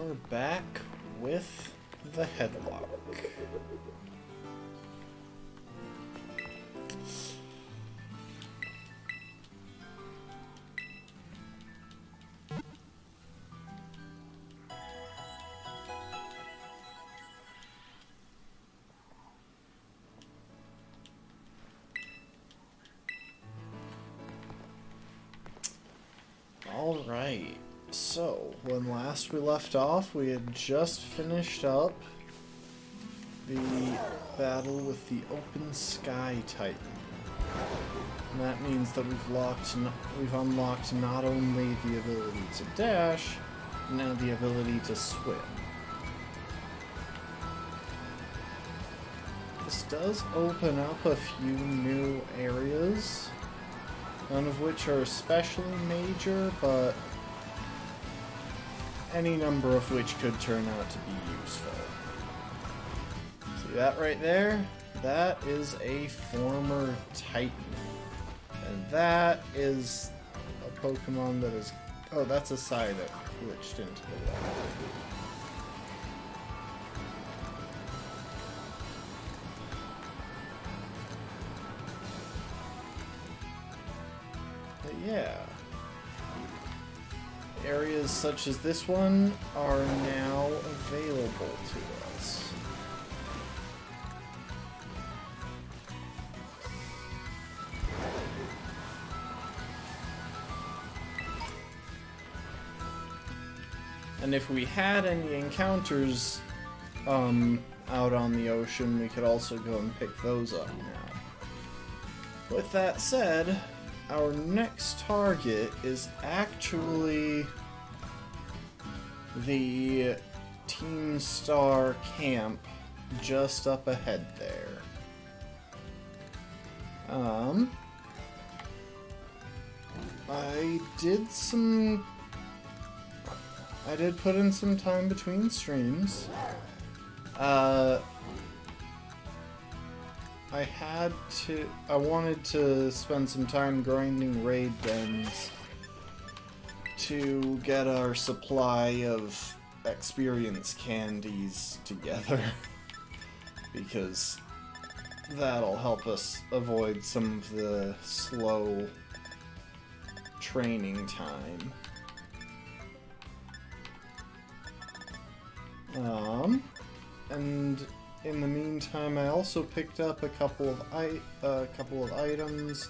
are back with the headlock. Alright, so when last we left off, we had just finished up the battle with the Open Sky Titan. And that means that we've unlocked not only the ability to dash, but now the ability to swim. This does open up a few new areas. None of which are especially major, but any number of which could turn out to be useful. See that right there? That is a former Titan. And that is a Pokemon that is... Oh, that's a Psy that glitched into the wall. Yeah. Areas such as this one are now available to us. And if we had any encounters out on the ocean, we could also go and pick those up now. With that said, our next target is actually the Team Star camp just up ahead there. I did put in some time between streams. I wanted to spend some time grinding raid dens to get our supply of experience candies together, because that'll help us avoid some of the slow training time. And in the meantime, I also picked up a couple of items.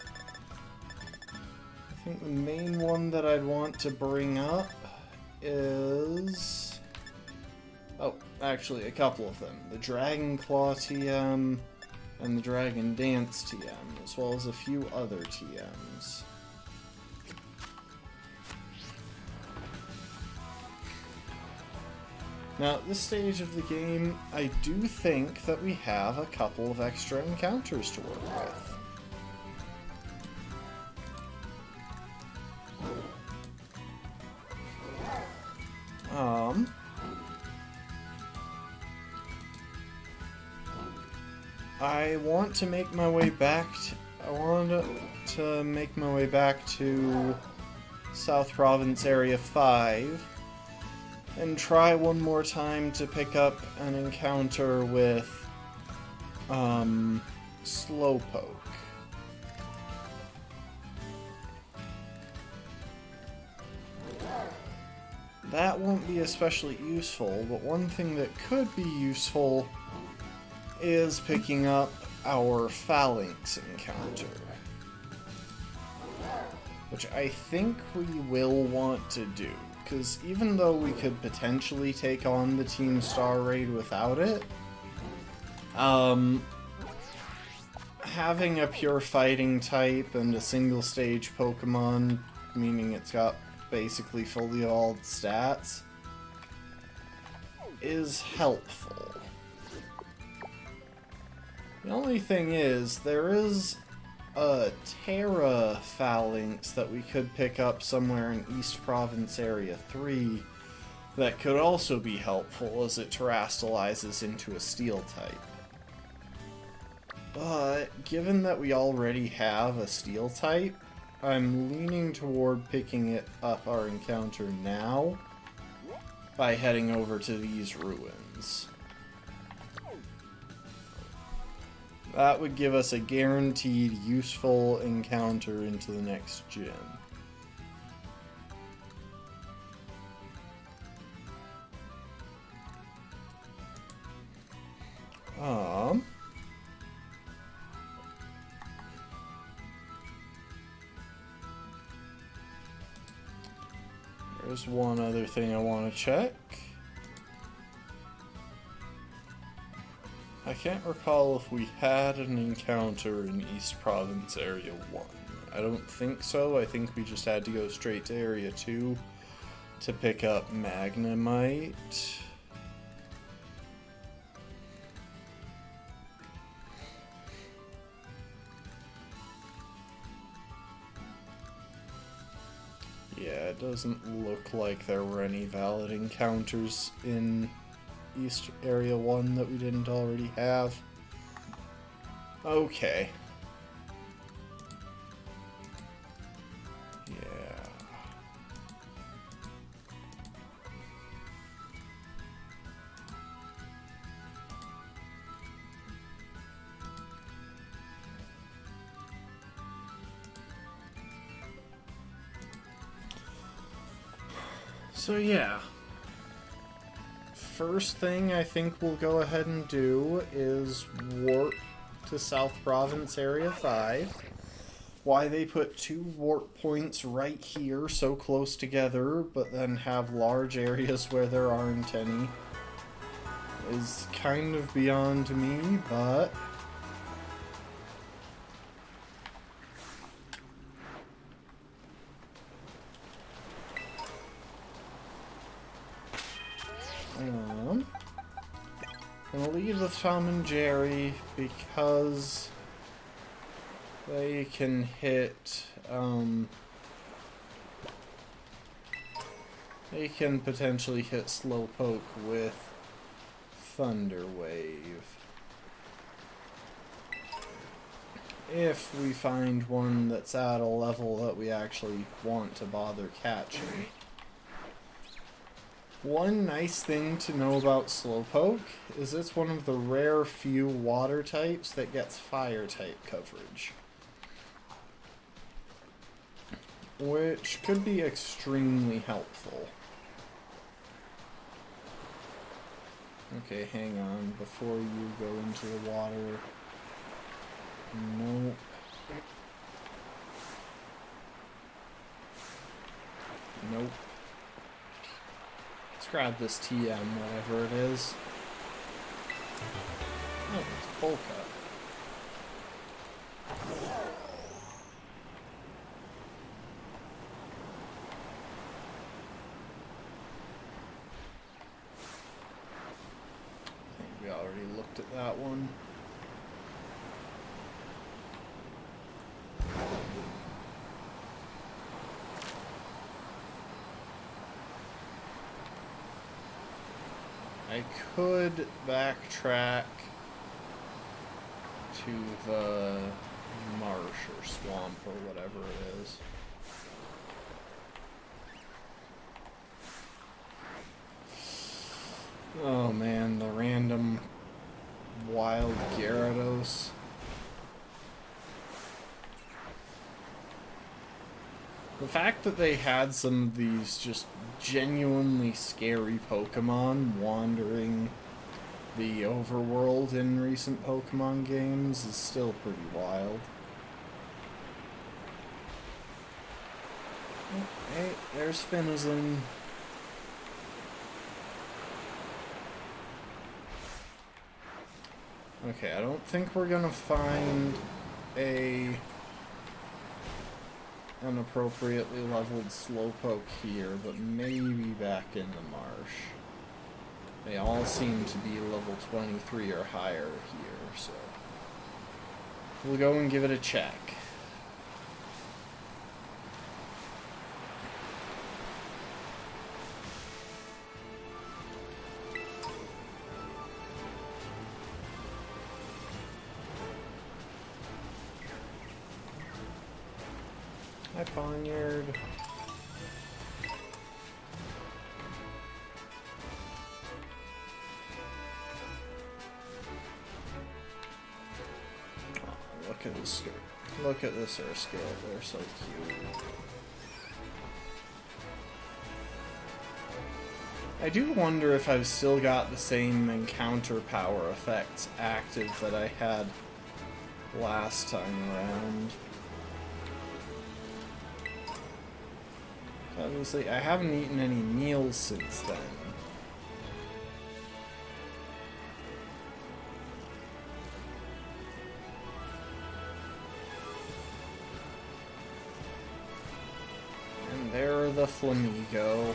I think the main one that I'd want to bring up is... Oh, actually, a couple of them. The Dragon Claw TM and the Dragon Dance TM, as well as a few other TMs. Now, at this stage of the game, I do think that we have a couple of extra encounters to work with. I want to make my way back to South Province Area 5 and try one more time to pick up an encounter with Slowpoke. That won't be especially useful, but one thing that could be useful is picking up our Phalanx encounter, which I think we will want to do, because even though we could potentially take on the Team Star raid without it, having a pure fighting type and a single stage Pokemon, meaning it's got basically fully evolved stats, is helpful. The only thing is, there is a Terra Phalanx that we could pick up somewhere in East Province Area 3 that could also be helpful, as it terastallizes into a Steel type. But given that we already have a Steel type, I'm leaning toward picking it up our encounter now, by heading over to these ruins. That would give us a guaranteed useful encounter into the next gym. There's one other thing I want to check. I can't recall if we had an encounter in East Province Area 1. I don't think so. I think we just had to go straight to Area 2 to pick up Magnemite. Yeah, it doesn't look like there were any valid encounters in East Area 1 that we didn't already have. Okay. Yeah. So yeah. First thing I think we'll go ahead and do is warp to South Province Area 5. Why they put 2 warp points right here so close together, but then have large areas where there aren't any, is kind of beyond me, but I'm gonna leave with Tom and Jerry because they can hit, they can potentially hit Slowpoke with Thunder Wave. If we find one that's at a level that we actually want to bother catching. One nice thing to know about Slowpoke is it's one of the rare few water types that gets fire type coverage, which could be extremely helpful. Okay, hang on, before you go into the water. Nope. Nope. Let's grab this TM, whatever it is. Oh, it's Polka. I think we already looked at that one. I could backtrack to the marsh or swamp or whatever it is. Oh man, the random wild Gyarados. The fact that they had some of these just genuinely scary Pokemon wandering the overworld in recent Pokemon games is still pretty wild. Oh, hey, there's Finazling. Okay, I don't think we're gonna find an appropriately leveled Slowpoke here, but maybe back in the marsh. They all seem to be level 23 or higher here, so we'll go and give it a check. Hi, Ponyard. Look at this skirt. Look at this hair scale. They're so cute. I do wonder if I've still got the same encounter power effects active that I had last time around. Obviously, I haven't eaten any meals since then. And there are the Flamigo.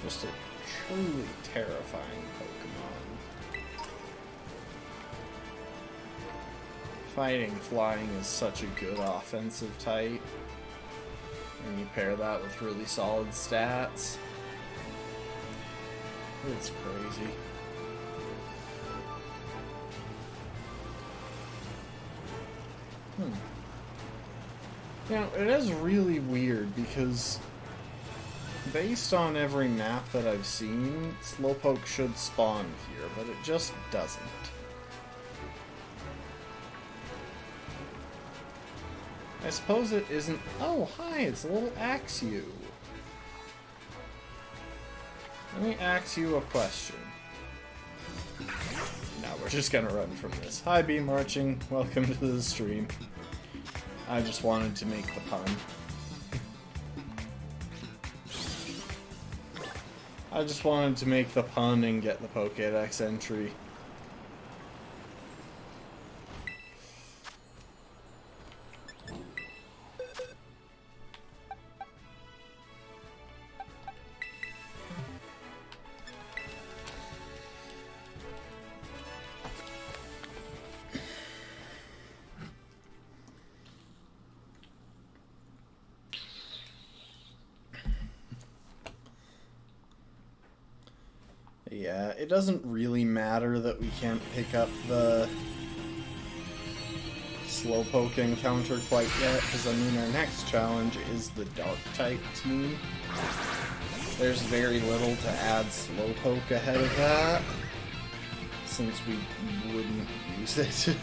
Just a truly terrifying Pokemon. Fighting Flying is such a good offensive type. And you pair that with really solid stats. It's crazy. You know, it is really weird because based on every map that I've seen, Slowpoke should spawn here, but it just doesn't. I suppose it isn't... Oh, hi, it's a little Axew. Let me ask you a question. No, we're just gonna run from this. Hi, Bee Marching. Welcome to the stream. I just wanted to make the pun. I just wanted to make the pun and get the Pokédex entry. Yeah, it doesn't really matter that we can't pick up the Slowpoke encounter quite yet, because I mean our next challenge is the Dark-type team. There's very little to add Slowpoke ahead of that, since we wouldn't use it.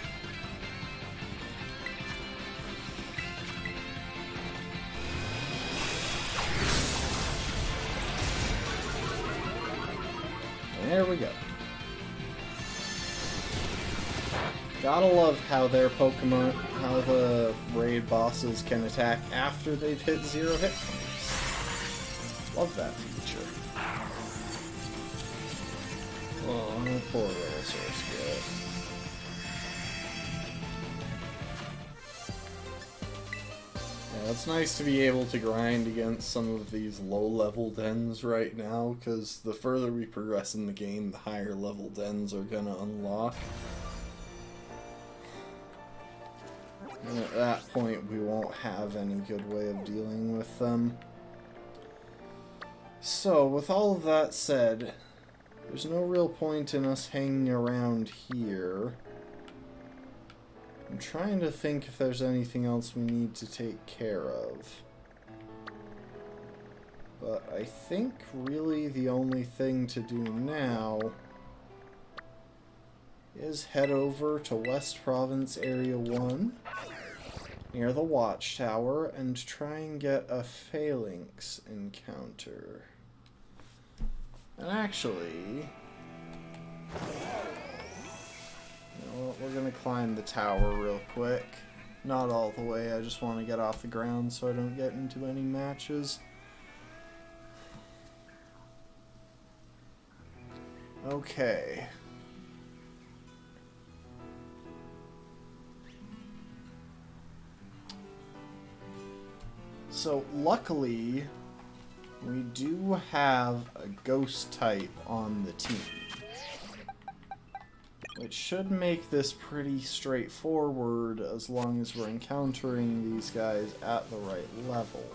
There we go. Gotta love how their Pokemon, how the raid bosses can attack after they've hit 0 hit points. Love that feature. Oh, poor little Surskit. Yeah, it's nice to be able to grind against some of these low-level dens right now, because the further we progress in the game, the higher level dens are gonna unlock. And at that point, we won't have any good way of dealing with them. So, with all of that said, there's no real point in us hanging around here. I'm trying to think if there's anything else we need to take care of. But I think really the only thing to do now is head over to West Province Area 1 near the Watchtower and try and get a Phalanx encounter. And actually, well, we're gonna climb the tower real quick. Not all the way, I just want to get off the ground so I don't get into any matches. Okay. So, luckily, we do have a ghost type on the team, which should make this pretty straightforward as long as we're encountering these guys at the right level.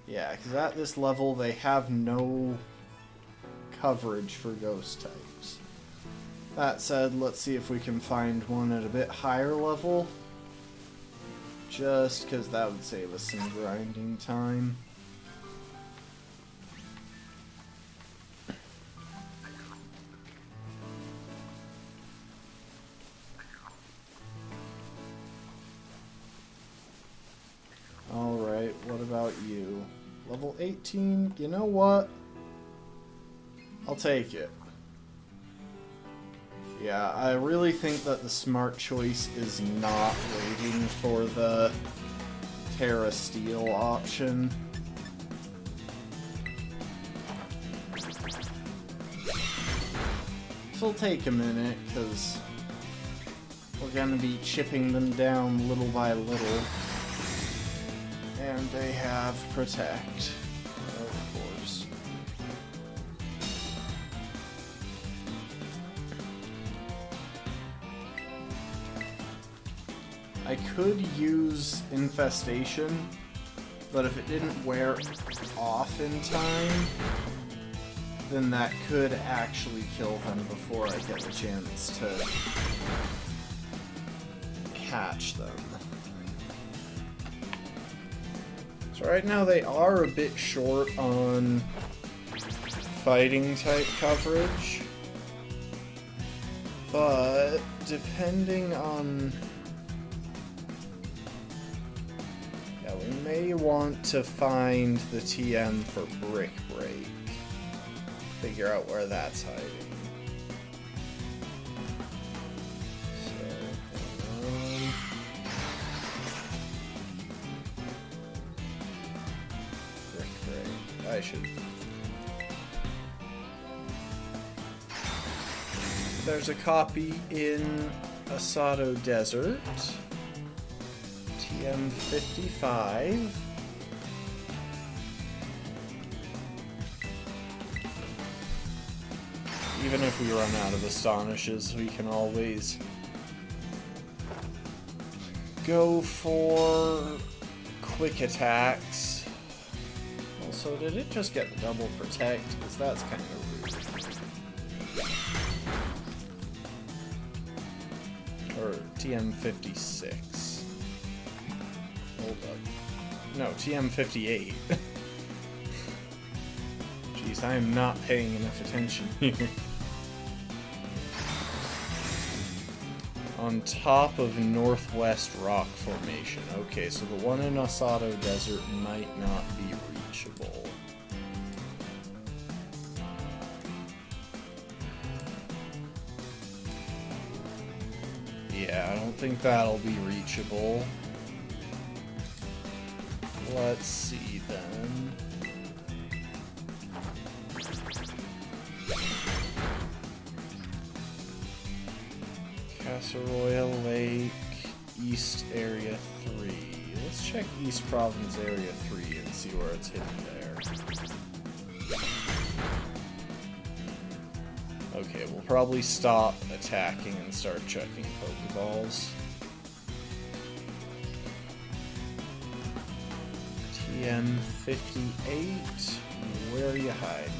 Yeah, because at this level they have no coverage for ghost types. That said, let's see if we can find one at a bit higher level. Just because that would save us some grinding time. 18. You know what? I'll take it. Yeah, I really think that the smart choice is not waiting for the Terra Steel option. This'll take a minute, because we're gonna be chipping them down little by little. And they have Protect, of course. I could use Infestation, but if it didn't wear off in time, then that could actually kill them before I get the chance to catch them. So right now they are a bit short on fighting type coverage, but depending on... yeah, we may want to find the TM for Brick Break. Figure out where that's hiding. Brick Break. I should... There's a copy in Asado Desert. TM55. Even if we run out of Astonishes, we can always go for quick attacks. Also, did it just get double protect? Because that's kind of rude. Or TM56. Hold up. No, TM58. Jeez, I am not paying enough attention here. On top of Northwest Rock Formation. Okay, so the one in Asado Desert might not be reachable. Yeah, I don't think that'll be reachable. Let's see then. Casseroil Lake, East Area 3. Let's check East Province Area 3 and see where it's hidden there. Okay, we'll probably stop attacking and start checking Pokeballs. TM58, where are you hiding?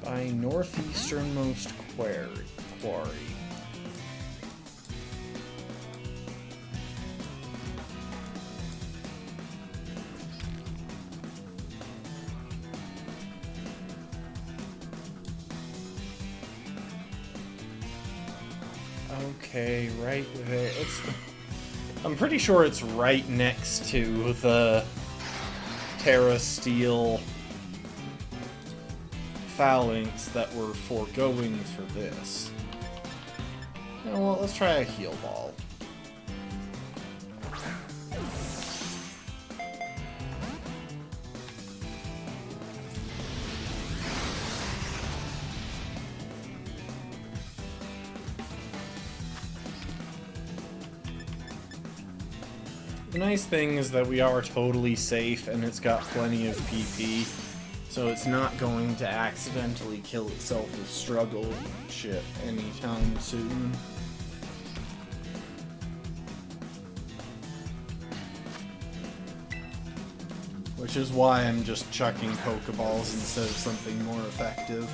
By northeasternmost quarry. Okay, right there. I'm pretty sure it's right next to the Terra Steel phalanx that we're foregoing for this. You know what, let's try a heal ball. The nice thing is that we are totally safe and it's got plenty of PP. So it's not going to accidentally kill itself with struggle shit anytime soon. Which is why I'm just chucking Pokeballs instead of something more effective.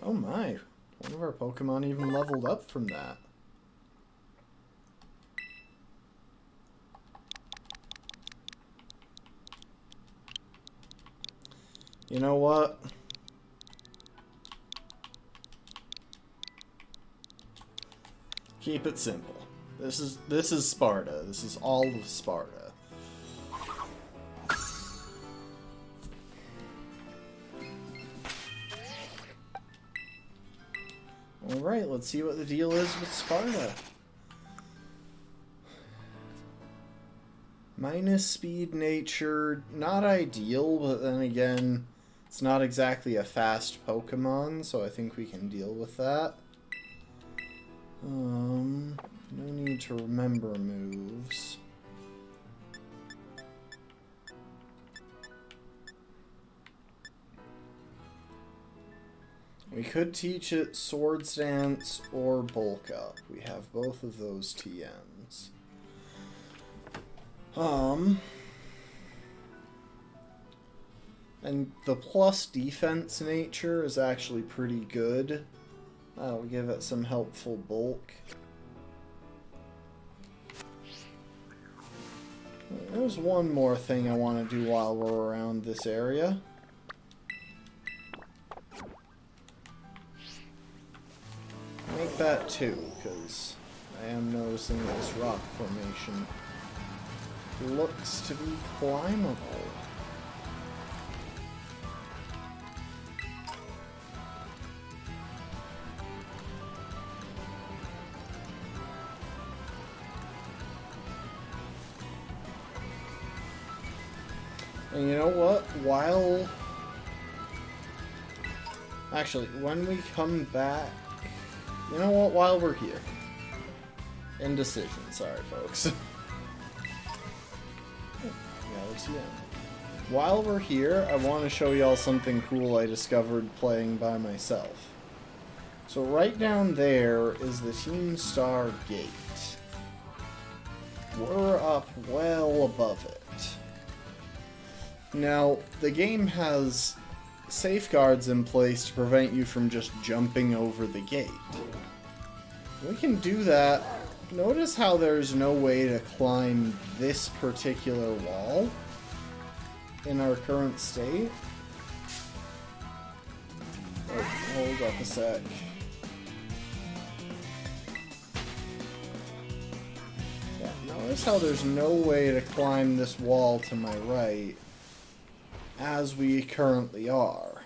Oh my, one of our Pokemon even leveled up from that. You know what? Keep it simple. This is Sparta. This is all of Sparta. Alright, let's see what the deal is with Sparta. Minus speed nature, not ideal, but then again, it's not exactly a fast Pokemon, so I think we can deal with that. No need to remember moves. We could teach it Swords Dance or Bulk Up. We have both of those TMs. And the plus defense nature is actually pretty good. That'll give it some helpful bulk. There's one more thing I want to do while we're around this area. Make that 2, because I am noticing this rock formation looks to be climbable. And you know what? Actually, when we come back... You know what? While we're here. Indecision. Sorry, folks. While we're here, I want to show y'all something cool I discovered playing by myself. So right down there is the Team Star Gate. We're up well above it. Now, the game has safeguards in place to prevent you from just jumping over the gate. We can do that. Notice how there's no way to climb this particular wall in our current state. Oh, hold up a sec. Yeah, notice how there's no way to climb this wall to my right as we currently are.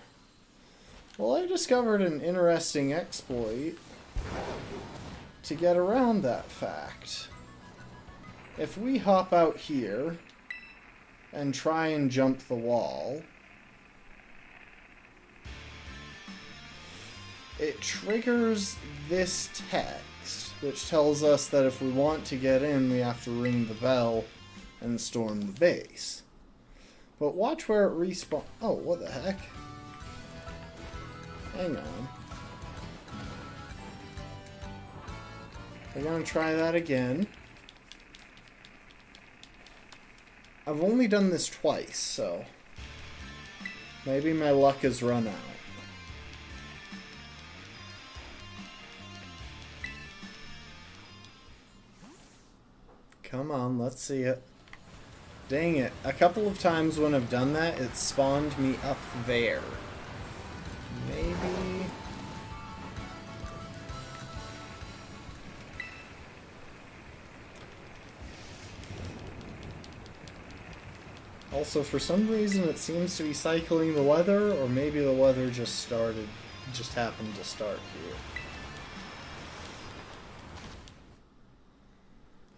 Well, I discovered an interesting exploit to get around that fact. If we hop out here and try and jump the wall, it triggers this text, which tells us that if we want to get in, we have to ring the bell and storm the base. But watch where it respawns. Oh, what the heck? Hang on. We're gonna try that again. I've only done this twice, so maybe my luck has run out. Come on, let's see it. Dang it. A couple of times when I've done that, it spawned me up there. Maybe... Also, for some reason, it seems to be cycling the weather, or maybe the weather just happened to start here.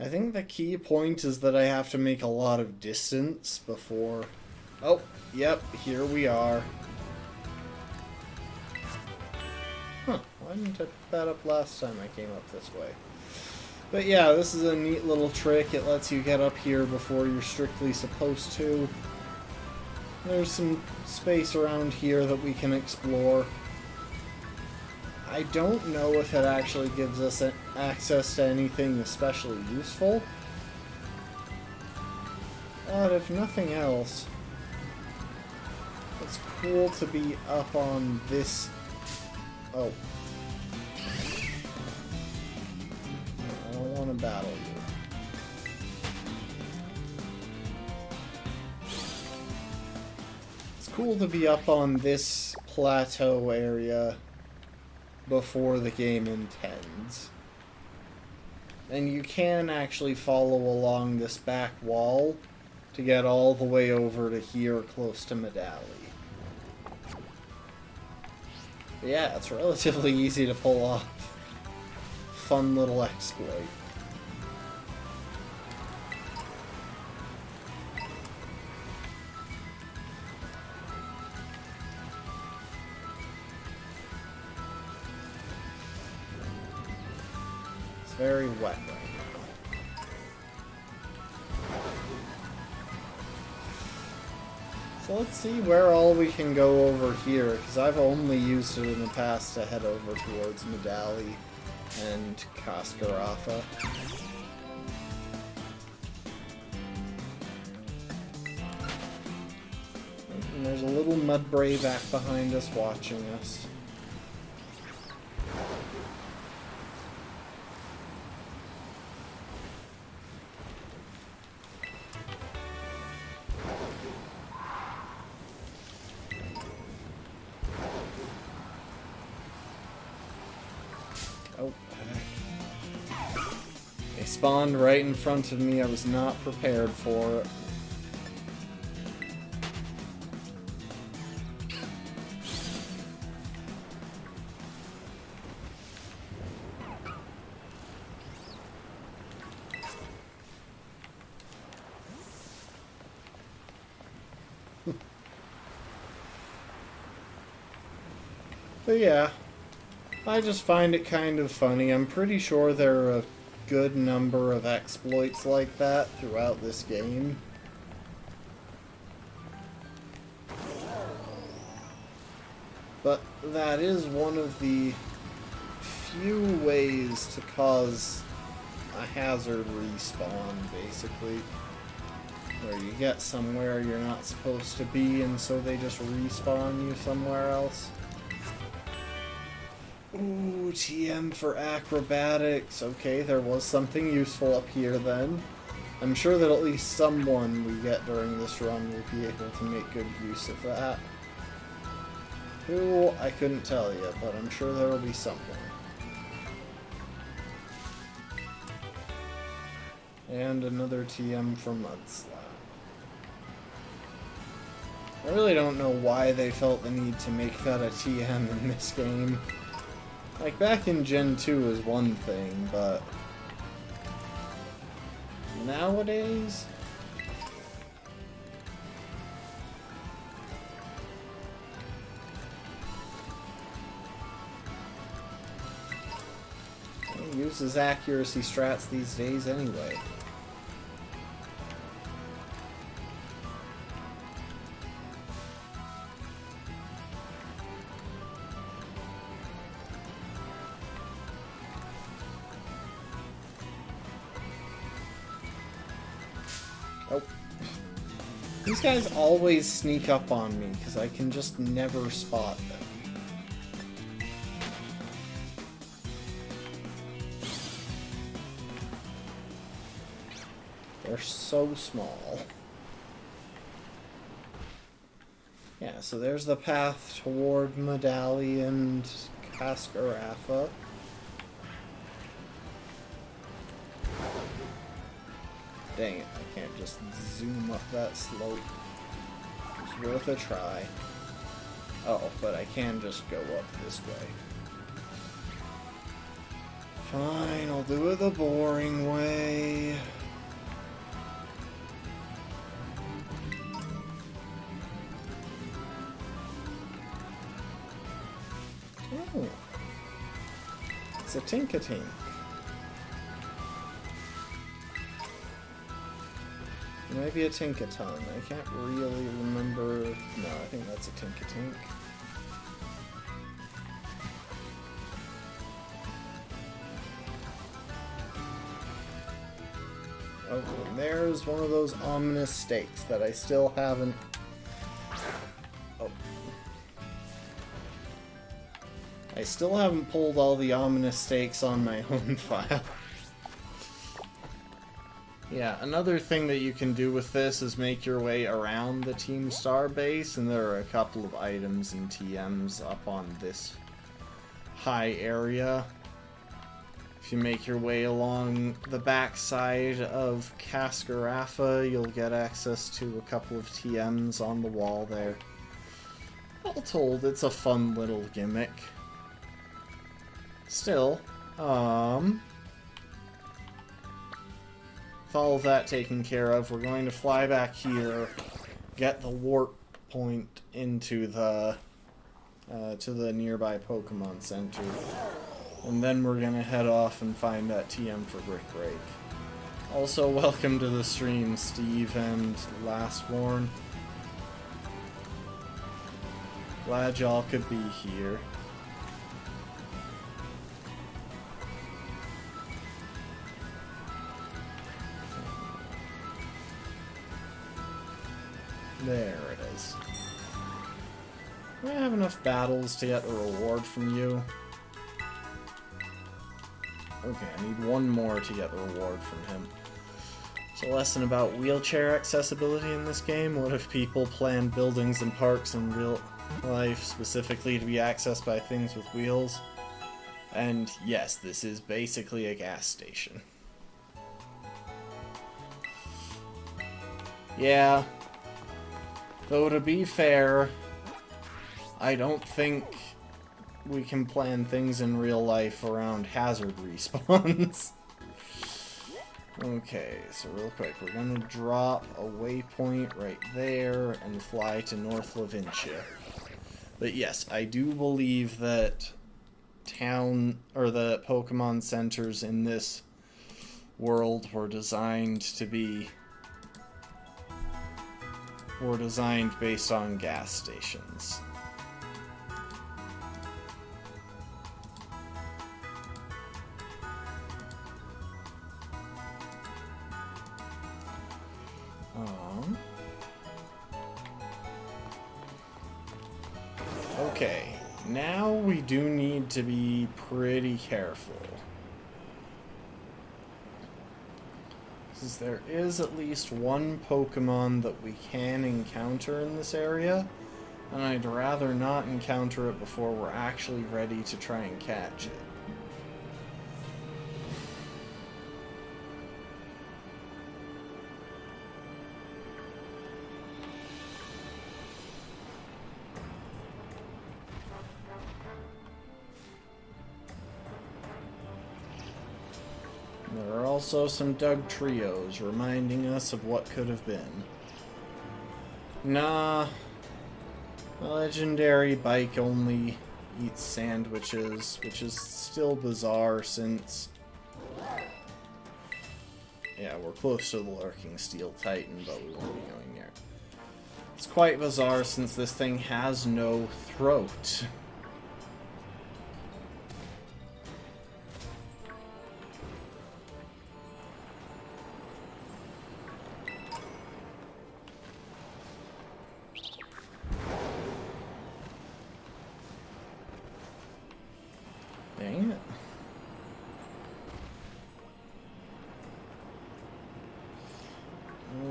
I think the key point is that I have to make a lot of distance before... Oh, yep, here we are. Huh, why didn't I pick that up last time I came up this way? But yeah, this is a neat little trick. It lets you get up here before you're strictly supposed to. There's some space around here that we can explore. I don't know if it actually gives us access to anything especially useful. But if nothing else, it's cool to be up on this... Oh. I don't want to battle you. It's cool to be up on this plateau area before the game intends. And you can actually follow along this back wall to get all the way over to here close to Medali. But yeah, it's relatively easy to pull off. Fun little exploit. It's very wet right now. So let's see where all we can go over here, because I've only used it in the past to head over towards Medali and Cascarafa. And there's a little Mudbray back behind us watching us. Oh, heck. They spawned right in front of me. I was not prepared for it. But yeah. I just find it kind of funny. I'm pretty sure there are a good number of exploits like that throughout this game. But that is one of the few ways to cause a hazard respawn, basically. Where you get somewhere you're not supposed to be, and so they just respawn you somewhere else. Ooh, TM for acrobatics. Okay, there was something useful up here then. I'm sure that at least someone we get during this run will be able to make good use of that. Who, I couldn't tell you, but I'm sure there will be someone. And another TM for Mudslap. I really don't know why they felt the need to make that a TM in this game. Like, back in Gen 2 is one thing, but nowadays? He uses accuracy strats these days anyway. Oh. These guys always sneak up on me, because I can just never spot them. They're so small. Yeah, so there's the path toward Medali and Cascarafa. Dang it, I can't just zoom up that slope. It's worth a try. Oh, but I can just go up this way. Fine, I'll do it the boring way. Oh. It's a Tinkatink. Maybe a Tinkaton. I can't really remember. No, I think that's a Tinkatink. Oh, and there's one of those ominous stakes that I still haven't... Oh. I still haven't pulled all the ominous stakes on my own file. Yeah, another thing that you can do with this is make your way around the Team Star base, and there are a couple of items and TMs up on this high area. If you make your way along the backside of Cascarafa, you'll get access to a couple of TMs on the wall there. All told, it's a fun little gimmick. Still, with all of that taken care of, we're going to fly back here, get the warp point into the to the nearby Pokemon Center, and then we're gonna head off and find that TM for Brick Break. Also, welcome to the stream, Steve and Lastborn. Glad y'all could be here. There it is. Do I have enough battles to get a reward from you? Okay, I need one more to get the reward from him. So, a lesson about wheelchair accessibility in this game. What if people planned buildings and parks in real life specifically to be accessed by things with wheels? And yes, this is basically a gas station. Yeah. Though to be fair, I don't think we can plan things in real life around hazard respawns. Okay, so real quick, we're gonna drop a waypoint right there and fly to North Lavintia. But yes, I do believe that the Pokemon centers in this world were designed based on gas stations. Okay, now we do need to be pretty careful. Because there is at least one Pokemon that we can encounter in this area, and I'd rather not encounter it before we're actually ready to try and catch it. There are also some Doug Trios reminding us of what could have been. Nah, a legendary bike only eats sandwiches, which is still bizarre since... Yeah, we're close to the Lurking Steel Titan, but we won't be going near it. It's quite bizarre since this thing has no throat. Dang it.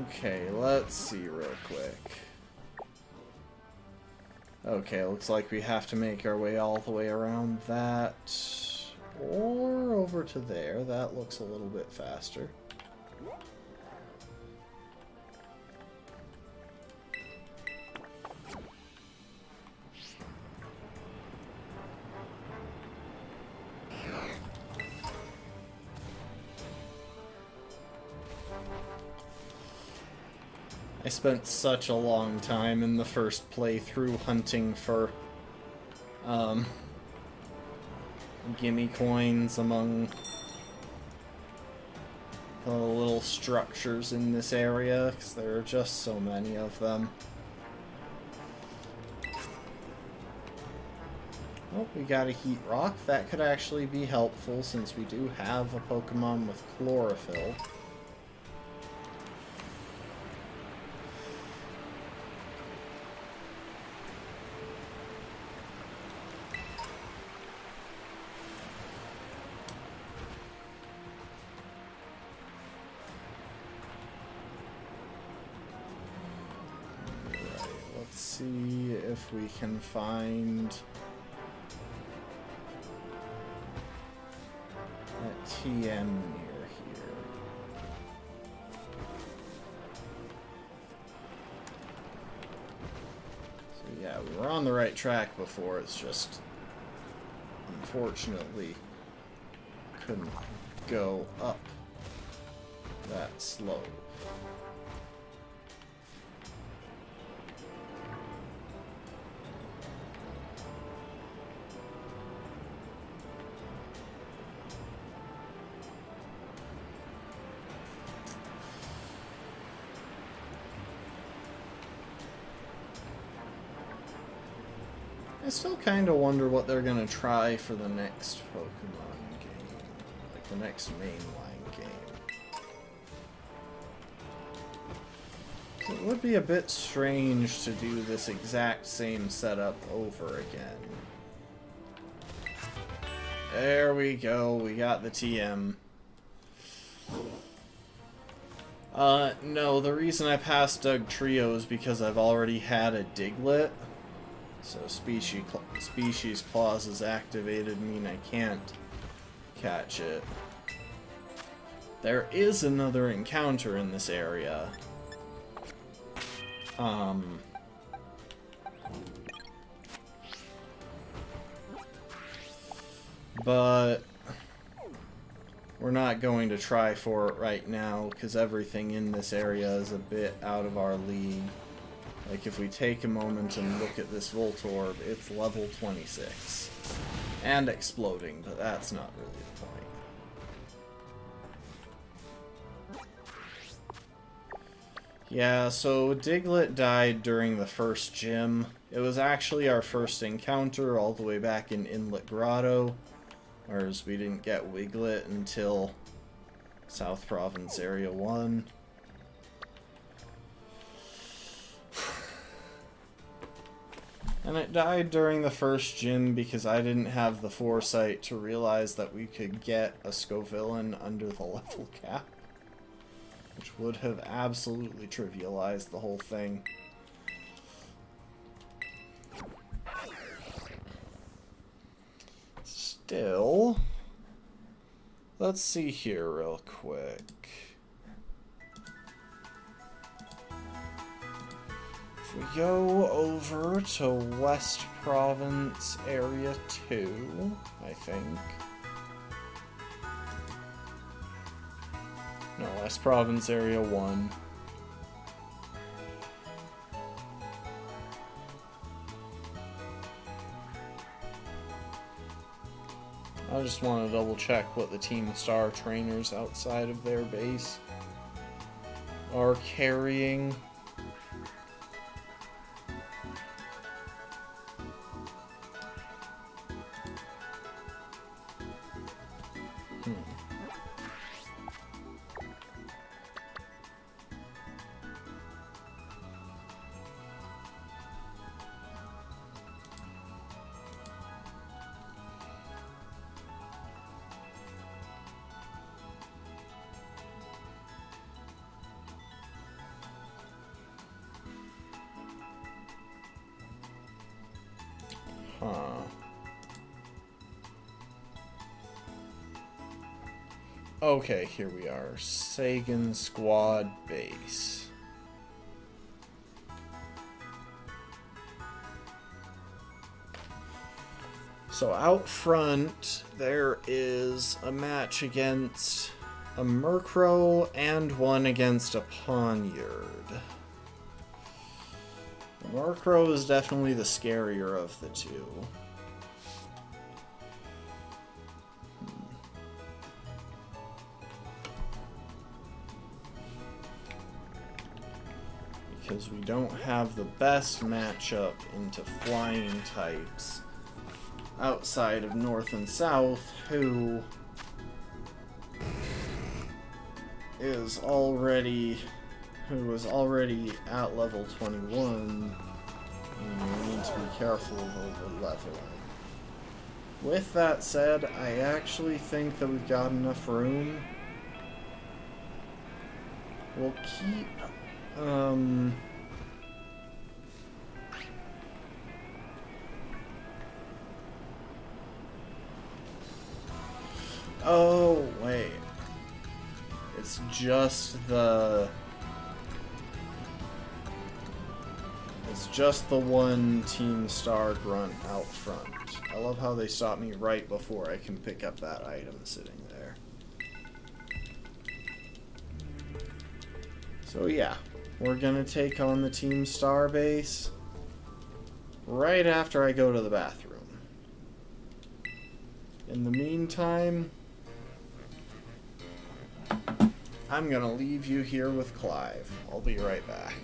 Okay, let's see real quick. Okay, looks like we have to make our way all the way around that. Or over to there. That looks a little bit faster. I spent such a long time in the first playthrough hunting for gimme coins among the little structures in this area, because there are just so many of them. Oh, we got a Heat Rock. That could actually be helpful since we do have a Pokemon with Chlorophyll. see if we can find that TM near here. So yeah, we were on the right track before, it's just unfortunately couldn't go up that slope. I still kind of wonder what they're going to try for the next Pokemon game. Like the next mainline game. It would be a bit strange to do this exact same setup over again. There we go, we got the TM. No, the reason I passed Doug Trio is because I've already had a Diglett. So species clause is activated, mean I can't catch it. There is another encounter in this area. But we're not going to try for it right now because everything in this area is a bit out of our league. Like, if we take a moment and look at this Voltorb, it's level 26. And exploding, but that's not really the point. Yeah, so Diglett died during the first gym. It was actually our first encounter all the way back in Inlet Grotto. Whereas we didn't get Wiglet until South Province Area 1. And it died during the first gym because I didn't have the foresight to realize that we could get a Scovillain under the level cap. Which would have absolutely trivialized the whole thing. Still, let's see here real quick. If we go over to West Province Area 2, I think. No, West Province Area 1. I just want to double check what the Team Star trainers outside of their base are carrying. Okay, here we are. Sagan Squad Base. So out front, there is a match against a Murkrow and one against a Ponyard. Murkrow is definitely the scarier of the two. Because we don't have the best matchup into flying types outside of North and South, who was already at level 21. And we need to be careful of over-leveling. With that said, I actually think that we've got enough room. We'll keep Oh, wait. It's just the... It's just the one Team Star grunt out front. I love how they stop me right before I can pick up that item sitting there. So yeah, we're gonna take on the Team Star base right after I go to the bathroom. In the meantime, I'm gonna leave you here with Clive. I'll be right back.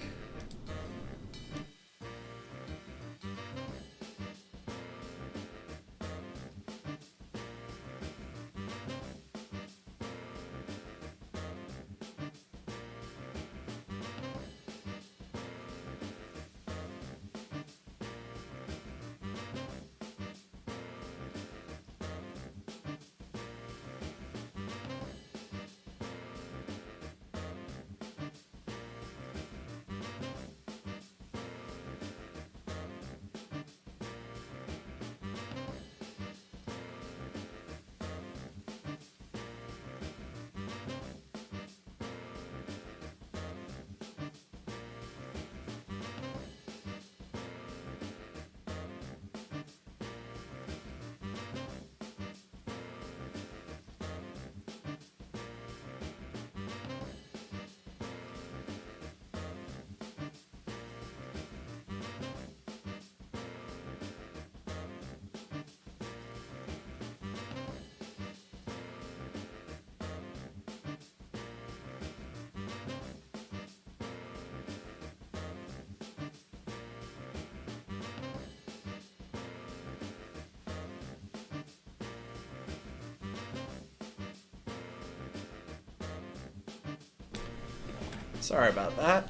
Sorry about that.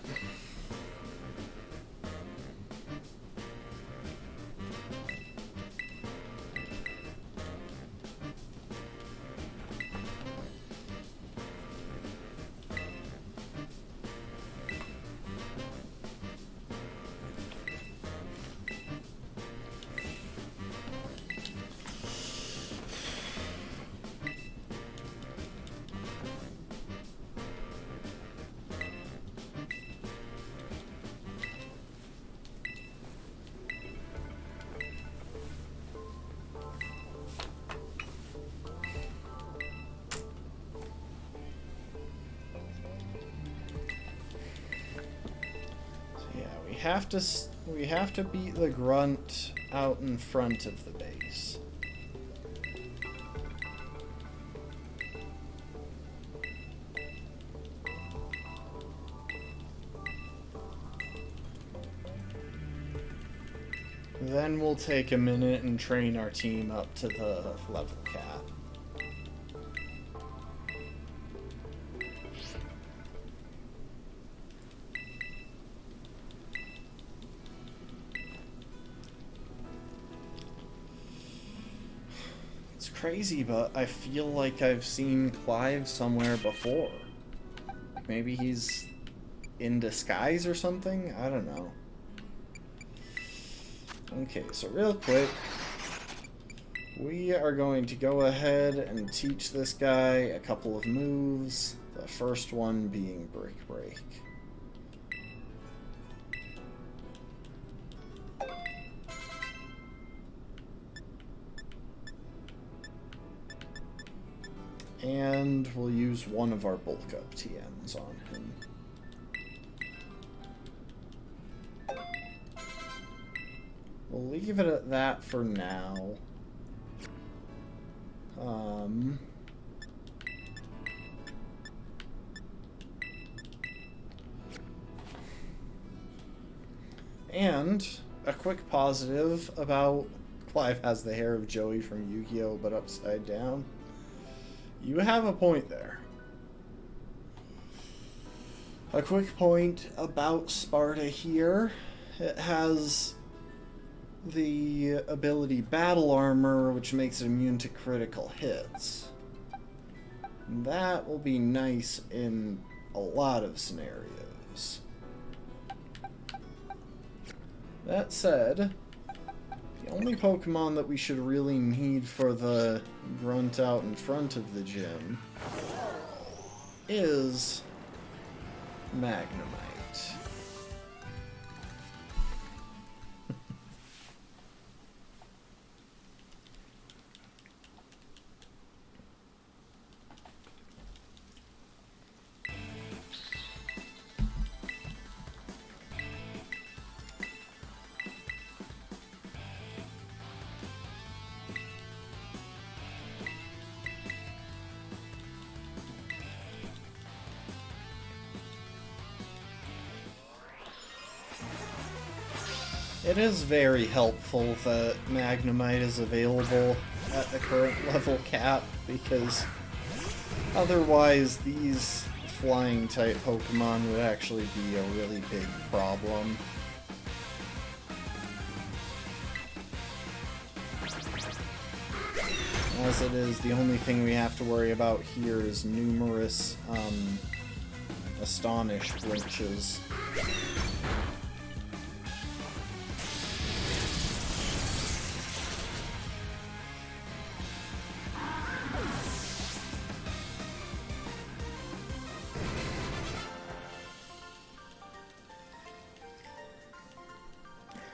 We have to beat the grunt out in front of the base. Then we'll take a minute and train our team up to the level cap. Crazy, but I feel like I've seen Clive somewhere before. Maybe he's in disguise or something? I don't know. Okay, so real quick, we are going to go ahead and teach this guy a couple of moves. The first one being Brick Break. And we'll use one of our bulk up TMs on him. We'll leave it at that for now. And a quick positive about Clive has the hair of Joey from Yu-Gi-Oh! But upside down. You have a point there. A quick point about Sparta here. It has the ability Battle Armor, which makes it immune to critical hits. That will be nice in a lot of scenarios. That said, The only Pokemon that we should really need for the grunt out in front of the gym is Magnemite. It is very helpful that Magnemite is available at the current level cap, because otherwise these flying type Pokemon would actually be a really big problem. As it is, the only thing we have to worry about here is numerous Astonish flinches.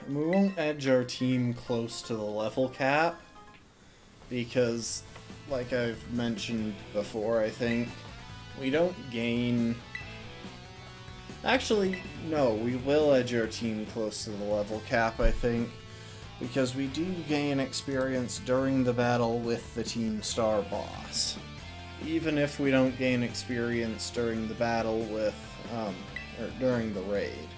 We won't edge our team close to the level cap, because, like I've mentioned before, I think, we don't gain... Actually, no, we will edge our team close to the level cap, I think, because we do gain experience during the battle with the Team Star boss. Even if we don't gain experience during the battle with, or during the raid.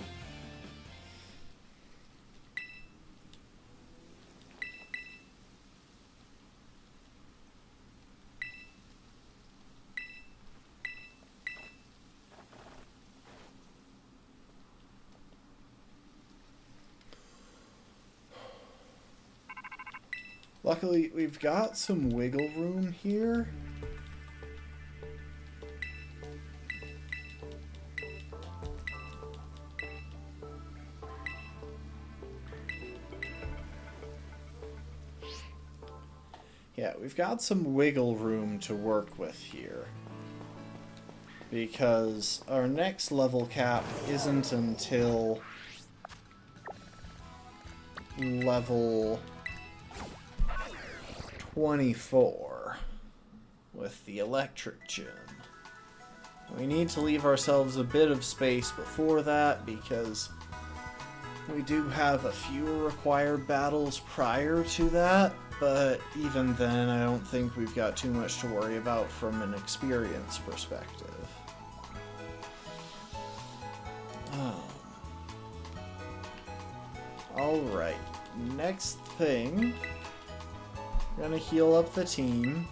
Luckily, we've got some wiggle room here. Yeah, we've got some wiggle room to work with here. Because our next level cap isn't until level 24 with the electric gym. We need to leave ourselves a bit of space before that, because we do have a few required battles prior to that, but even then I don't think we've got too much to worry about from an experience perspective. Alright, next thing, we're gonna heal up the team,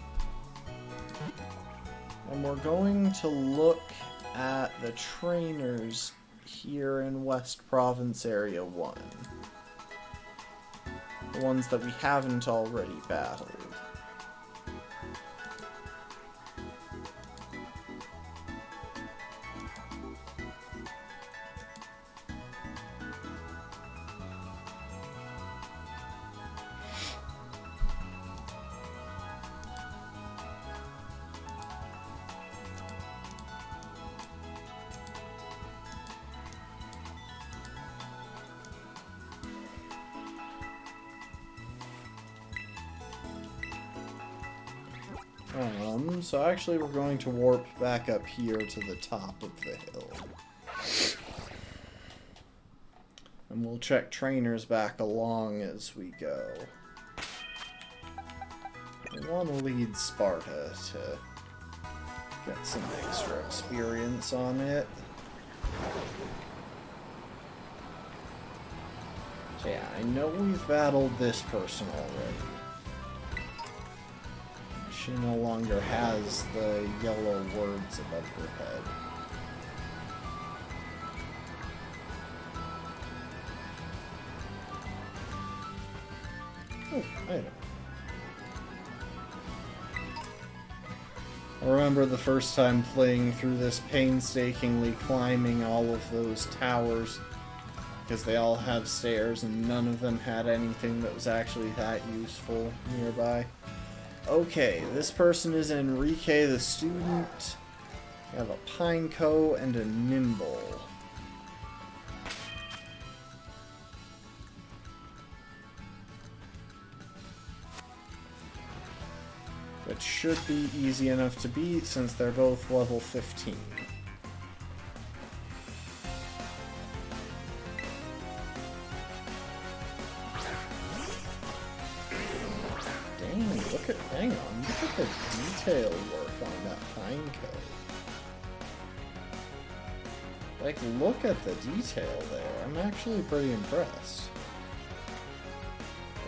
and we're going to look at the trainers here in West Province Area 1. The ones that we haven't already battled. So actually we're going to warp back up here to the top of the hill. And we'll check trainers back along as we go. I want to lead Sparta to get some extra experience on it. So yeah, I know we've battled this person already. She no longer has the yellow words above her head. Oh, item. I remember the first time playing through this, painstakingly climbing all of those towers because they all have stairs and none of them had anything that was actually that useful nearby. Okay, this person is Enrique the student. We have a Pineco and a Nimble. Which should be easy enough to beat since they're both level 15. Hang on, look at the detail work on that Pineco. Like, look at the detail there. I'm actually pretty impressed.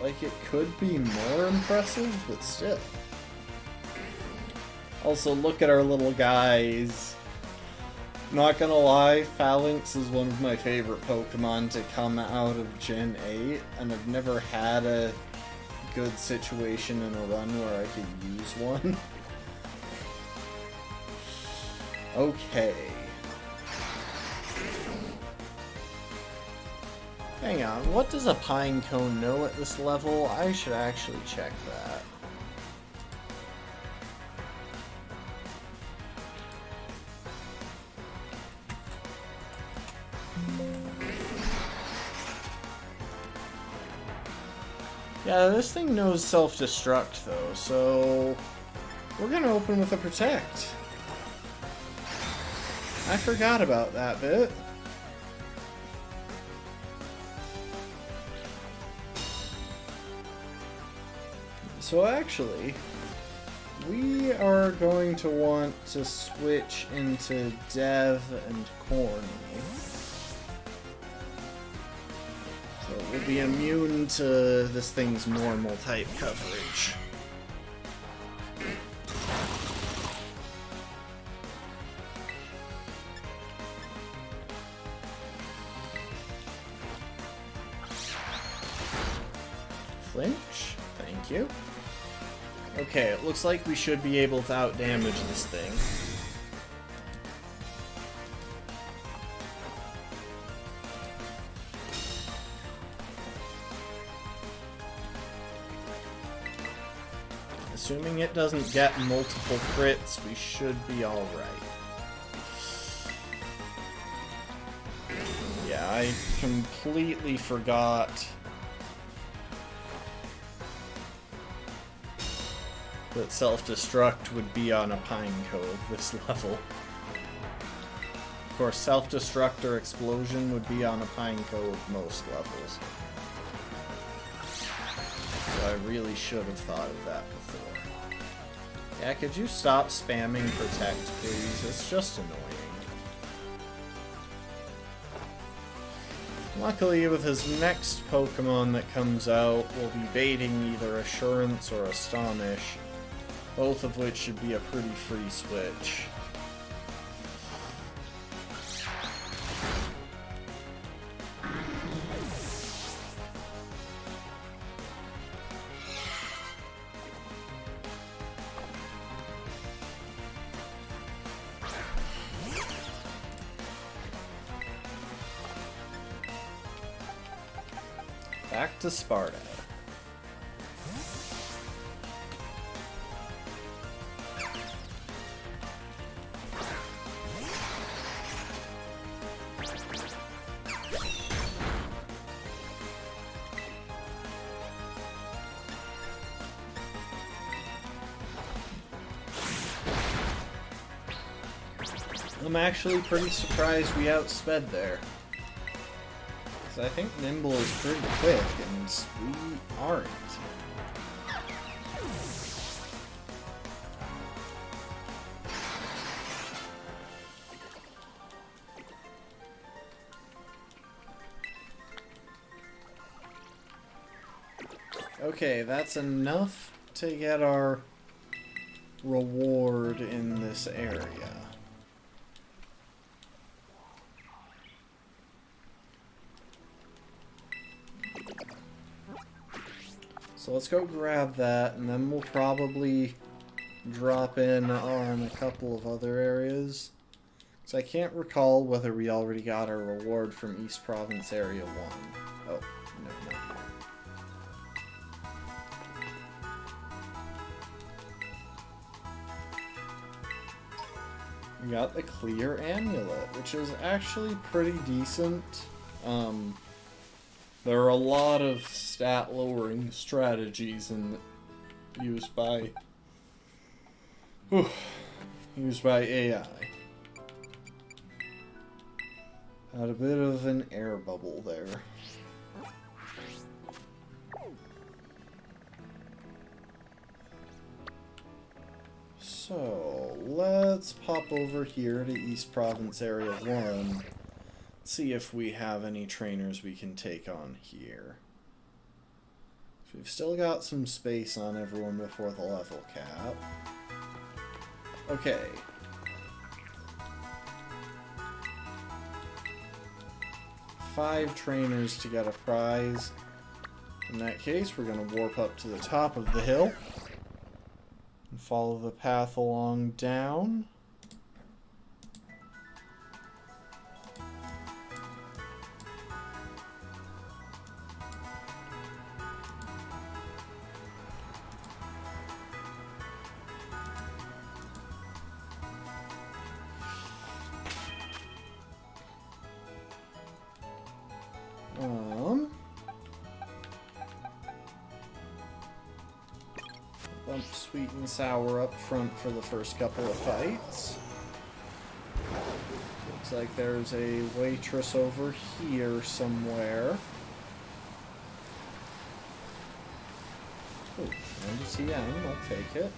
Like, it could be more impressive, but still. Also, look at our little guys. Not gonna lie, Phalanx is one of my favorite Pokemon to come out of Gen 8, and I've never had a good situation in a run where I could use one. Okay. Hang on, what does a Pineco know at this level? I should actually check that. Yeah, this thing knows self-destruct though, so we're gonna open with a Protect. I forgot about that bit. So actually, we are going to want to switch into Dev and Corny. So we'll be immune to this thing's normal type coverage. Flinch, thank you. Okay, it looks like we should be able to outdamage this thing. Assuming it doesn't get multiple crits, we should be alright. Yeah, I completely forgot that self-destruct would be on a Pineco this level. Of course, self-destruct or explosion would be on a Pineco at most levels. So I really should have thought of that before. Yeah, could you stop spamming Protect, please? It's just annoying. Luckily, with his next Pokemon that comes out, we'll be baiting either Assurance or Astonish, both of which should be a pretty free switch. Back to Sparta. I'm actually pretty surprised we outsped there. I think Nimble is pretty quick, and we aren't. Okay, that's enough to get our reward in this area. So let's go grab that, and then we'll probably drop in on a couple of other areas. So I can't recall whether we already got our reward from East Province Area 1. Oh, no. We got the Clear Amulet, which is actually pretty decent. There are a lot of stat lowering strategies used by AI. Had a bit of an air bubble there. So, let's pop over here to East Province Area 1. See if we have any trainers we can take on here. So we've still got some space on everyone before the level cap. Okay. Five trainers to get a prize. In that case, we're going to warp up to the top of the hill and follow the path along down. Bump Sweet and Sour up front for the first couple of fights. Looks like there's a waitress over here somewhere. Oh, 90 TM, I'll take it.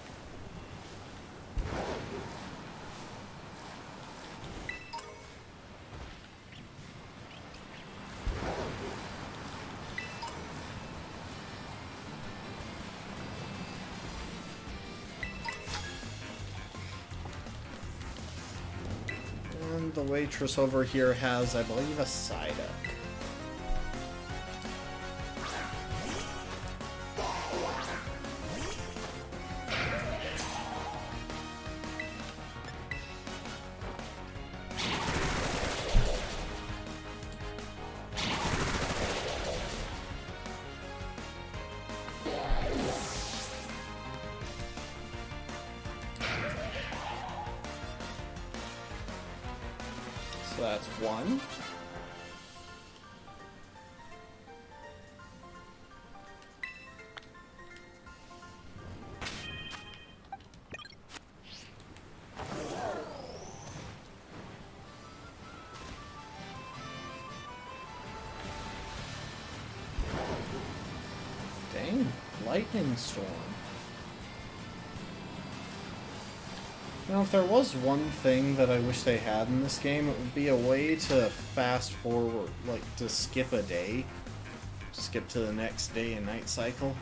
The waitress over here has, I believe, a Psyduck. So that's one. Dang, lightning storm. You know, if there was one thing that I wish they had in this game, it would be a way to fast forward, like, to skip a day. Skip to the next day and night cycle.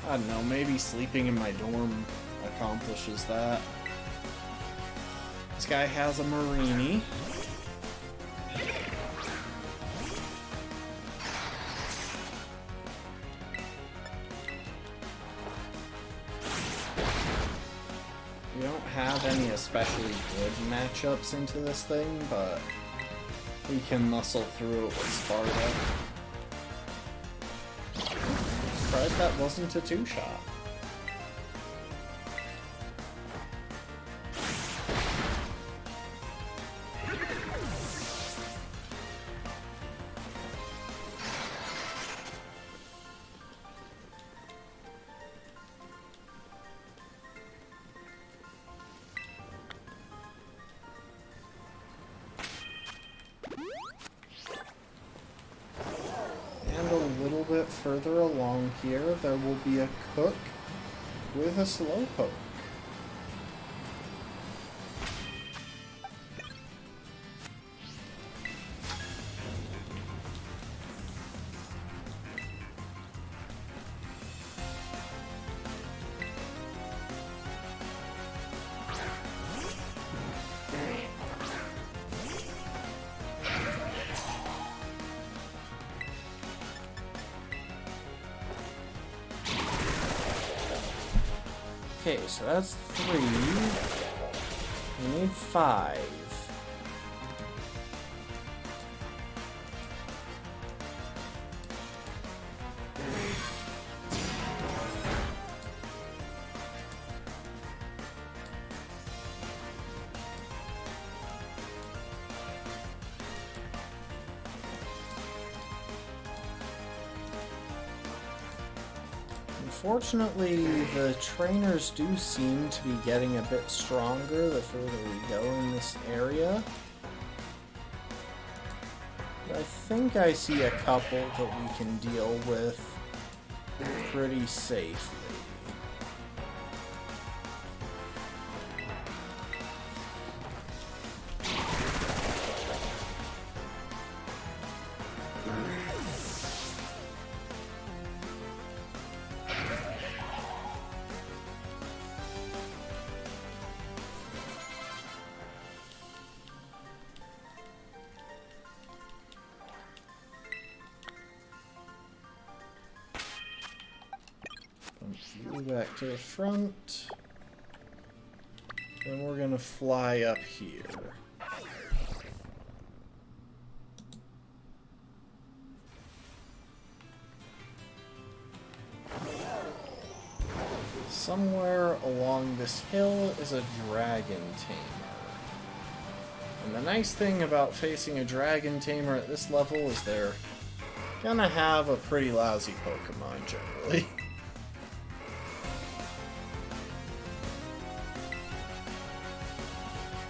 I don't know, maybe sleeping in my dorm accomplishes that. This guy has a Marini. We don't have any especially good matchups into this thing, but we can muscle through it with Sparta. I'm surprised that wasn't a two-shot. Further along here, there will be a cook with a slowpoke. Okay, so that's 3. We need 5. Unfortunately, the trainers do seem to be getting a bit stronger the further we go in this area. But I think I see a couple that we can deal with pretty safely. Back to the front. Then we're gonna fly up here. Somewhere along this hill is a dragon tamer. And the nice thing about facing a dragon tamer at this level is they're gonna have a pretty lousy Pokemon generally.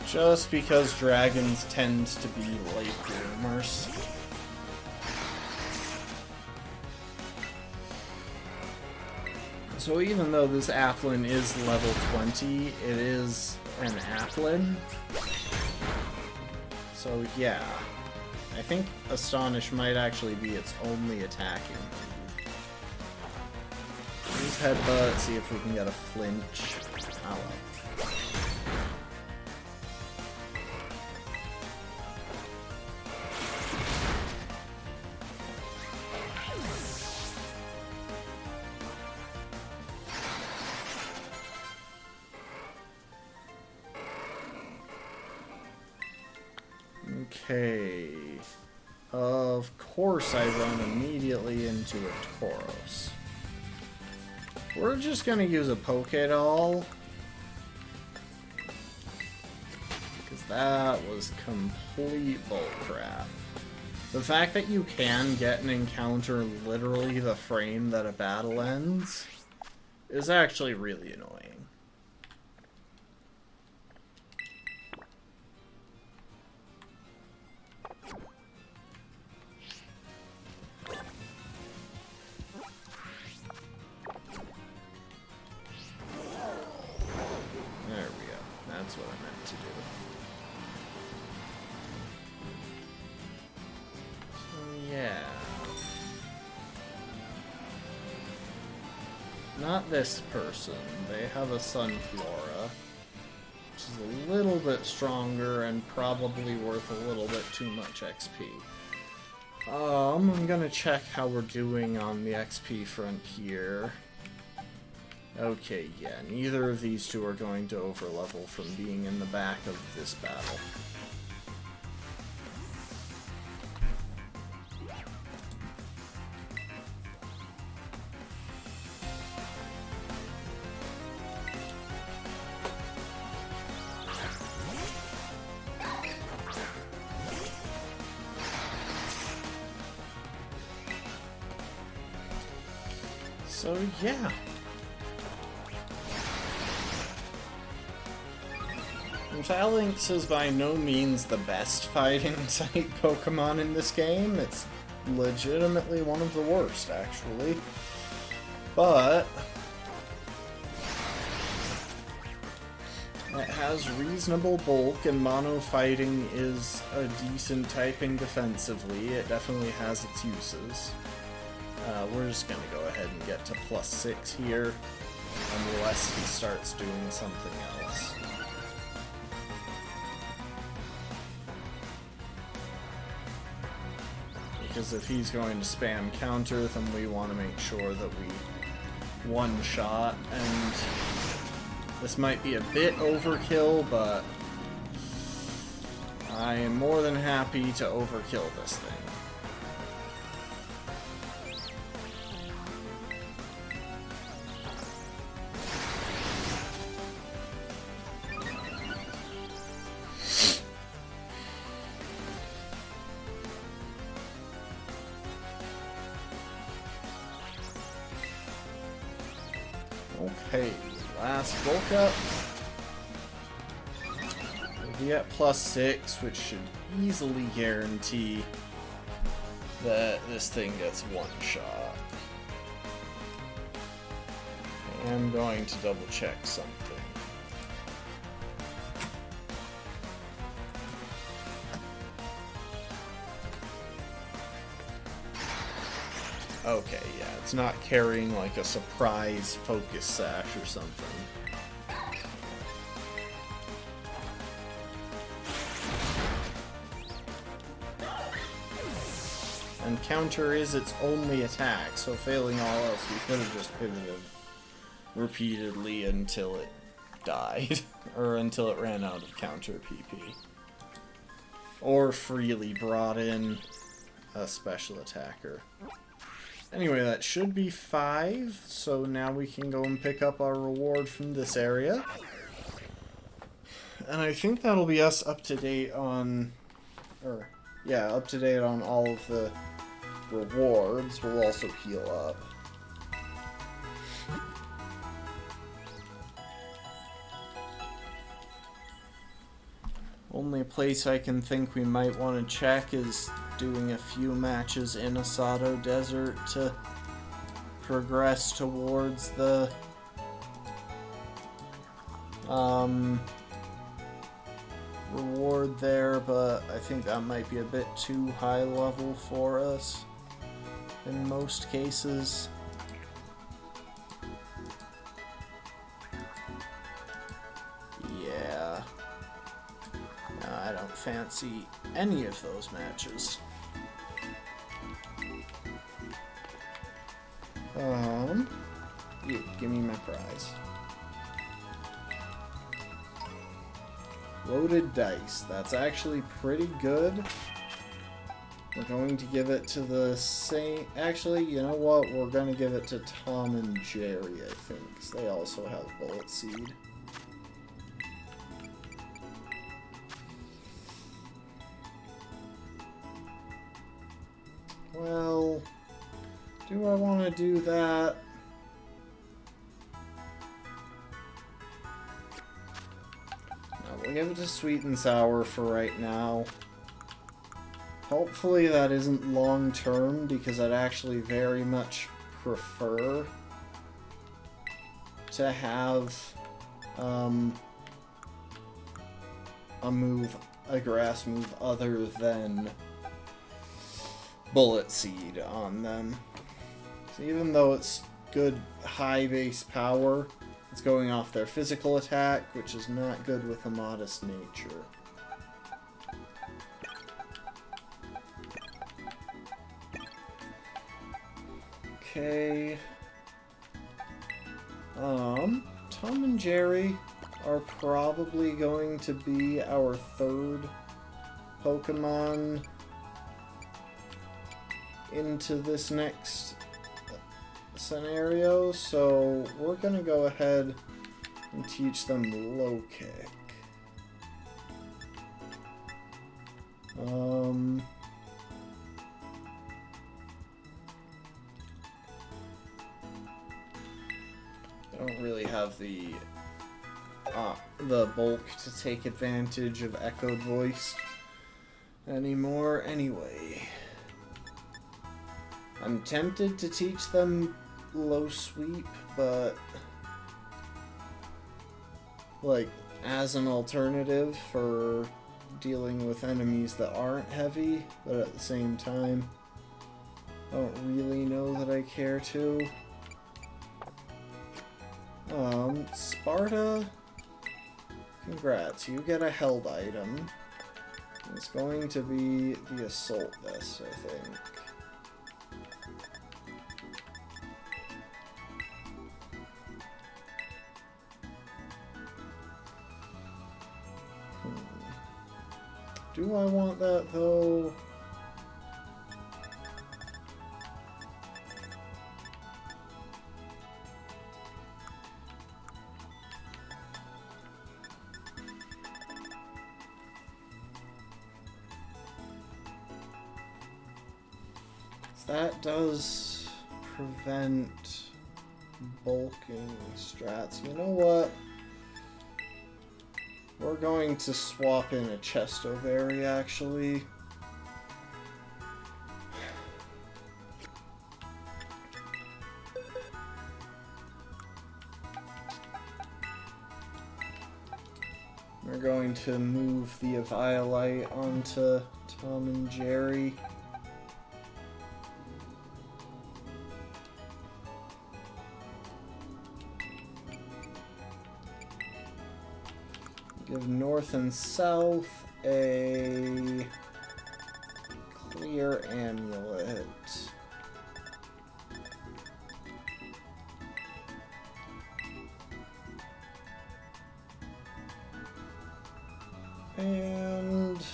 Just because dragons tend to be late bloomers. So even though this Applin is level 20, it is an Applin. So yeah, I think Astonish might actually be its only attacking move. Use Headbutt, see if we can get a flinch. Ow. Okay, of course I run immediately into a Tauros. We're just gonna use a Pokédoll, because that was complete bullcrap. The fact that you can get an encounter literally the frame that a battle ends is actually really annoying. That's what I meant to do. So yeah. Not this person. They have a Sunflora, which is a little bit stronger and probably worth a little bit too much XP. I'm gonna check how we're doing on the XP front here. Okay, yeah, neither of these two are going to overlevel from being in the back of this battle. So, yeah. Phalanx is by no means the best fighting type Pokemon in this game. It's legitimately one of the worst, actually. But it has reasonable bulk, and mono fighting is a decent typing defensively. It definitely has its uses. We're just going to go ahead and get to +6 here, unless he starts doing something else. Because if he's going to spam counter, then we want to make sure that we one-shot, and this might be a bit overkill, but I am more than happy to overkill this thing. Okay, last bulk up. We'll be at +6, which should easily guarantee that this thing gets one shot. I am going to double check something. Okay, yeah, it's not carrying like a surprise focus sash or something. And counter is its only attack, so failing all else, we could have just pivoted repeatedly until it died, or until it ran out of counter PP. Or freely brought in a special attacker. Anyway, that should be 5, so now we can go and pick up our reward from this area. And I think that'll be us up to date on, up to date on all of the rewards. We'll also heal up. Only place I can think we might want to check is doing a few matches in Asado Desert to progress towards the reward there, but I think that might be a bit too high level for us in most cases. Yeah. No, I don't fancy any of those matches. Give me my prize. Loaded dice. That's actually pretty good. We're going to give it to the same... Actually, you know what? We're going to give it to Tom and Jerry, I think, because they also have Bullet Seed. Well, do I want to do that? No, we'll give it to Sweet and Sour for right now. Hopefully that isn't long term, because I'd actually very much prefer to have a grass move other than Bullet Seed on them. So even though it's good high base power, it's going off their physical attack, which is not good with a modest nature. Okay. Tom and Jerry are probably going to be our third Pokemon into this next scenario, so we're gonna go ahead and teach them Low Kick. I don't really have the bulk to take advantage of Echoed Voice anymore anyway. I'm tempted to teach them Low Sweep, but like as an alternative for dealing with enemies that aren't heavy, but at the same time I don't really know that I care to. Sparta, congrats, you get a held item. It's going to be the Assault Vest, I think. Do I want that, though? That does prevent bulking strats. You know what? We're going to swap in a Chesto Berry, actually. We're going to move the Eviolite onto Tom and Jerry. Give North and South a clear amulet. And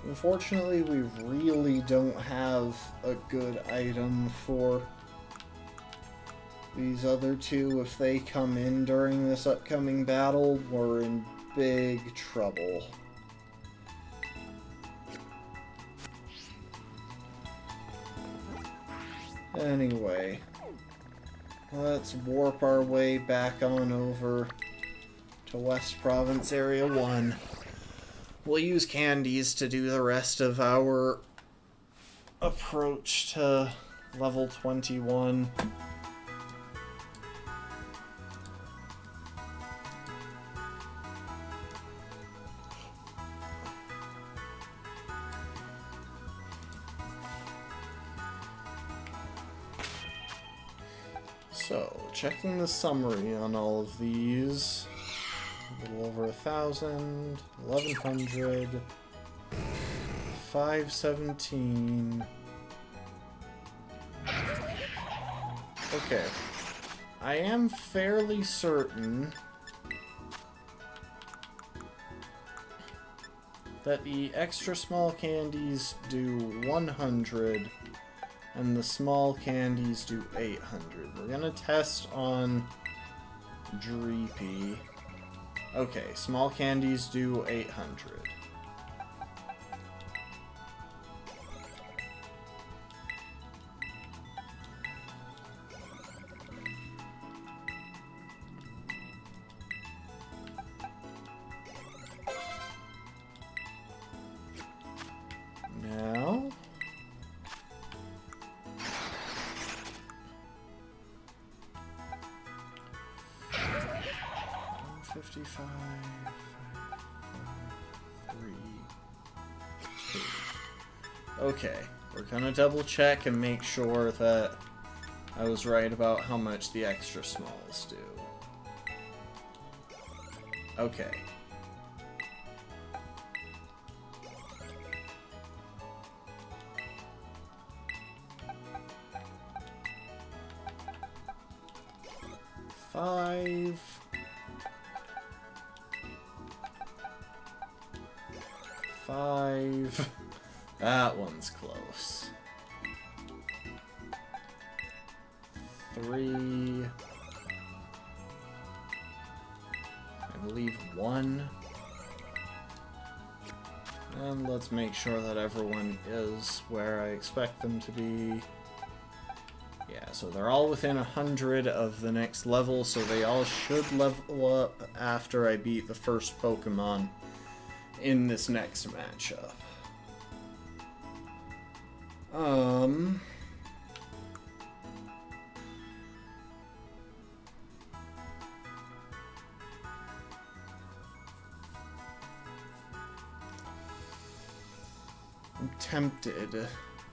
unfortunately, we really don't have a good item for these other two. If they come in during this upcoming battle, we're in big trouble. Anyway, let's warp our way back on over to West Province Area 1. We'll use candies to do the rest of our approach to level 21. So, checking the summary on all of these, a little over 1,000, 1,100, 517. Okay, I am fairly certain that the extra small candies do 100. And the small candies do 800. We're gonna test on Dreepy. Okay, small candies do 800. Now 55, 3, 2. Okay, we're gonna double check and make sure that I was right about how much the extra smalls do. Okay. Five. 5. That one's close. 3. I believe 1. And let's make sure that everyone is where I expect them to be. Yeah, so they're all within 100 of the next level, so they all should level up after I beat the first Pokemon in this next matchup. I'm tempted.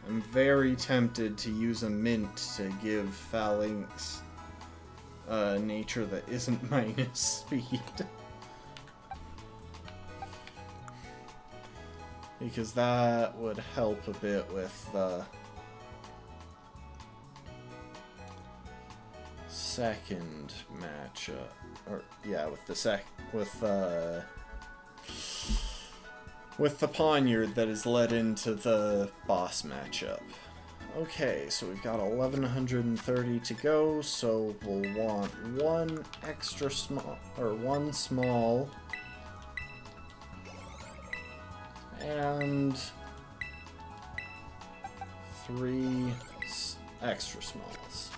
I'm very tempted to use a mint to give Phalanx a nature that isn't minus speed. Because that would help a bit with the second matchup, or yeah, with the with the Poniard that is led into the boss matchup. Okay, so we've got 1130 to go, so we'll want one extra small, or one small, and 3 extra smalls.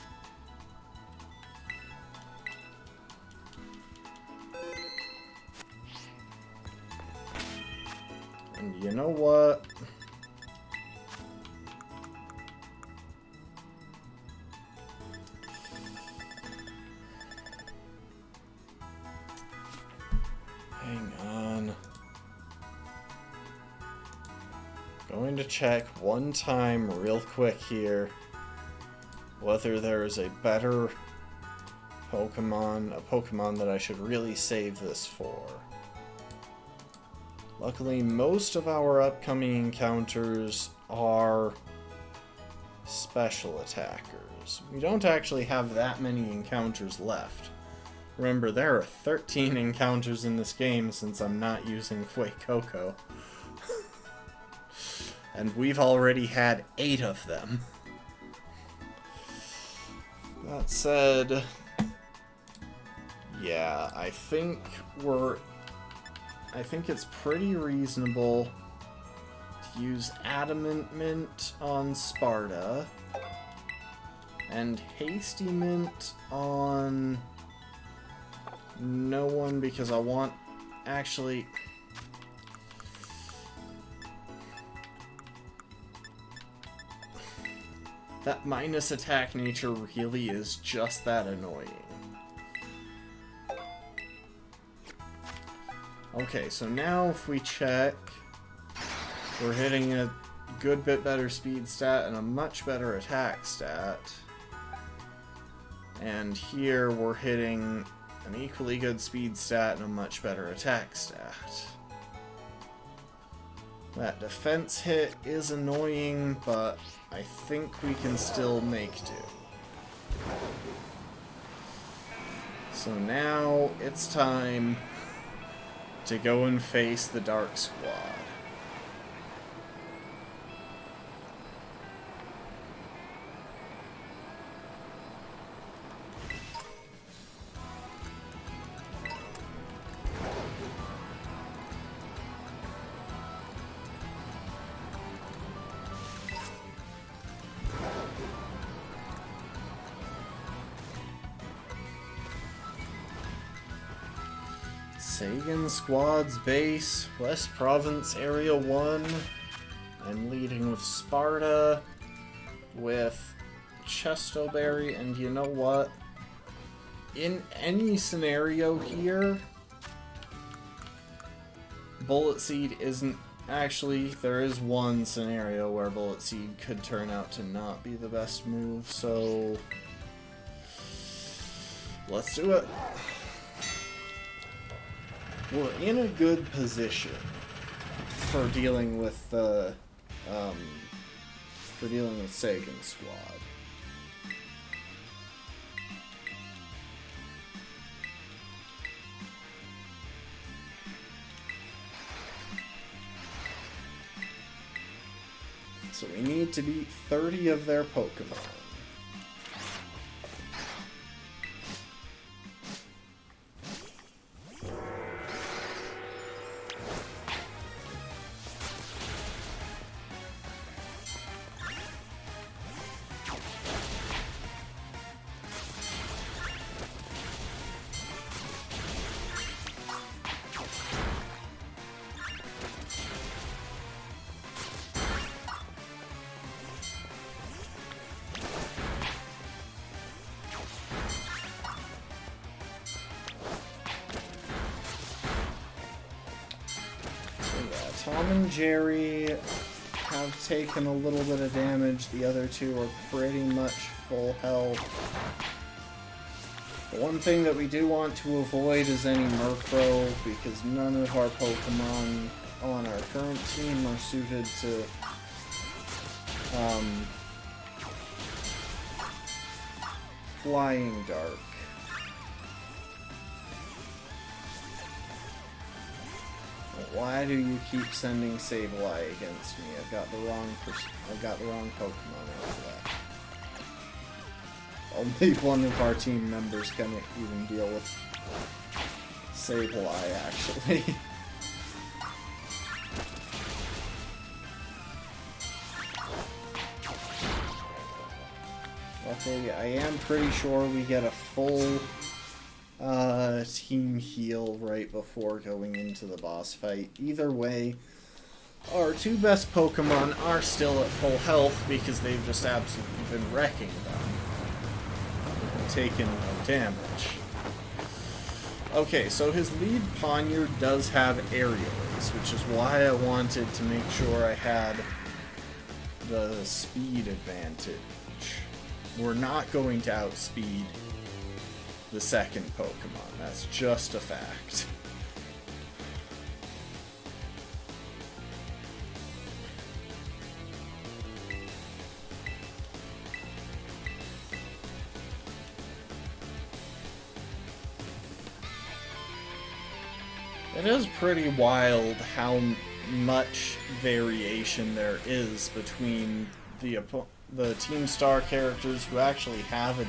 And you know what? Hang on. Going to check one time real quick here whether there is a better Pokemon, a Pokemon that I should really save this for. Luckily, most of our upcoming encounters are special attackers. We don't actually have that many encounters left. Remember, there are 13 encounters in this game since I'm not using Fuecoco. And we've already had 8 of them. That said, yeah, I think it's pretty reasonable to use Adamant Mint on Sparta and Hasty Mint on no one, because I want, actually, that minus attack nature really is just that annoying. Okay, so now if we check, we're hitting a good bit better speed stat and a much better attack stat. And here we're hitting an equally good speed stat and a much better attack stat. That defense hit is annoying, but I think we can still make do. So now it's time to go and face the Dark Squad. Sagan Squad's base, West Province Area 1. I'm leading with Sparta, with Chestoberry, and you know what? In any scenario here, Bullet Seed isn't... Actually, there is one scenario where Bullet Seed could turn out to not be the best move, so... let's do it. We're in a good position for dealing with the, Sagan Squad. So we need to beat 30 of their Pokemon. Tom and Jerry have taken a little bit of damage. The other two are pretty much full health. The one thing that we do want to avoid is any Murkrow, because none of our Pokemon on our current team are suited to Flying Dark. Why do you keep sending Sableye against me? I've got the wrong Pokemon over that. Only one of our team members can even deal with Sableye, actually. Okay, I am pretty sure we get a full team heal right before going into the boss fight. Either way, our two best Pokemon are still at full health because they've just absolutely been wrecking them. Taking no damage. Okay, so his lead Ponyard does have Aerial Ace, which is why I wanted to make sure I had the speed advantage. We're not going to outspeed the second Pokemon. That's just a fact. It is pretty wild how much variation there is between the Team Star characters who actually have a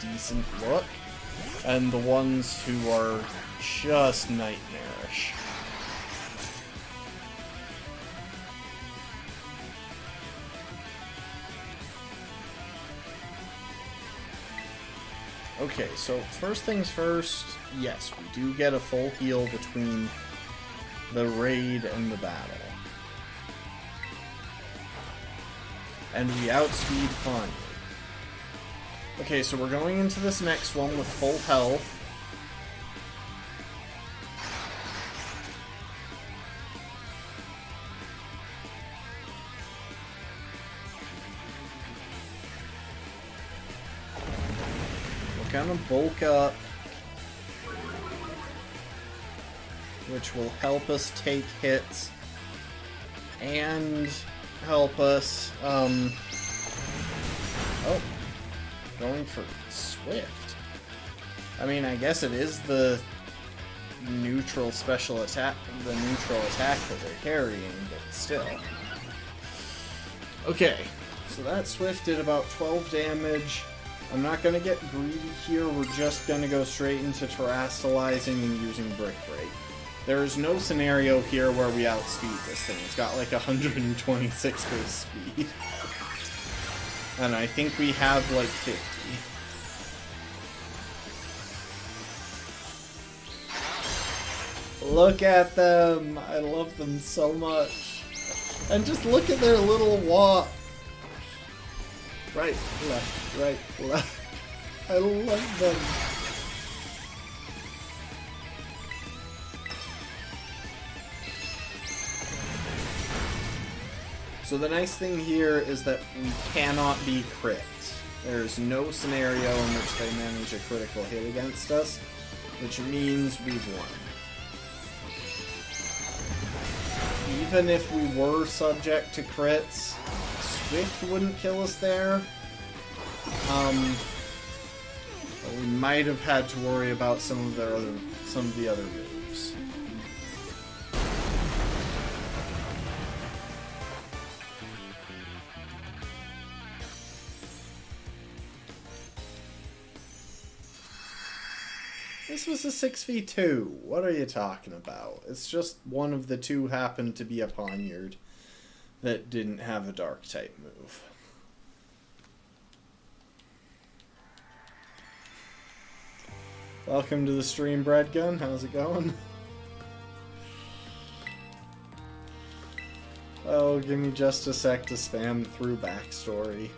decent look and the ones who are just nightmarish. Okay, so first things first, yes, we do get a full heal between the raid and the battle. And we outspeed Ponyard. Okay, so we're going into this next one with full health. We're gonna bulk up, which will help us take hits and help us, oh, going for Swift. I mean, I guess it is the neutral special attack, the neutral attack that they're carrying, but still. Okay, so that Swift did about 12 damage. I'm not gonna get greedy here, we're just gonna go straight into terastallizing and using Brick Break. There is no scenario here where we outspeed this thing. It's got like 126 base speed. And I think we have like 50. Look at them! I love them so much. And just look at their little walk. Right, left, right, left. I love them. So the nice thing here is that we cannot be crit. There's no scenario in which they manage a critical hit against us, which means we've won. Even if we were subject to crits, Swift wouldn't kill us there. But we might have had to worry about some of the other moves. This was a 6v2. What are you talking about? It's just one of the two happened to be a Ponyard that didn't have a dark type move. Welcome to the stream, Breadgun. How's it going? Oh, give me just a sec to spam through backstory.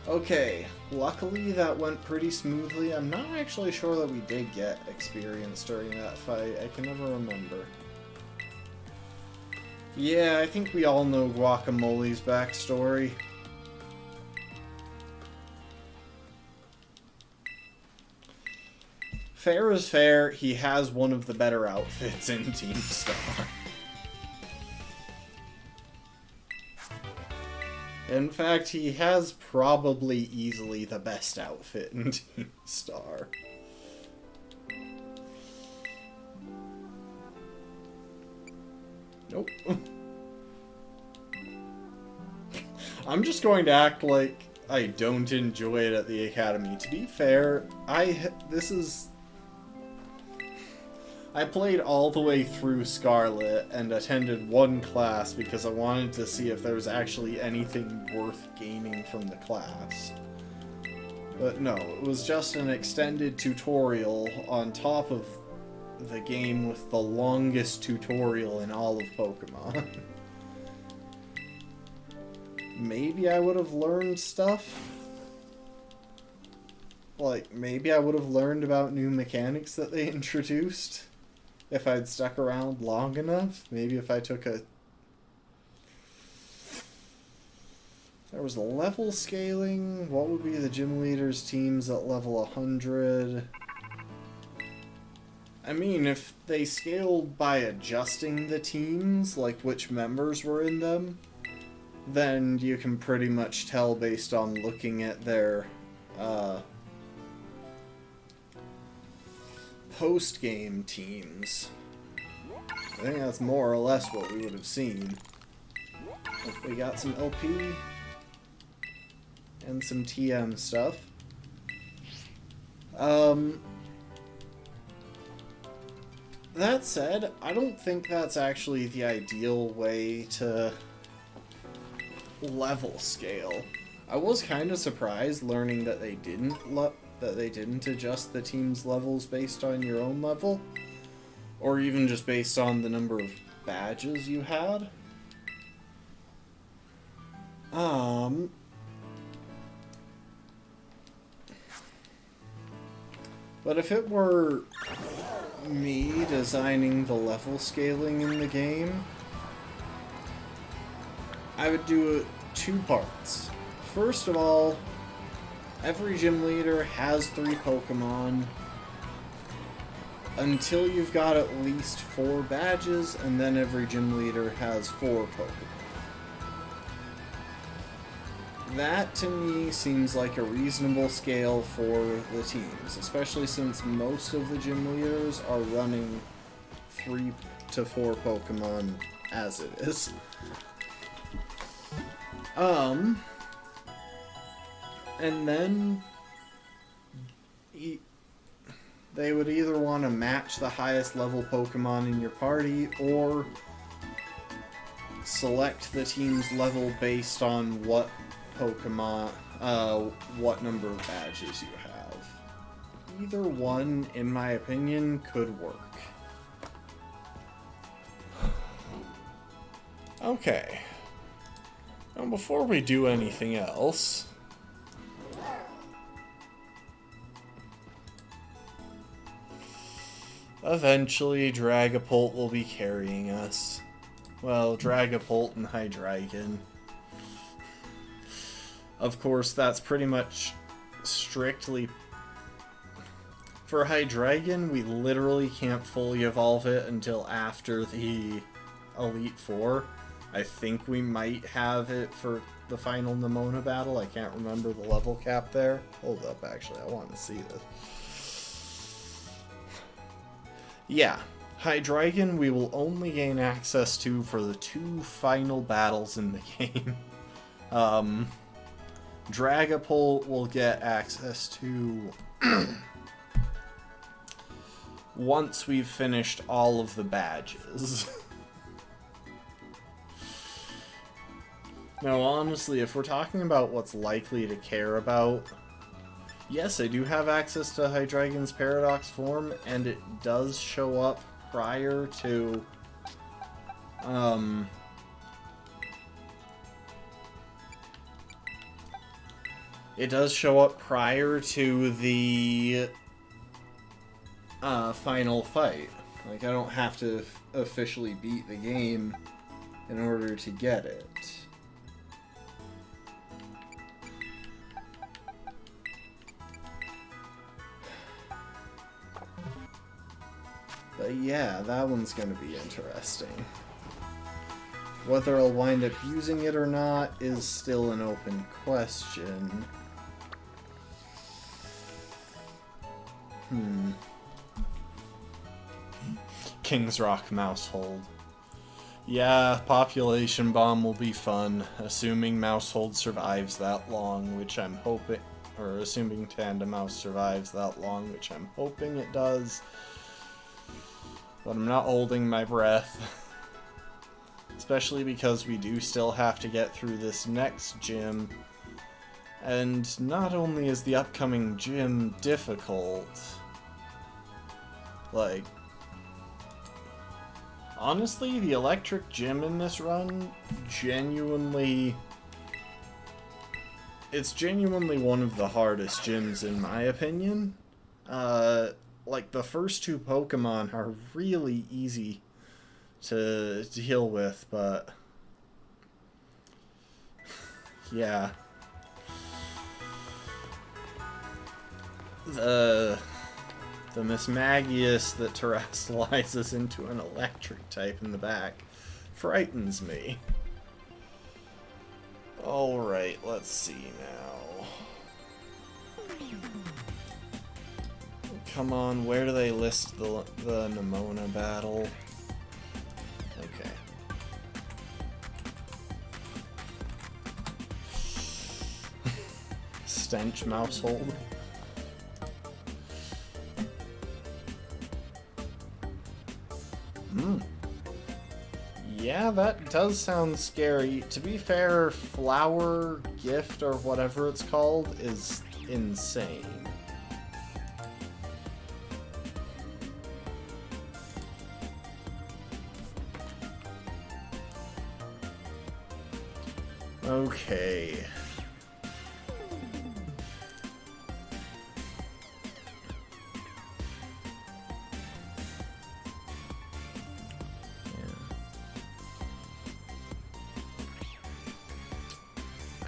Okay, luckily that went pretty smoothly. I'm not actually sure that we did get experience during that fight. I can never remember. Yeah, I think we all know Guacamole's backstory. Fair is fair, he has one of the better outfits in Team Star. In fact, he has probably easily the best outfit in Team Star. Nope. I'm just going to act like I don't enjoy it at the Academy. To be fair, I played all the way through Scarlet and attended one class because I wanted to see if there was actually anything worth gaining from the class. But no, it was just an extended tutorial on top of the game with the longest tutorial in all of Pokemon. Maybe I would have learned stuff. Like, maybe I would have learned about new mechanics that they introduced if I'd stuck around long enough. Maybe if I took a... There was a level scaling. What would be the gym leaders' teams at level 100? I mean, if they scaled by adjusting the teams, like which members were in them, then you can pretty much tell based on looking at their post-game teams. I think that's more or less what we would have seen. We got some LP and some TM stuff. That said, I don't think that's actually the ideal way to level scale. I was kind of surprised learning that they didn't adjust the team's levels based on your own level, or even just based on the number of badges you had. But if it were me designing the level scaling in the game, I would do it 2 parts. First of all, every gym leader has 3 Pokemon until you've got at least 4 badges, and then every gym leader has 4 Pokemon. That, to me, seems like a reasonable scale for the teams, especially since most of the gym leaders are running 3 to 4 Pokemon as it is. And then they would either want to match the highest level Pokemon in your party, or select the team's level based on what Pokemon, what number of badges you have. Either one, in my opinion, could work. Okay. Now, before we do anything else, eventually Dragapult will be carrying us. Well, Dragapult and Hydreigon. Of course, that's pretty much strictly... For Hydreigon, we literally can't fully evolve it until after the Elite Four. I think we might have it for the final Nemona battle. I can't remember the level cap there. Hold up, actually. I want to see this. Yeah. Hydreigon we will only gain access to for the 2 final battles in the game. Dragapult will get access to once we've finished all of the badges. Now, honestly, if we're talking about what's likely to care about, yes, I do have access to Hydreigon's Paradox form, and it does show up prior to, it does show up prior to the, final fight. Like, I don't have to officially beat the game in order to get it. But yeah, that one's gonna be interesting. Whether I'll wind up using it or not is still an open question. King's Rock Mousehold. Yeah, population bomb will be fun, assuming Mousehold survives that long, which I'm hoping, or assuming Tandemouse survives that long, which I'm hoping it does. But I'm not holding my breath. Especially because we do still have to get through this next gym. And not only is the upcoming gym difficult, like, honestly, the electric gym in this run it's genuinely one of the hardest gyms in my opinion. Like, the first two Pokemon are really easy to deal with, but yeah. The Mismagius that terrestrializes into an electric type in the back frightens me. Alright, let's see now. Come on, where do they list the Nemona battle? Okay. Stench Mousehold. Yeah, that does sound scary. To be fair, Flower Gift, or whatever it's called, is insane. Okay.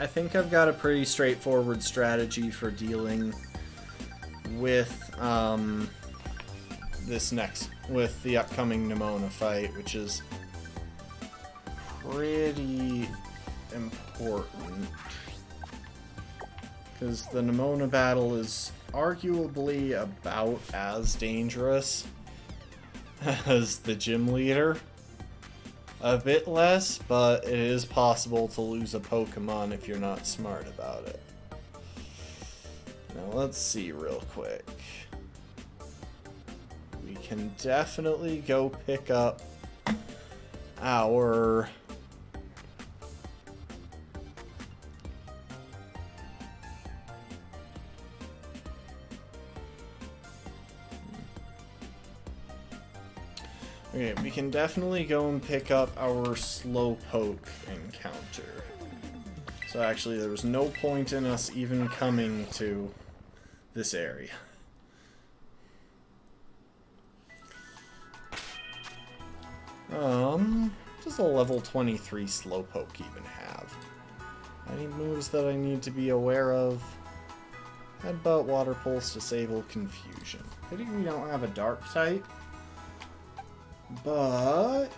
I think I've got a pretty straightforward strategy for dealing with with the upcoming Nemona fight, which is pretty important. Because the Nemona battle is arguably about as dangerous as the gym leader. A bit less, but it is possible to lose a Pokemon if you're not smart about it. Now let's see real quick. We can definitely go pick up our... Okay, we can definitely go and pick up our Slowpoke encounter. So actually, there was no point in us even coming to this area. What does a level 23 Slowpoke even have? Any moves that I need to be aware of? Headbutt, Water Pulse, Disable, Confusion. Pity we don't have a Dark type. But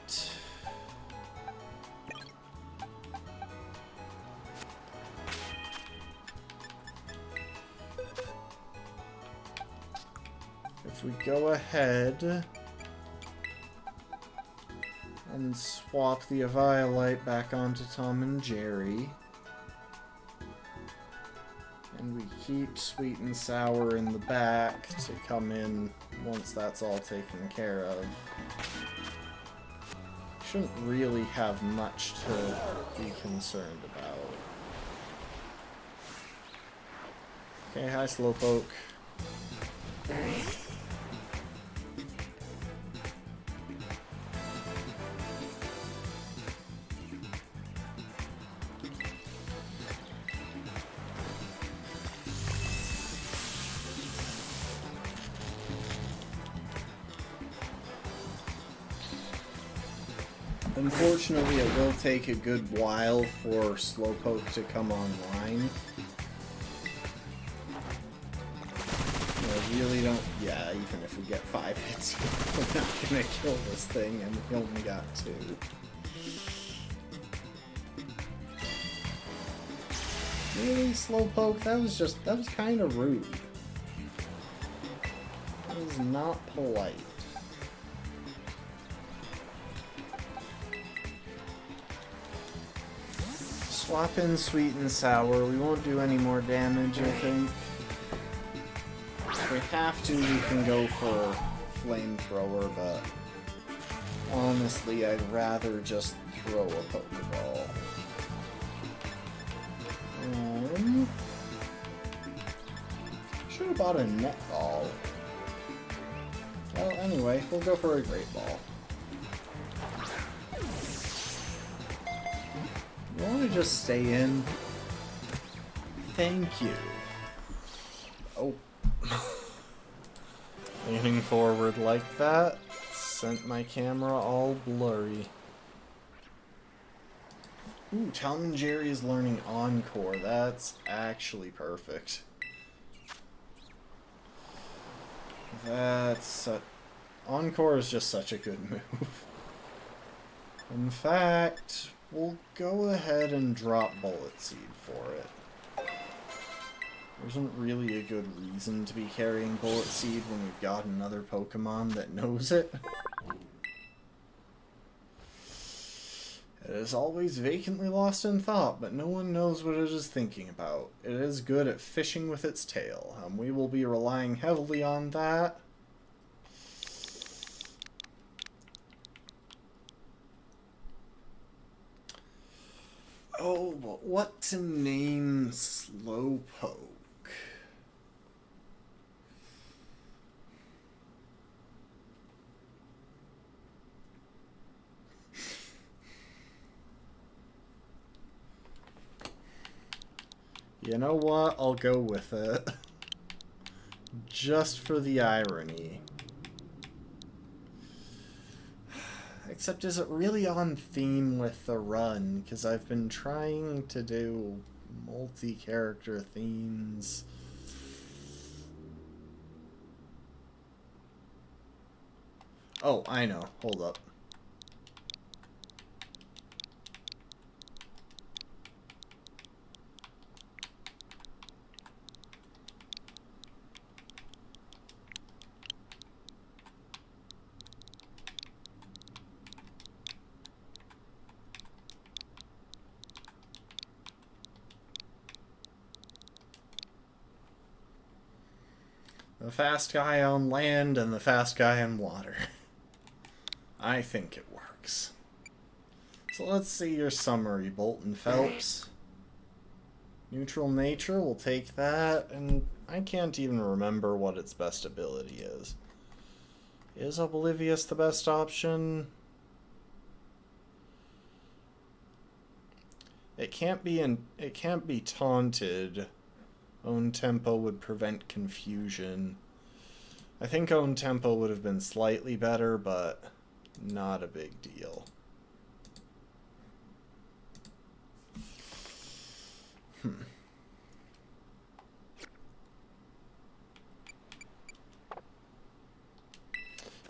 if we go ahead and swap the Eviolite back onto Tom and Jerry, and we keep Sweet and Sour in the back to come in once that's all taken care of. Shouldn't really have much to be concerned about. Okay, hi Slowpoke. Unfortunately, it will take a good while for Slowpoke to come online. I really don't... Yeah, even if we get 5 hits, we're not gonna kill this thing, and we only got 2. Really, Slowpoke? That was kind of rude. That was not polite. Swap in Sweet and Sour. We won't do any more damage, I think. If we have to, we can go for Flamethrower, but honestly, I'd rather just throw a Pokeball. Should have bought a Netball. Well, anyway, we'll go for a Great Ball. You want to just stay in? Thank you. Oh. Leaning forward like that sent my camera all blurry. Ooh, Tom and Jerry is learning Encore. That's actually perfect. Encore is just such a good move. In fact, we'll go ahead and drop Bullet Seed for it. There isn't really a good reason to be carrying Bullet Seed when we've got another Pokemon that knows it. It is always vacantly lost in thought, but no one knows what it is thinking about. It is good at fishing with its tail, and we will be relying heavily on that. Oh, but what to name Slowpoke? You know what? I'll go with it. Just for the irony. Except is it really on theme with the run? Because I've been trying to do multi-character themes. Oh, I know. Hold up. The fast guy on land and the fast guy on water. I think it works. So let's see your summary, Bolton Phelps. Neutral nature, we'll take that, and I can't even remember what its best ability is. Is Oblivious the best option? It can't be taunted. Own Tempo would prevent confusion. I think Own Tempo would have been slightly better, but not a big deal.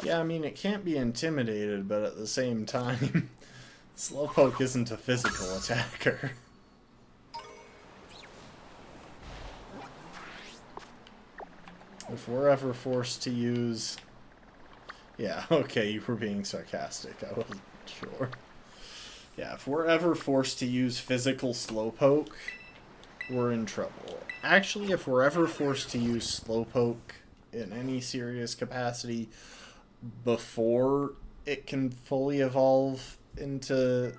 Yeah, I mean, it can't be intimidated, but at the same time, Slowpoke isn't a physical attacker. If we're ever forced to use... Yeah, okay, you were being sarcastic. I wasn't sure. Yeah, if we're ever forced to use physical Slowpoke, we're in trouble. Actually, if we're ever forced to use Slowpoke in any serious capacity before it can fully evolve into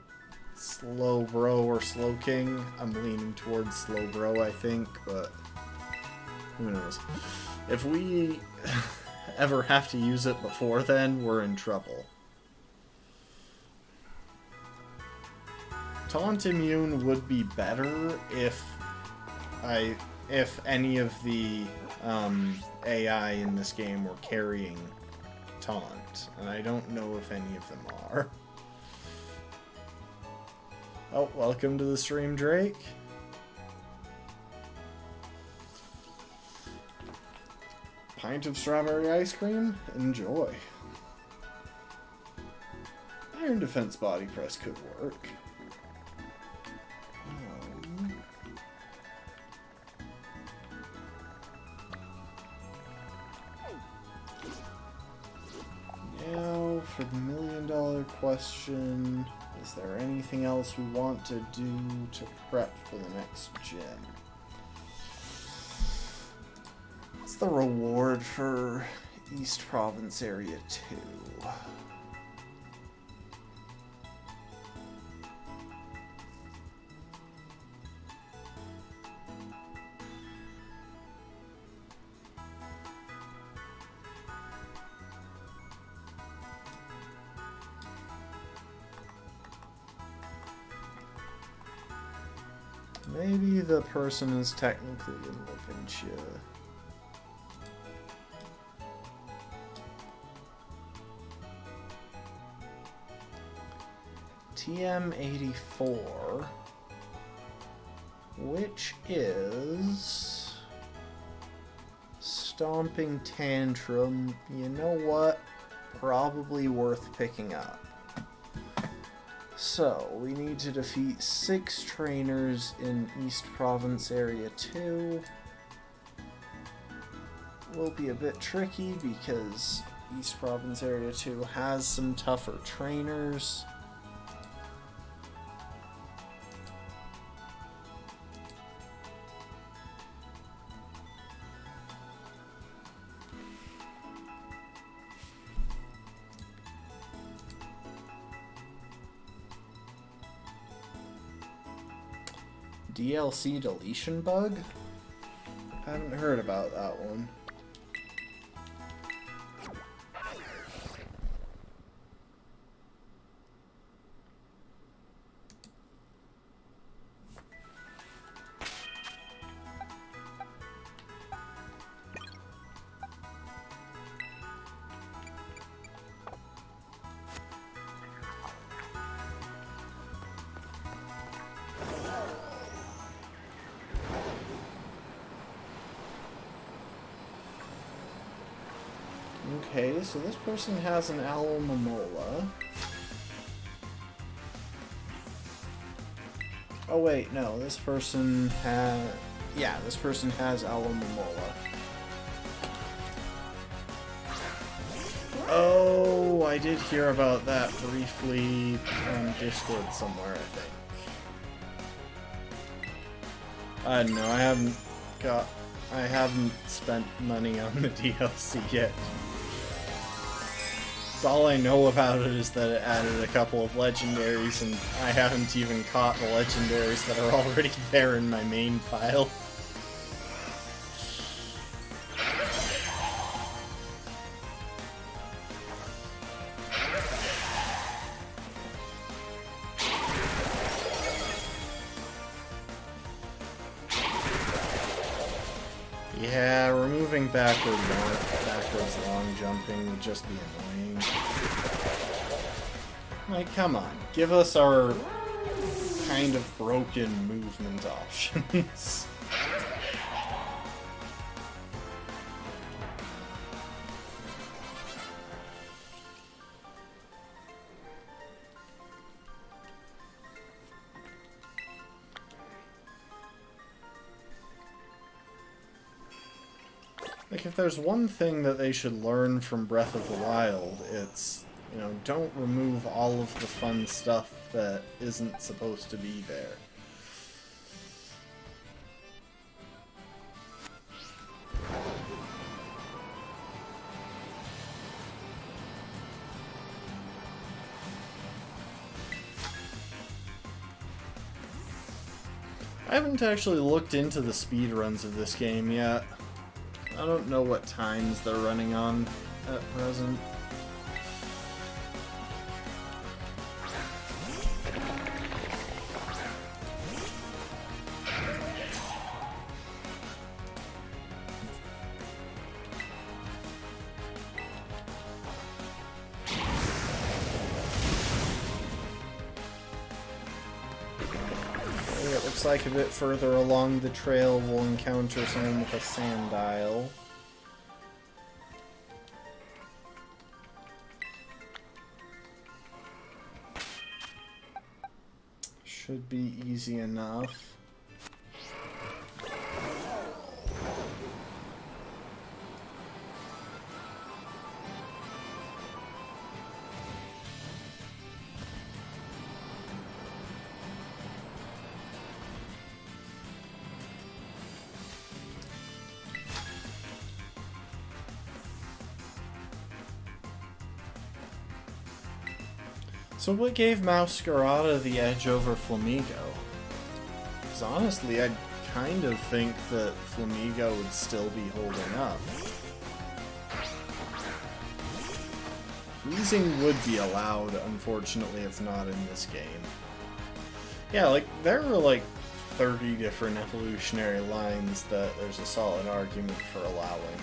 Slowbro or Slowking, I'm leaning towards Slowbro, I think, but who knows. If we ever have to use it before then, we're in trouble. Taunt Immune would be better if any of the AI in this game were carrying Taunt, and I don't know if any of them are. Oh, welcome to the stream, Drake. Pint of strawberry ice cream? Enjoy. Iron Defense Body Press could work. Now for the $1,000,000 question, is there anything else we want to do to prep for the next gym? What's the reward for East Province Area 2? Maybe the person is technically in Leventia. TM84, which is Stomping Tantrum. You know what? Probably worth picking up. So, we need to defeat 6 trainers in East Province Area 2. Will be a bit tricky because East Province Area 2 has some tougher trainers. DLC deletion bug? I haven't heard about that one. Okay, so this person has an Alomomola. Oh wait, no, this person has... Yeah, this person has Alomomola. Oh, I did hear about that briefly on Discord somewhere, I think. No, I haven't spent money on the DLC yet. All I know about it is that it added a couple of legendaries, and I haven't even caught the legendaries that are already there in my main pile. Yeah, removing backwards long jumping would just be annoying. Like, come on, give us our kind of broken movement options. Like, if there's one thing that they should learn from Breath of the Wild, it's, you know, don't remove all of the fun stuff that isn't supposed to be there. I haven't actually looked into the speedruns of this game yet. I don't know what times they're running on at present. It looks like a bit further along the trail we'll encounter someone with a sandile. Should be easy enough. So what gave Masquerada the edge over Flamigo? Because honestly, I kind of think that Flamigo would still be holding up. Wheezing would be allowed, unfortunately it's not in this game. Yeah, like, there were like 30 different evolutionary lines that there's a solid argument for allowing.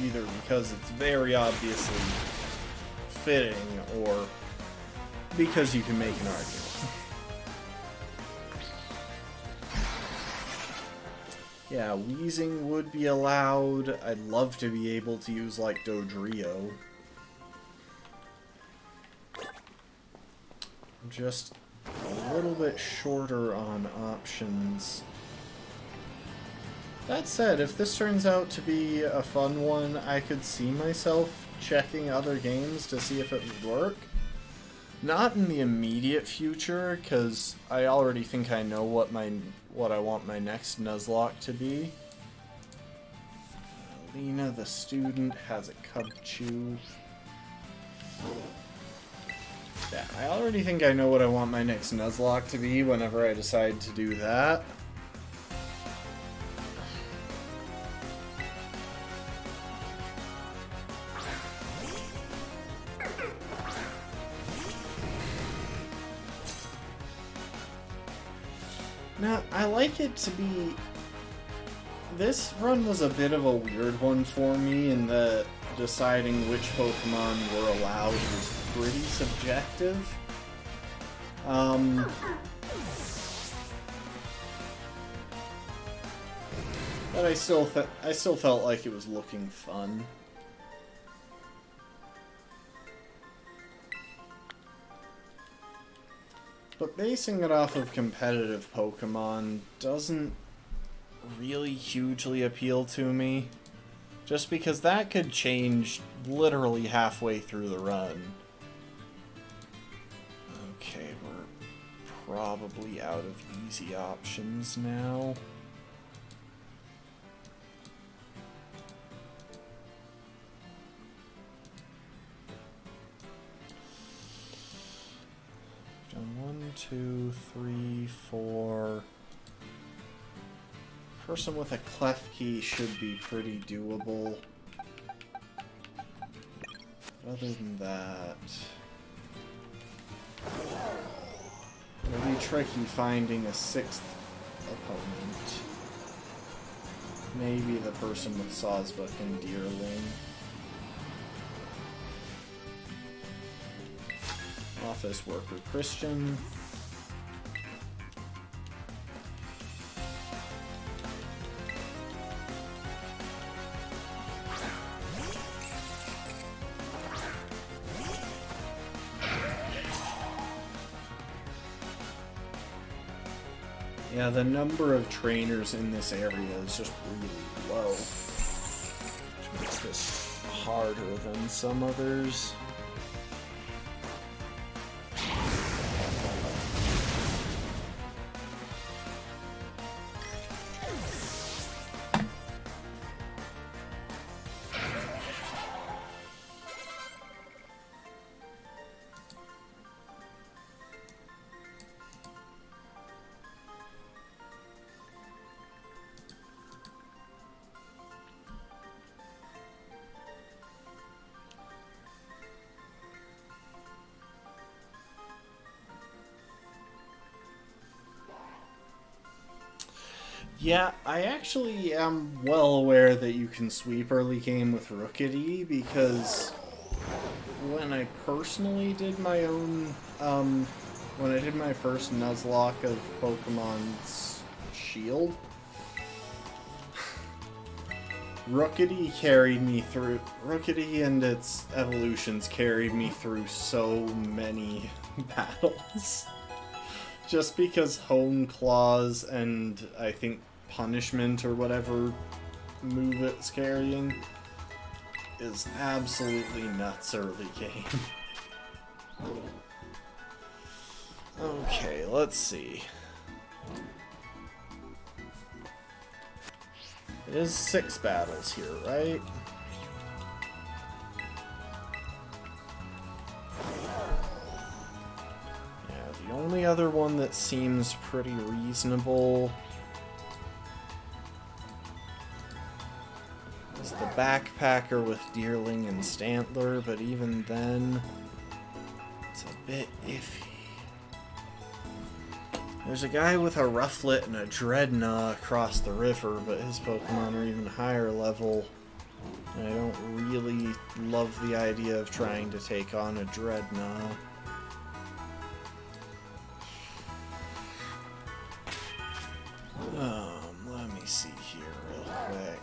Either because it's very obviously fitting, or because you can make an argument. Yeah, wheezing would be allowed. I'd love to be able to use, like, Dodrio. Just a little bit shorter on options. That said, if this turns out to be a fun one, I could see myself checking other games to see if it would work. Not in the immediate future, because I already think I know what I want my next Nuzlocke to be. Lena the student has a Cubchoo. Yeah, I already think I know what I want my next Nuzlocke to be whenever I decide to do that. Now, I like it to be... This run was a bit of a weird one for me in that deciding which Pokemon were allowed was pretty subjective. But I still felt like it was looking fun. But basing it off of competitive Pokemon doesn't really hugely appeal to me. Just because that could change literally halfway through the run. Okay, we're probably out of easy options now. Done 1, 2, 3, 4. Person with a Klefki should be pretty doable. Other than that, it'll be tricky finding a 6th opponent. Maybe the person with Sawsbuck and Deerling. Office worker Christian. Yeah, the number of trainers in this area is just really low, which makes this harder than some others. Yeah, I actually am well aware that you can sweep early game with Rookity, because when I personally did my own, when I did my first Nuzlocke of Pokemon's Shield, Rookity carried me through, Rookity and its evolutions carried me through so many battles. Just because Home Claws and I think Punishment or whatever move it's carrying is absolutely nuts early game. Okay, let's see. It is 6 battles here, right? other one that seems pretty reasonable is the Backpacker with Deerling and Stantler, but even then, it's a bit iffy. There's a guy with a Rufflet and a Dreadnought across the river, but his Pokemon are even higher level. And I don't really love the idea of trying to take on a Dreadnought. Let me see here real quick.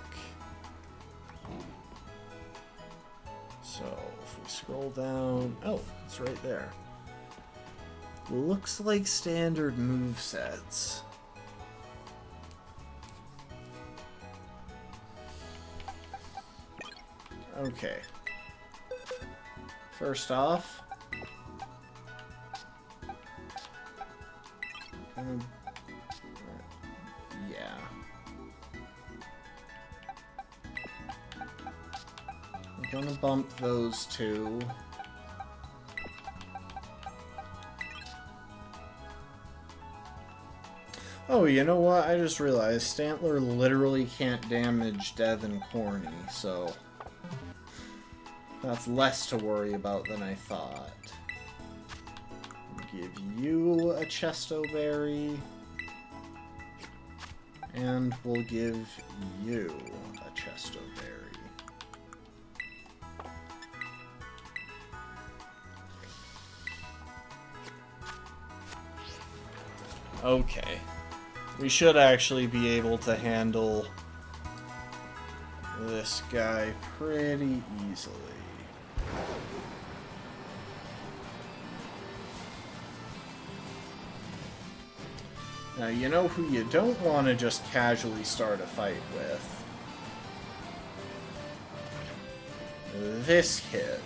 So, if we scroll down... Oh, it's right there. Looks like standard movesets. Okay. First off, yeah. I'm gonna bump those two. Oh, you know what? I just realized Stantler literally can't damage Dev and Corny, so that's less to worry about than I thought. Give you a Chesto Berry, and we'll give you a Chesto Berry. Okay. We should actually be able to handle this guy pretty easily. Now, you know who you don't want to just casually start a fight with? This kid.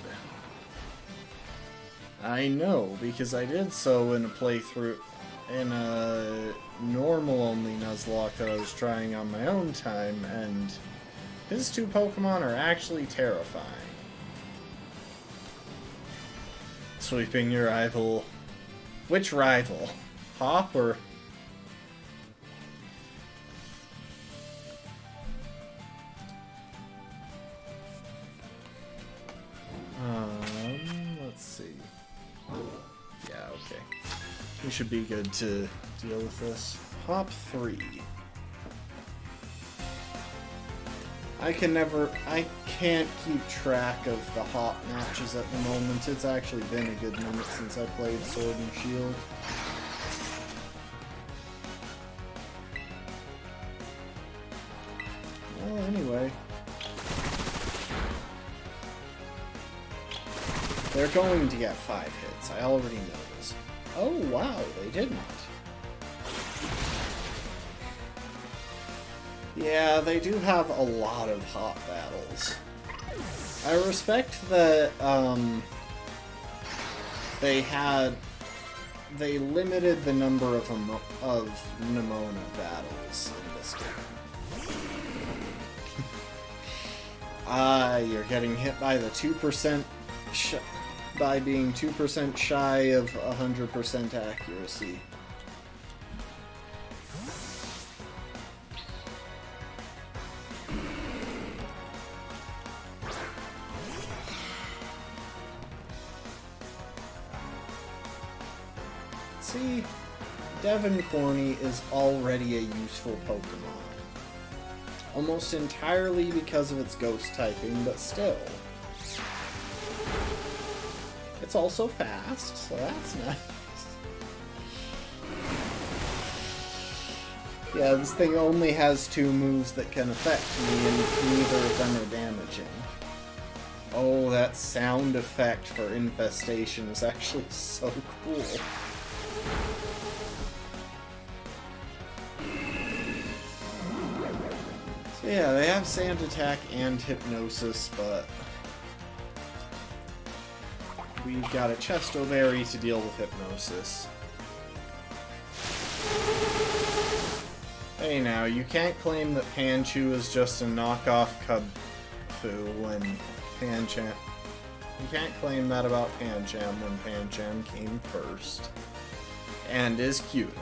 I know, because I did so in a playthrough, in a normal-only Nuzlocke that I was trying on my own time, and his two Pokemon are actually terrifying. Sweeping your rival... Which rival? Hop or... let's see. Yeah, okay. We should be good to deal with this. Hop 3. I can't keep track of the hop matches at the moment. It's actually been a good minute since I played Sword and Shield. Well, anyway. They're going to get 5 hits. I already know this. Oh, wow, they didn't. Yeah, they do have a lot of hot battles. I respect that, they limited the number of Nemona battles in this game. You're getting hit by the 2% by being 2% shy of 100% accuracy. See, Devon Corny is already a useful Pokemon. Almost entirely because of its ghost typing, but still. It's also fast, so that's nice. Yeah, this thing only has 2 moves that can affect me, and neither of them are damaging. Oh, that sound effect for Infestation is actually so cool. So yeah, they have Sand Attack and Hypnosis, but we've got a Chesto Berry to deal with Hypnosis. Hey now, you can't claim that Panchu is just a knockoff Cubfu when Pancham... You can't claim that about Pancham when Pancham came first. And is cuter.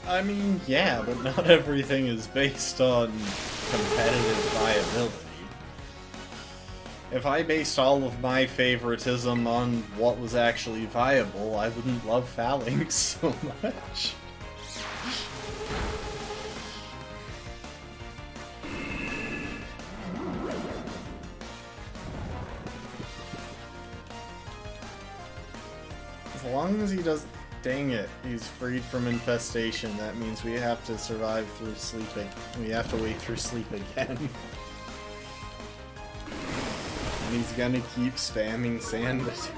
I mean, yeah, but not everything is based on competitive viability. If I based all of my favoritism on what was actually viable, I wouldn't love Phalanx so much. As long as he doesn't... Dang it, he's freed from infestation. That means we have to survive through sleeping. We have to wait through sleep again. And he's gonna keep spamming sand attack.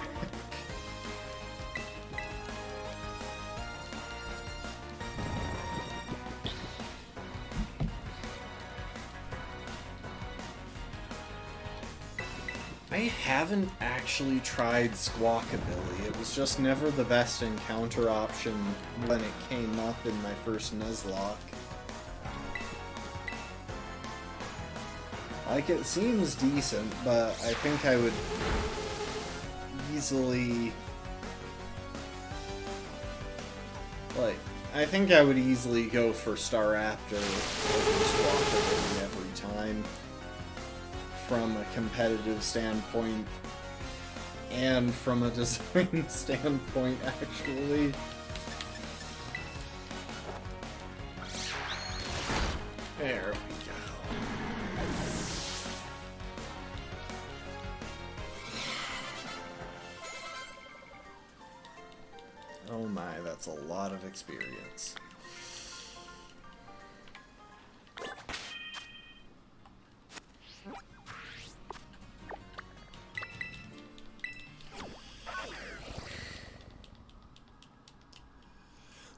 I haven't actually tried Squawkabilly. It was just never the best encounter option when it came up in my first Nuzlocke. Like, it seems decent, but I think I would easily... I think I would easily go for Staraptor over Squawkabilly every time. From a competitive standpoint, and from a design standpoint, actually. There we go. Oh my, that's a lot of experience.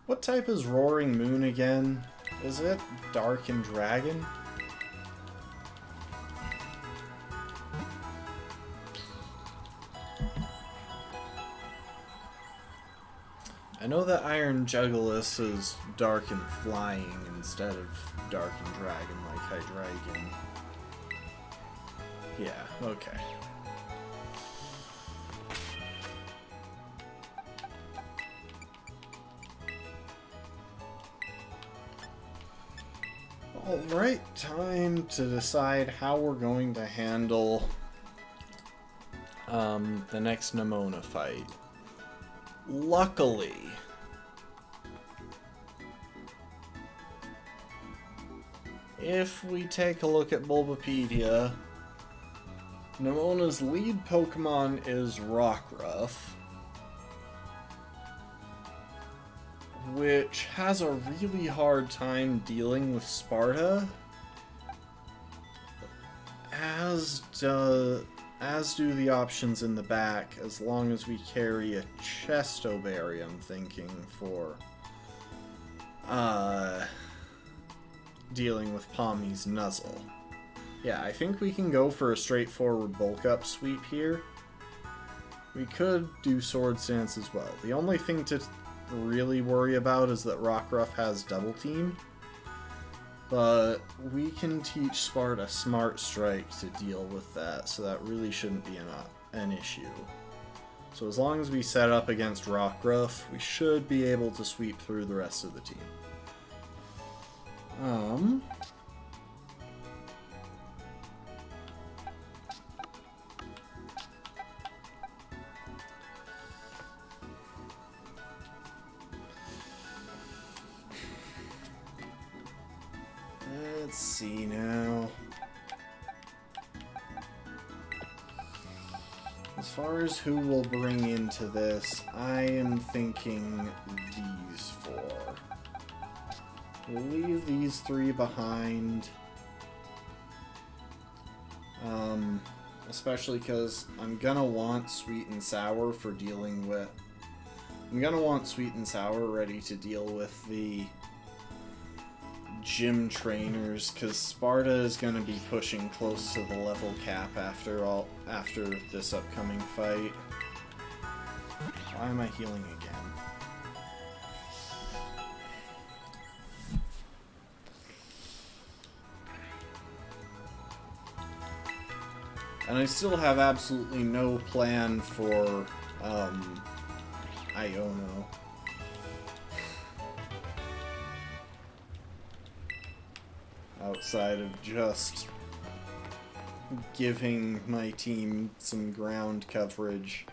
What type is Roaring Moon again? Is it Dark and Dragon? I know that Iron Juggulus is Dark and Flying instead of Dark and Dragon like Hydreigon. Yeah, okay. Alright, time to decide how we're going to handle the next Nemona fight. Luckily, if we take a look at Bulbapedia, Nemona's lead Pokemon is Rockruff, which has a really hard time dealing with Sparta, as do the options in the back, as long as we carry a Chestoberry, I'm thinking, for dealing with Palmy's Nuzzle. Yeah, I think we can go for a straightforward bulk up sweep here. We could do Sword Stance as well. The only thing to really worry about is that Rockruff has Double Team, but we can teach Sparta Smart Strike to deal with that, so that really shouldn't be an issue. So as long as we set up against Rockruff, we should be able to sweep through the rest of the team. Let's see now. As far as who we'll bring into this, I am thinking these four. We'll leave these 3 behind. Especially because I'm gonna want Sweet and Sour for dealing with... I'm gonna want Sweet and Sour ready to deal with the gym trainers, because Sparta is gonna be pushing close to the level cap after this upcoming fight. Why am I healing again? And I still have absolutely no plan for, Iono. Outside of just giving my team some ground coverage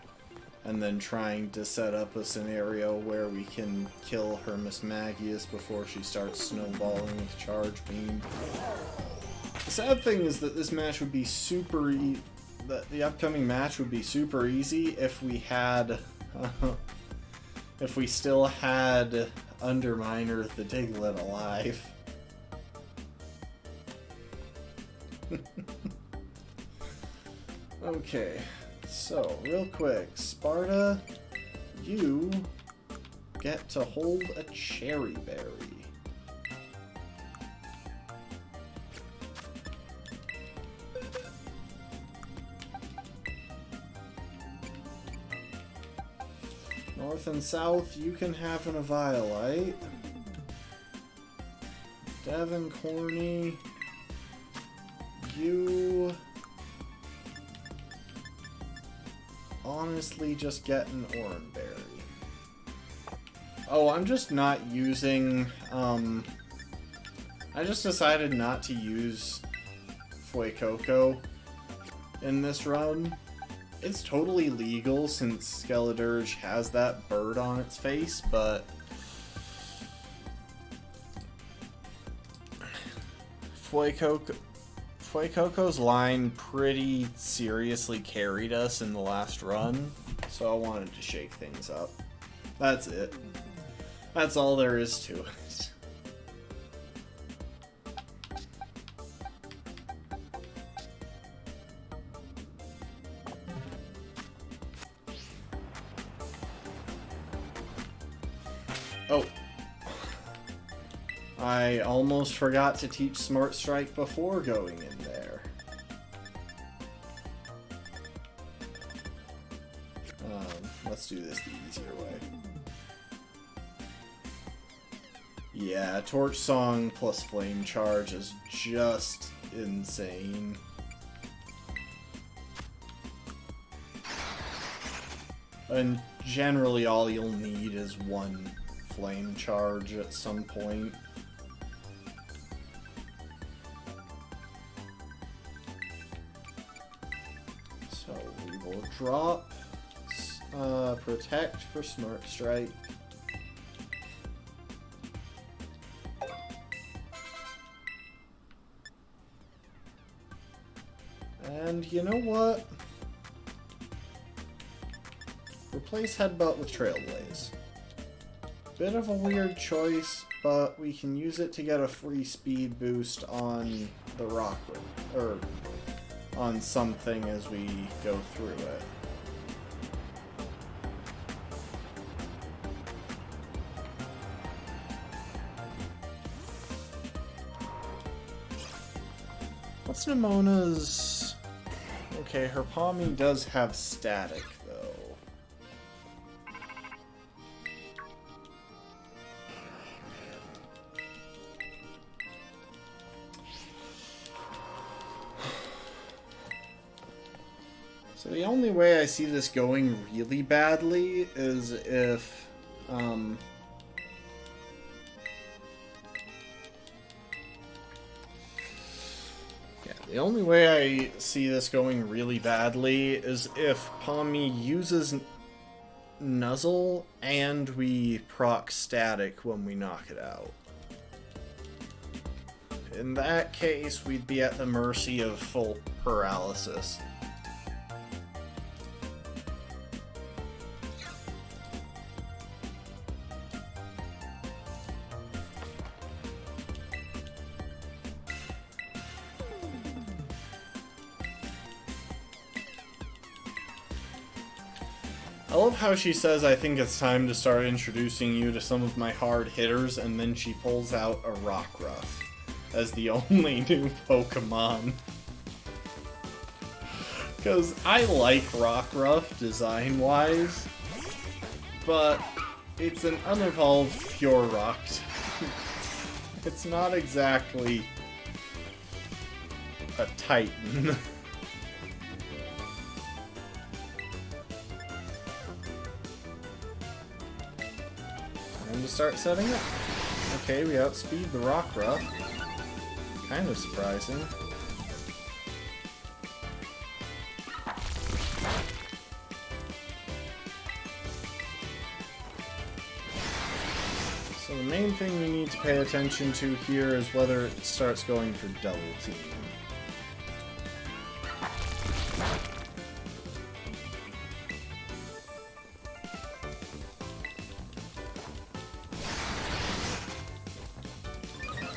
and then trying to set up a scenario where we can kill Hermes Magius before she starts snowballing with Charge Beam. The sad thing is that this match would be super the upcoming match would be super easy if we had if we still had Underminer the Diglett alive. Okay, so real quick, Sparta, you get to hold a Cherry Berry. North and South, you can have an Eviolite. Devin Corny, you honestly just get an Oranberry. Oh, I'm just not using, I just decided not to use Fuecoco in this run. It's totally legal since Skeledirge has that bird on its face, but Fuecoco's line pretty seriously carried us in the last run, so I wanted to shake things up. That's it. That's all there is to it. Oh. I almost forgot to teach Smart Strike before going in there. Let's do this the easier way. Yeah, Torch Song plus Flame Charge is just insane. And generally all you'll need is one Flame Charge at some point. So we will drop Protect for Smart Strike. And you know what? Replace Headbutt with Trailblaze. Bit of a weird choice, but we can use it to get a free speed boost on the Rockwood, or on something as we go through it. What's Nemona's... Okay, her Palmy does have static, though. So the only way I see this going really badly is if, the only way I see this going really badly is if Palmy uses Nuzzle and we proc static when we knock it out. In that case, we'd be at the mercy of full paralysis. I love how she says, I think it's time to start introducing you to some of my hard hitters, and then she pulls out a Rockruff as the only new Pokemon. Because I like Rockruff design-wise, but it's an unevolved pure rock. It's not exactly a Titan. Time to start setting up. Okay, we outspeed the Rockruff. Kind of surprising. So the main thing we need to pay attention to here is whether it starts going for double team.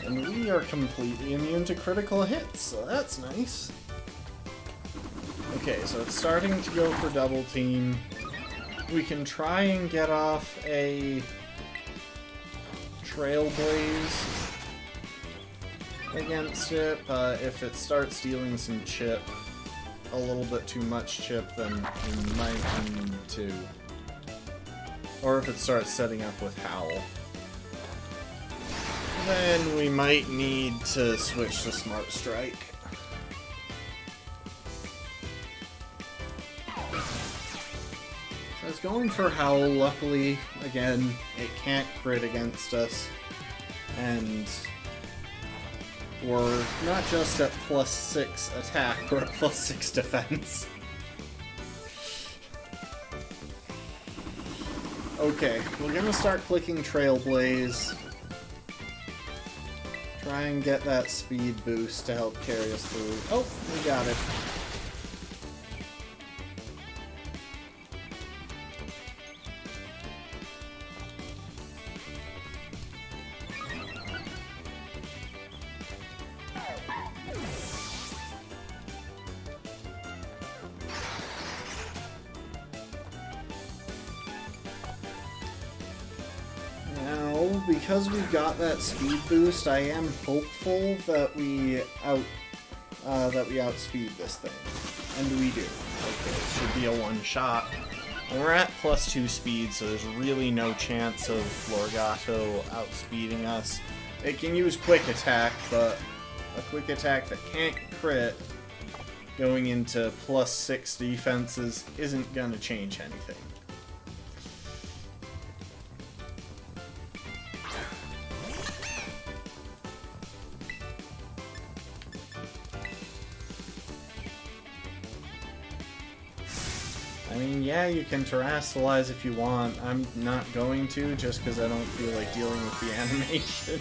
And we are completely immune to critical hits, so that's nice. Okay, so it's starting to go for double team. We can try and get off a Trailblaze against it, but if it starts dealing some chip, a little bit too much chip, then we might need to. Or if it starts setting up with Howl, then we might need to switch to Smart Strike. So it's going for Howl. Luckily, again, it can't crit against us, and we're not just at +6 attack, we're at +6 defense. Okay, we're gonna start clicking Trailblaze. Try and get that speed boost to help carry us through. Oh, we got it. Because we got that speed boost, I am hopeful that we outspeed this thing, and we do. Okay, it should be a one-shot. And we're at +2 speed, so there's really no chance of Florgato outspeeding us. It can use Quick Attack, but a Quick Attack that can't crit going into +6 defenses isn't gonna change anything. I mean, yeah, you can Terrasilize if you want. I'm not going to, just because I don't feel like dealing with the animation.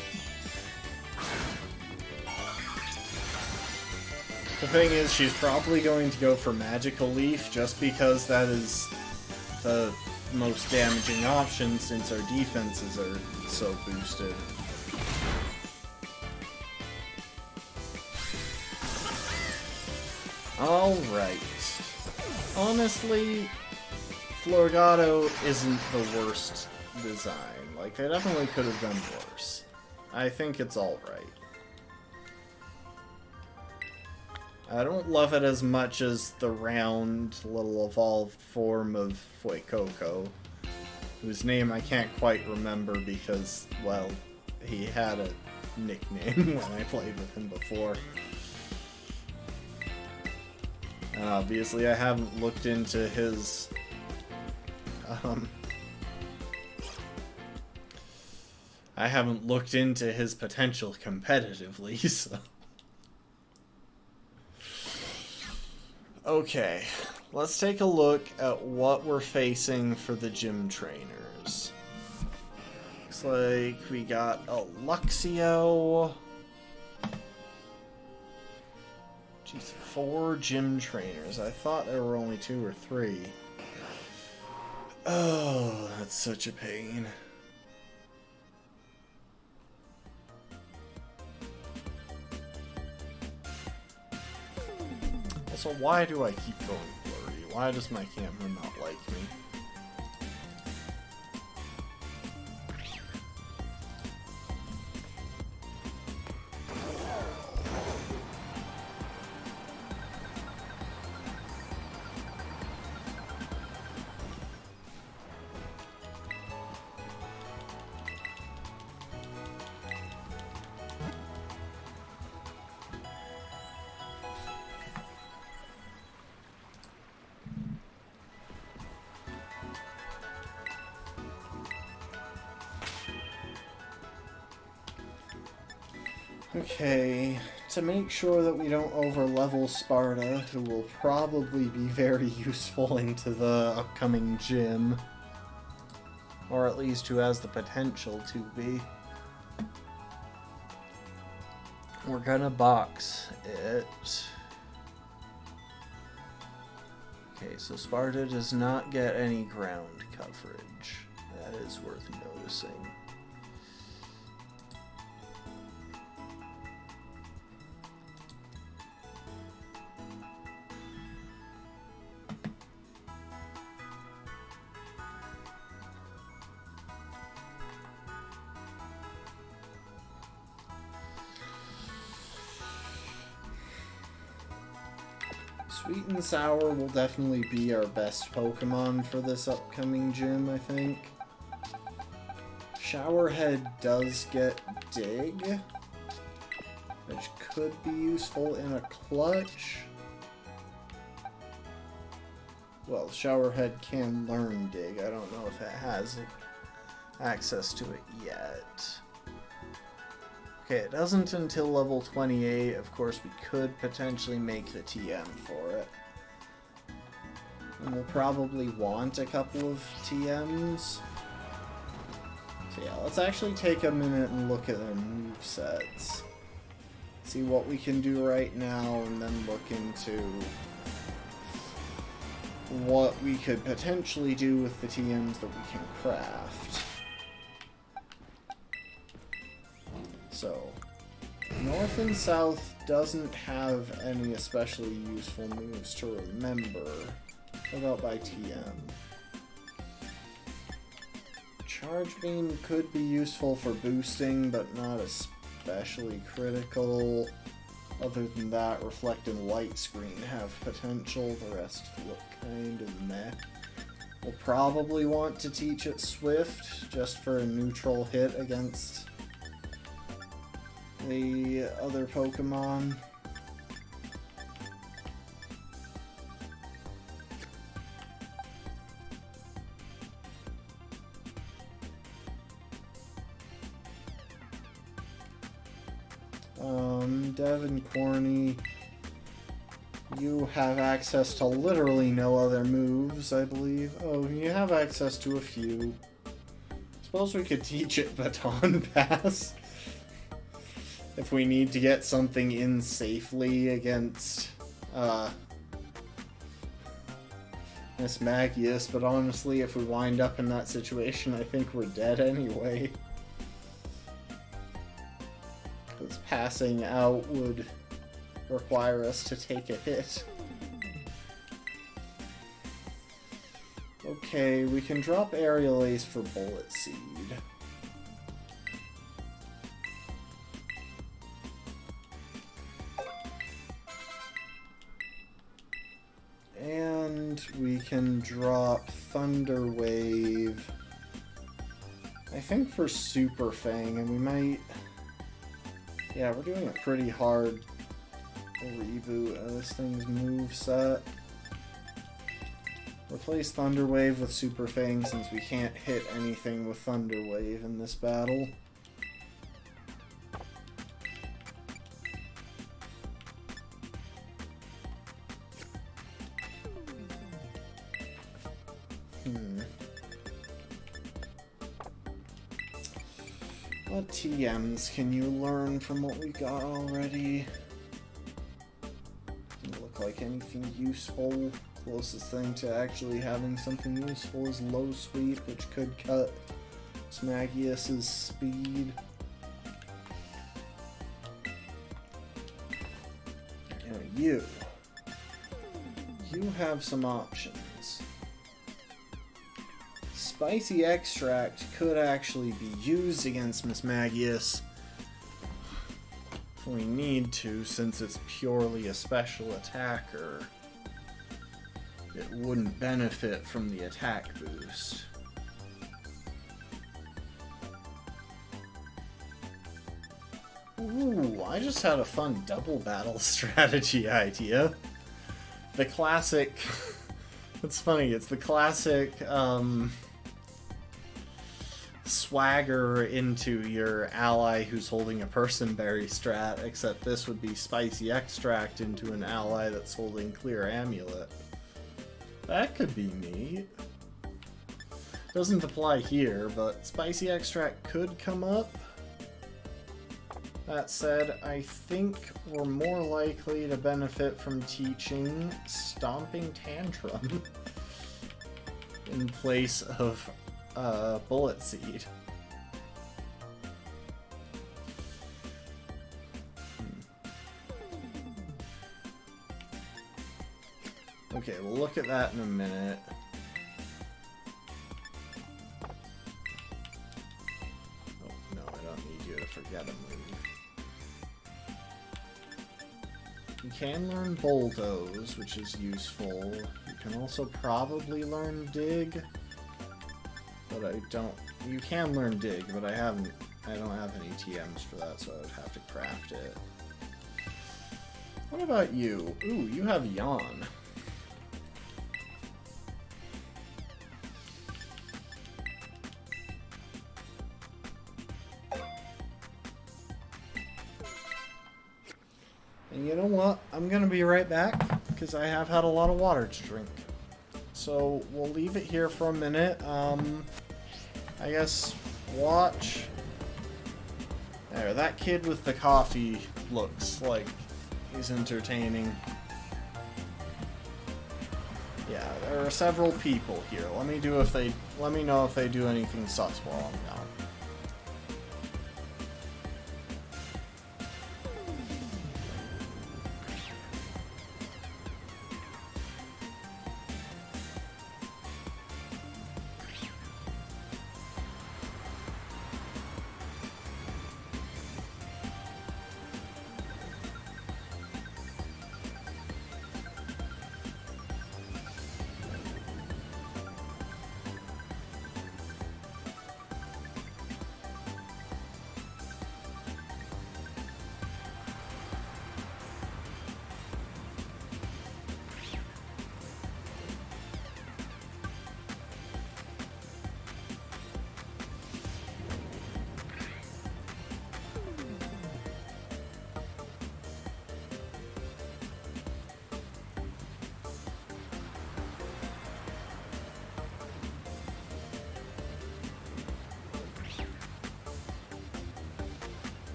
The thing is, she's probably going to go for Magical Leaf, just because that is the most damaging option, since our defenses are so boosted. Alright. Honestly, Florgato isn't the worst design. Like, they definitely could have done worse. I think it's alright. I don't love it as much as the round little evolved form of Fuecoco, whose name I can't quite remember because, well, he had a nickname when I played with him before. And obviously I haven't looked into his potential competitively, so. Okay, let's take a look at what we're facing for the gym trainers. Looks like we got a Luxio. Jeez, 4 gym trainers. I thought there were only 2 or 3. Oh, that's such a pain. Also, why do I keep going blurry? Why does my camera not like me? Okay, to make sure that we don't overlevel Sparta, who will probably be very useful into the upcoming gym, or at least who has the potential to be, we're gonna box it. Okay, so Sparta does not get any ground coverage. That is worth noticing. Sweet and Sour will definitely be our best Pokemon for this upcoming gym, I think. Showerhead does get Dig, which could be useful in a clutch. Well, Showerhead can learn Dig. I don't know if it has access to it yet. Okay, it doesn't until level 28. Of course, we could potentially make the TM for it. And we'll probably want a couple of TMs. So yeah, let's actually take a minute and look at their movesets. See what we can do right now, and then look into what we could potentially do with the TMs that we can craft. So, North and South doesn't have any especially useful moves to remember. What about by TM? Charge Beam could be useful for boosting, but not especially critical. Other than that, Reflect and Light Screen have potential. The rest look kind of meh. We'll probably want to teach it Swift, just for a neutral hit against the other Pokemon. Devin Corny, you have access to literally no other moves, I believe. Oh, you have access to a few. Suppose we could teach it Baton Pass. If we need to get something in safely against Miss Magius, but honestly, if we wind up in that situation, I think we're dead anyway. Because passing out would require us to take a hit. Okay, we can drop Aerial Ace for Bullet Seed. And we can drop Thunder Wave, I think, for Super Fang, and we might... Yeah, we're doing a pretty hard reboot of this thing's moveset. Replace Thunder Wave with Super Fang since we can't hit anything with Thunder Wave in this battle. What TMs can you learn from what we got already? Doesn't look like anything useful. Closest thing to actually having something useful is Low Sweep, which could cut Smagius's speed. Now you have some options. Spicy Extract could actually be used against Miss Magius if we need to, since it's purely a special attacker. It wouldn't benefit from the attack boost. Ooh, I just had a fun double battle strategy idea. The classic... It's funny, it's the classic, swagger into your ally who's holding a person berry strat, except this would be spicy extract into an ally that's holding clear amulet. That could be neat. Doesn't apply here, but spicy extract could come up. That said, I think we're more likely to benefit from teaching Stomping Tantrum in place of Bullet Seed. Okay, we'll look at that in a minute. Oh, no, I don't need you to forget a move. You can learn Bulldoze, which is useful. You can also probably learn Dig, but I don't... You can learn Dig, but I don't have any TMs for that, so I would have to craft it. What about you? Ooh, you have Yawn. And you know what? I'm gonna be right back, because I have had a lot of water to drink. So we'll leave it here for a minute. I guess watch. There, that kid with the coffee looks like he's entertaining. Yeah, there are several people here. Let me know if they do anything sus while I'm gone.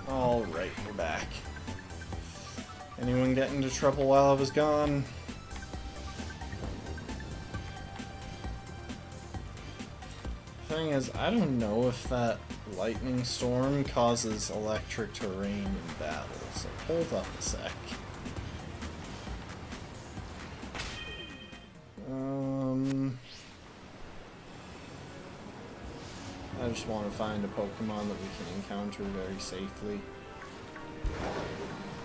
Alright, we're back. Anyone get into trouble while I was gone? Thing is, I don't know if that lightning storm causes electric terrain in battle, so hold up a sec. I just want to find a Pokemon that we can encounter very safely.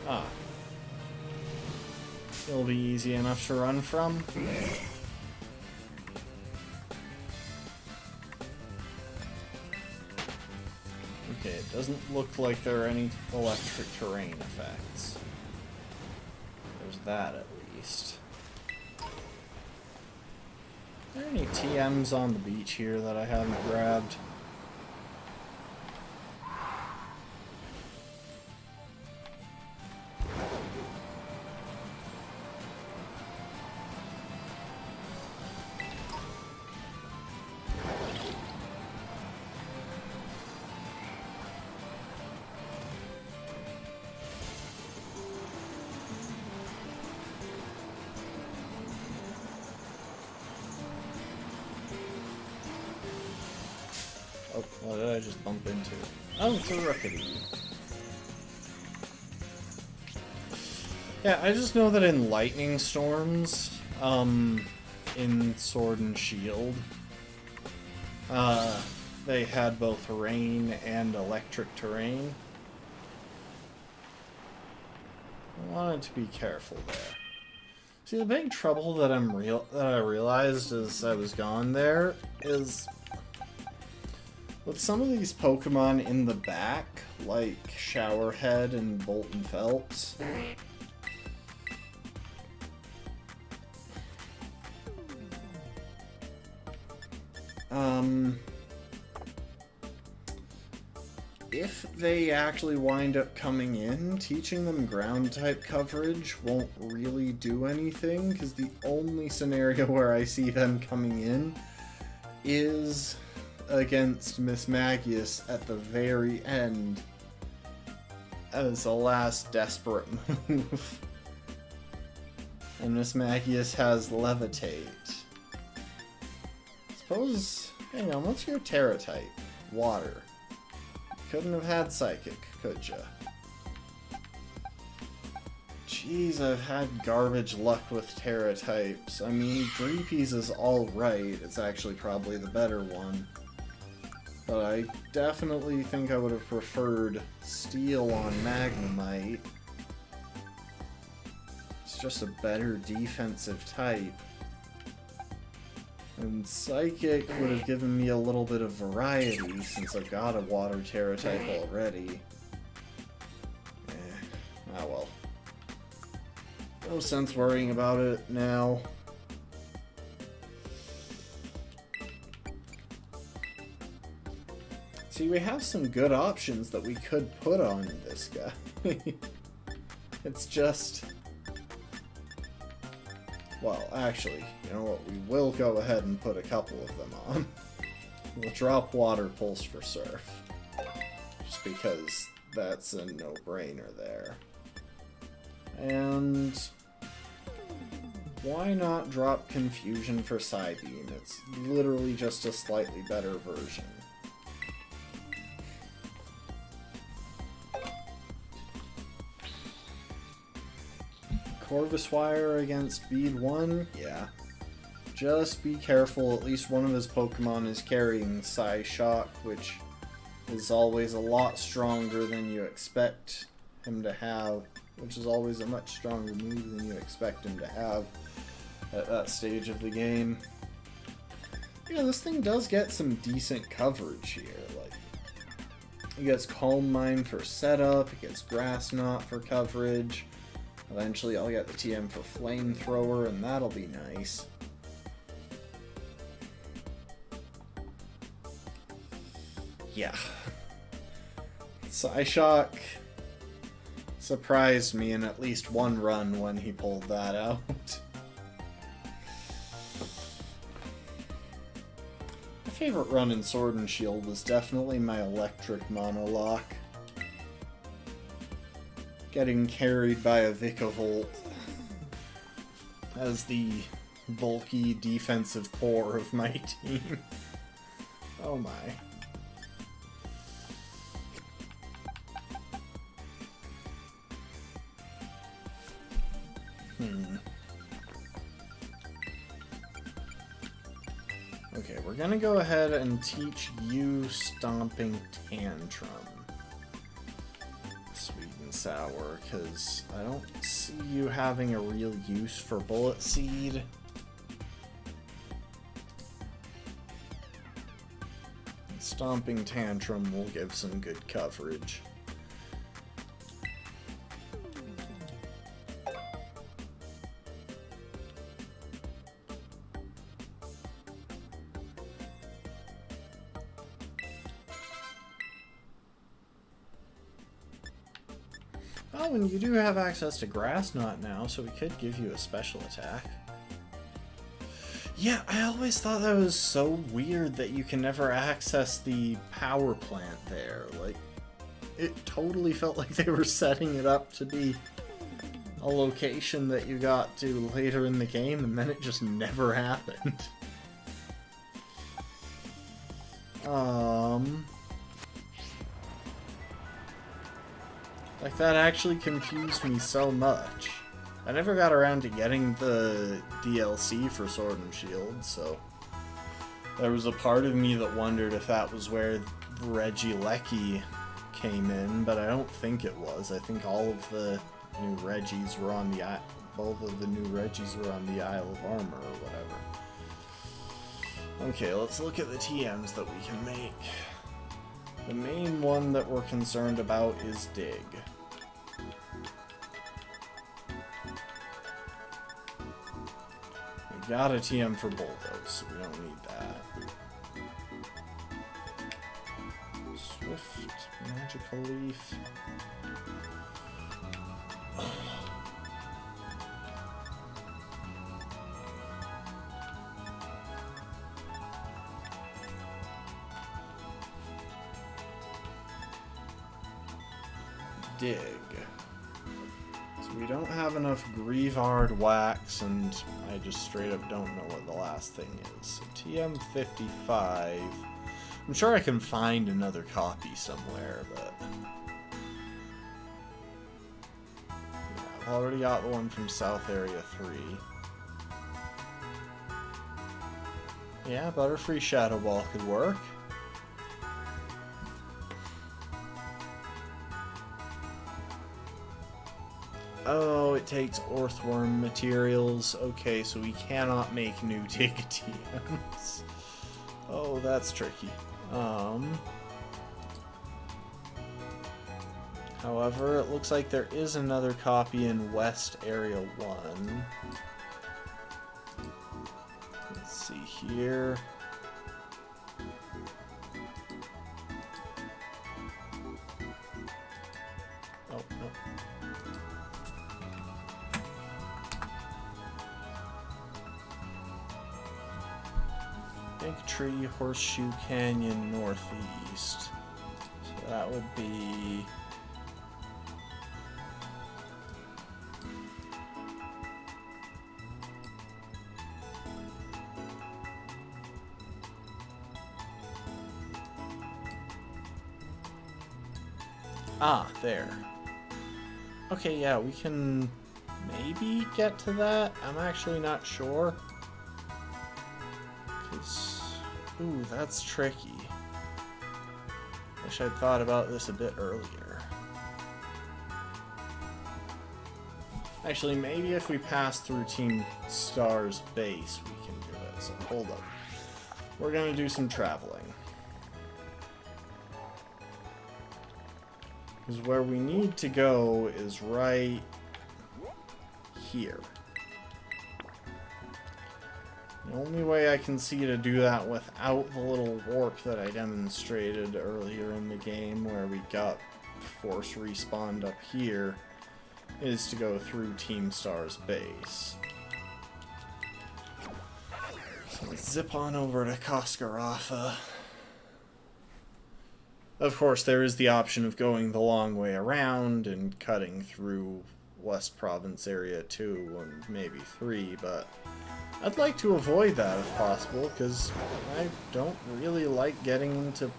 Ah. It'll be easy enough to run from. Okay, it doesn't look like there are any electric terrain effects. There's that at least. Are there any TMs on the beach here that I haven't grabbed? Oh, what did I just bump into? Oh, it's a Rookity. Yeah, I just know that in lightning storms, in Sword and Shield. They had both rain and electric terrain. I wanted to be careful there. See, the big trouble that I realized as I was gone there is with some of these Pokemon in the back, like Showerhead and Bolton Phelps. If they actually wind up coming in, teaching them ground type coverage won't really do anything, because the only scenario where I see them coming in is against Miss Magius at the very end as a last desperate move. And Miss Magius has Levitate. Suppose, hang on, what's your Terra type? Water. Couldn't have had Psychic, could ya? Jeez, I've had garbage luck with Terra types. I mean, Dreepies is alright, it's actually probably the better one. But I definitely think I would have preferred Steel on Magnemite. It's just a better defensive type. And Psychic would have given me a little bit of variety, since I've got a Water Terra type already. Ah well. No sense worrying about it now. See, we have some good options that we could put on this guy. It's just... Well, actually, you know what? We will go ahead and put a couple of them on. We'll drop Water Pulse for Surf. Just because that's a no-brainer there. And... why not drop Confusion for Psybeam? It's literally just a slightly better version. Corvuswire against Bead 1? Yeah. Just be careful, at least one of his Pokemon is carrying Psyshock, which is always a lot stronger than you expect him to have, which is always a much stronger move than you expect him to have at that stage of the game. Yeah, this thing does get some decent coverage here. Like, it gets Calm Mind for setup, it gets Grass Knot for coverage. Eventually I'll get the TM for Flamethrower, and that'll be nice. Yeah. Psyshock surprised me in at least one run when he pulled that out. My favorite run in Sword and Shield was definitely my Electric Monolock. Getting carried by a Vikavolt as the bulky defensive core of my team. Oh my. Okay, we're gonna go ahead and teach you Stomping Tantrum. Sweet and sour, because I don't see you having a real use for Bullet Seed. Stomping Tantrum will give some good coverage. Oh, and you do have access to Grass Knot now, so we could give you a special attack. Yeah, I always thought that was so weird that you can never access the power plant there. Like, it totally felt like they were setting it up to be a location that you got to later in the game, and then it just never happened. Like, that actually confused me so much. I never got around to getting the DLC for Sword and Shield, so there was a part of me that wondered if that was where Regieleki came in, but I don't think it was. I think all of the new Regis were on the both of the new Regis were on the Isle of Armor or whatever. Okay, let's look at the TMs that we can make. The main one that we're concerned about is Dig. We got a TM for Bulldoze, so we don't need that. Swift, Magical Leaf. Dig. So we don't have enough Grievard Wax, and I just straight up don't know what the last thing is. So TM55. I'm sure I can find another copy somewhere, but yeah, I've already got the one from South Area 3. Yeah, Butterfree Shadow Ball could work. Oh, it takes Earthworm materials. Okay, so we cannot make new Dig TMs. Oh, that's tricky. However, it looks like there is another copy in West Area 1. Let's see here. Oh, no. Big Tree, Horseshoe Canyon, Northeast. So that would be... Ah, there. Okay, yeah, we can maybe get to that. I'm actually not sure. Ooh, that's tricky. Wish I'd thought about this a bit earlier. Actually, maybe if we pass through Team Star's base, we can do it. So hold up. We're gonna do some traveling. Because where we need to go is right here. The only way I can see to do that without the little warp that I demonstrated earlier in the game where we got force respawned up here is to go through Team Star's base. So let's zip on over to Koskarafa. Of course, there is the option of going the long way around and cutting through West Province Area 2 and maybe 3, but I'd like to avoid that if possible, because I don't really like getting into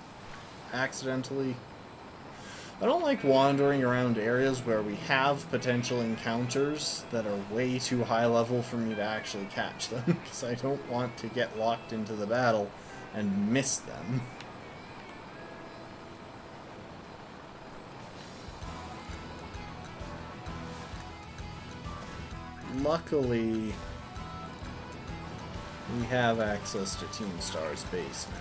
accidentally... I don't like wandering around areas where we have potential encounters that are way too high level for me to actually catch them, because I don't want to get locked into the battle and miss them. Luckily, we have access to Team Star's base now.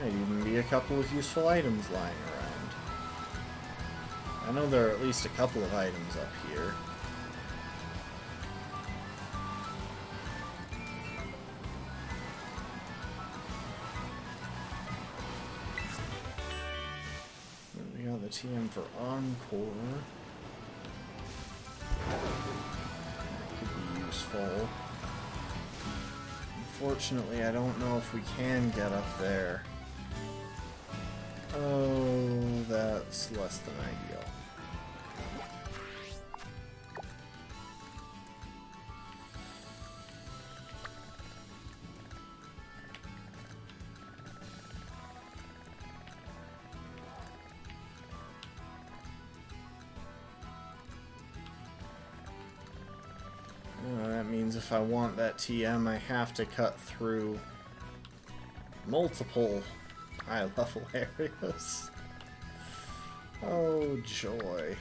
Might even be a couple of useful items lying around. I know there are at least a couple of items up here. We got the TM for Encore. Useful. Unfortunately, I don't know if we can get up there. Oh, that's less than ideal. if I want that TM, I have to cut through multiple high-level areas. Oh, joy.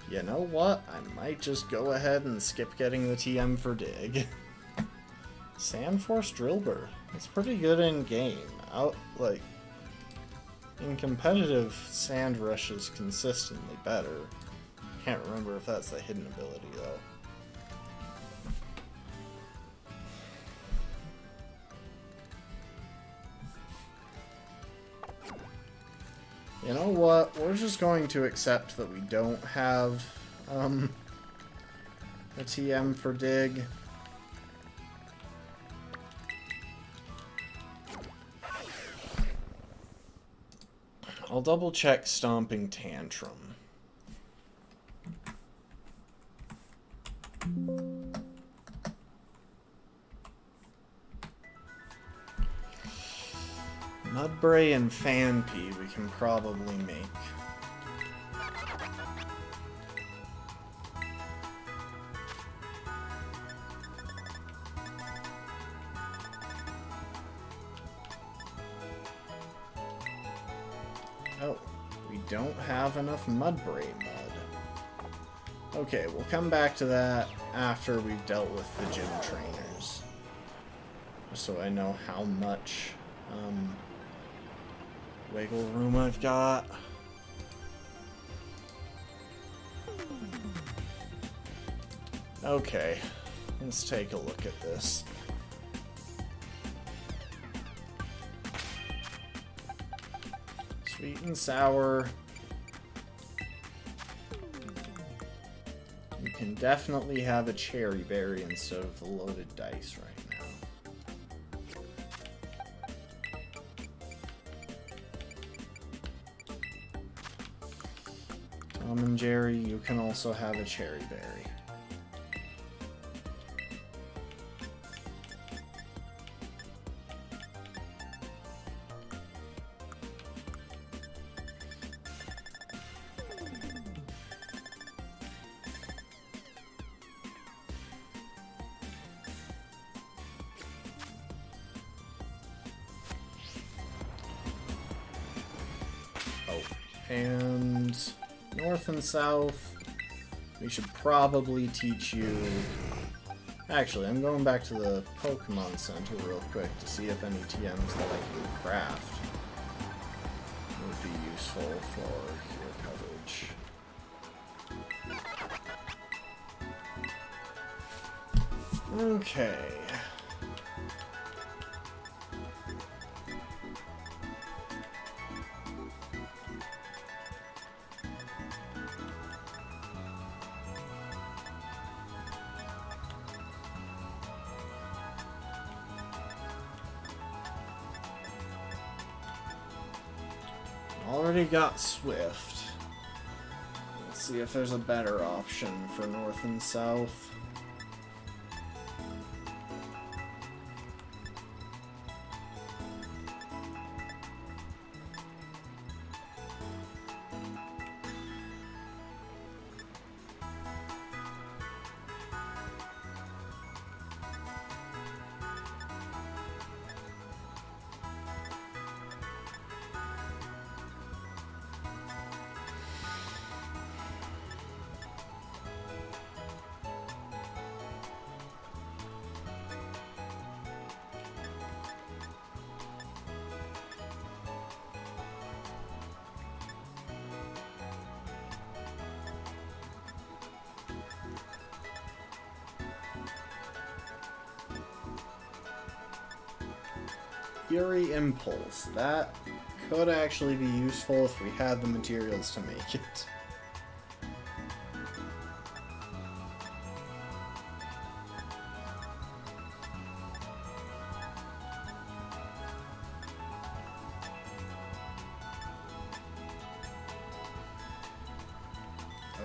You know what? I might just go ahead and skip getting the TM for Dig. Sandforce Drillbur. It's pretty good in game. In competitive, Sand Rush is consistently better. Can't remember if that's the hidden ability, though. You know what? We're just going to accept that we don't have a TM for Dig. I'll double check Stomping Tantrum. Mudbray and Fanpea we can probably make. Oh, we don't have enough Mudbray mud. Okay, we'll come back to that after we've dealt with the gym trainers. Just so I know how much wiggle room I've got. Okay, let's take a look at this. Sweet and sour. You can definitely have a cherry berry instead of the loaded dice right now. Tom and Jerry, you can also have a cherry berry. And north and south, we should probably teach you... Actually, I'm going back to the Pokémon Center real quick to see if any TMs that I can craft would be useful for your coverage. Okay. Already got Swift. Let's see if there's a better option for north and south. Fury Impulse. That could actually be useful if we had the materials to make it.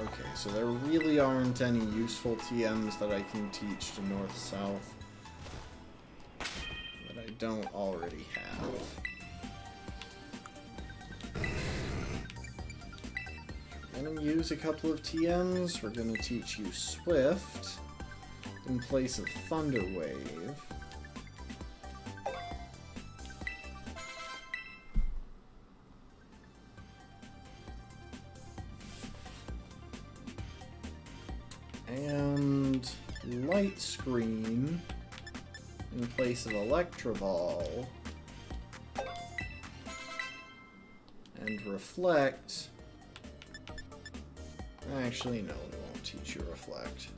Okay, so there really aren't any useful TMs that I can teach to North-South. Don't already have. We're gonna use a couple of TMs. We're gonna teach you Swift. in place of Thunder Wave. And Light Screen in place of Electroball. And Reflect. Actually, no, we won't teach you Reflect.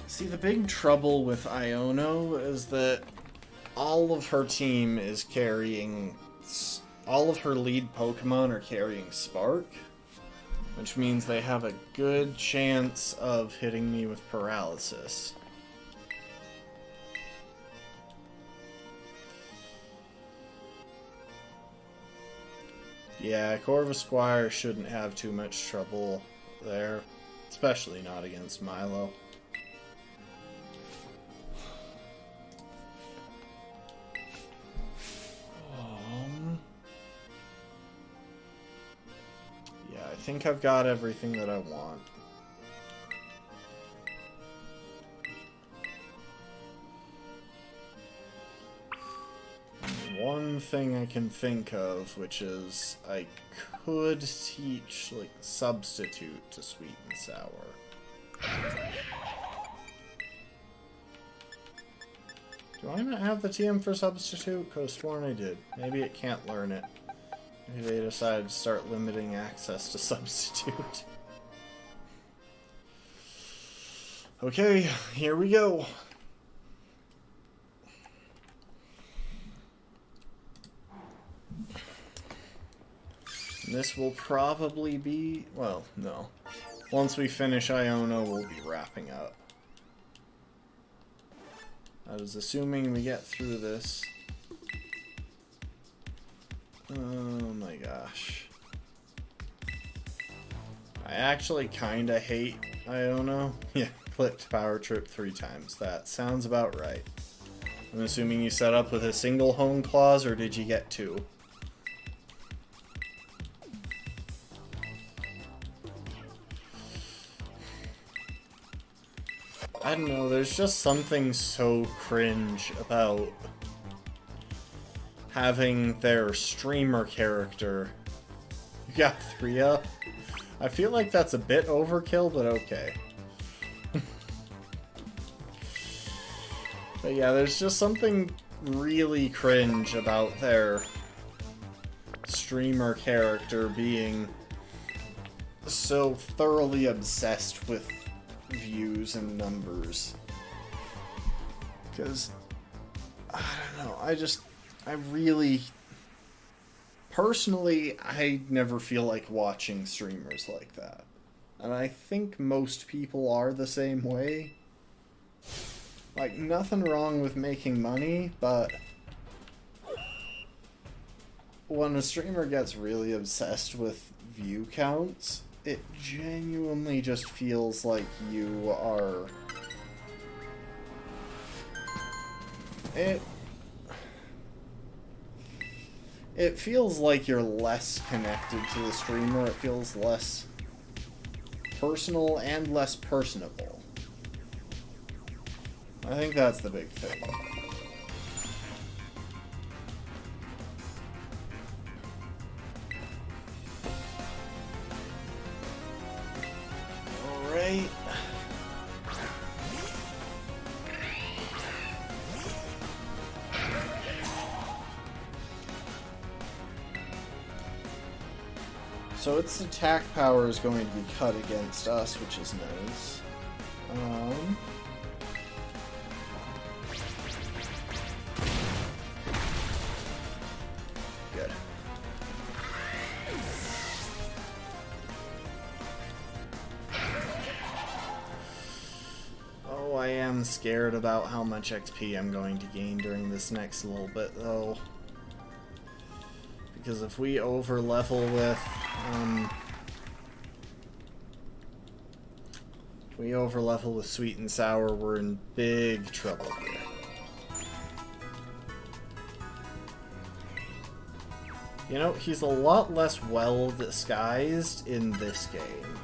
See, the big trouble with Iono is that all of her team is carrying... all of her lead Pokemon are carrying Spark, which means they have a good chance of hitting me with Paralysis. Yeah, Corvusquire shouldn't have too much trouble there, especially not against Milo. I think I've got everything that I want. One thing I can think of, which is I could teach, like, Substitute to Sweet and Sour. Do I not have the TM for Substitute? Could have sworn I did. Maybe it can't learn it. Maybe they decided to start limiting access to Substitute. Okay, here we go. This will probably be... well, no. Once we finish Iono, we'll be wrapping up. I was assuming we get through this. Oh my gosh. I actually kinda hate Iono. Yeah, clicked Power Trip 3 times. That sounds about right. I'm assuming you set up with a single home clause, or did you get 2? I don't know, there's just something so cringe about having their streamer character. You got 3 up? I feel like that's a bit overkill, but okay. But yeah, there's just something really cringe about their streamer character being so thoroughly obsessed with views and numbers. Because, I don't know, I really, personally, I never feel like watching streamers like that. And I think most people are the same way. Like, nothing wrong with making money, but when a streamer gets really obsessed with view counts, it genuinely just feels like you are... It feels like you're less connected to the streamer. It feels less personal and less personable. I think that's the big thing. Alright. So its attack power is going to be cut against us, which is nice. Good. Oh, I am scared about how much XP I'm going to gain during this next little bit, though. Because if we over-level with If we overlevel with Sweet and Sour, we're in big trouble here. You know, he's a lot less well disguised in this game.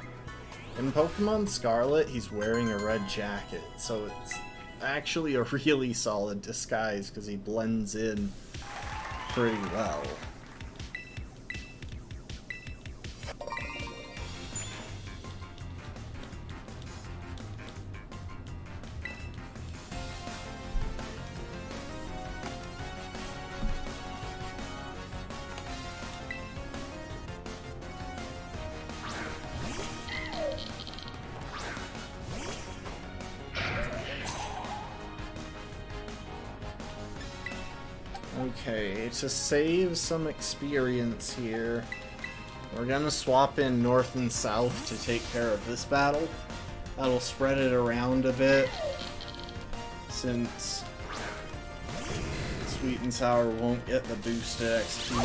In Pokemon Scarlet, he's wearing a red jacket, so it's actually a really solid disguise because he blends in pretty well. Okay, to save some experience here, we're gonna swap in North and South to take care of this battle. That'll spread it around a bit, since Sweet and Sour won't get the boosted XP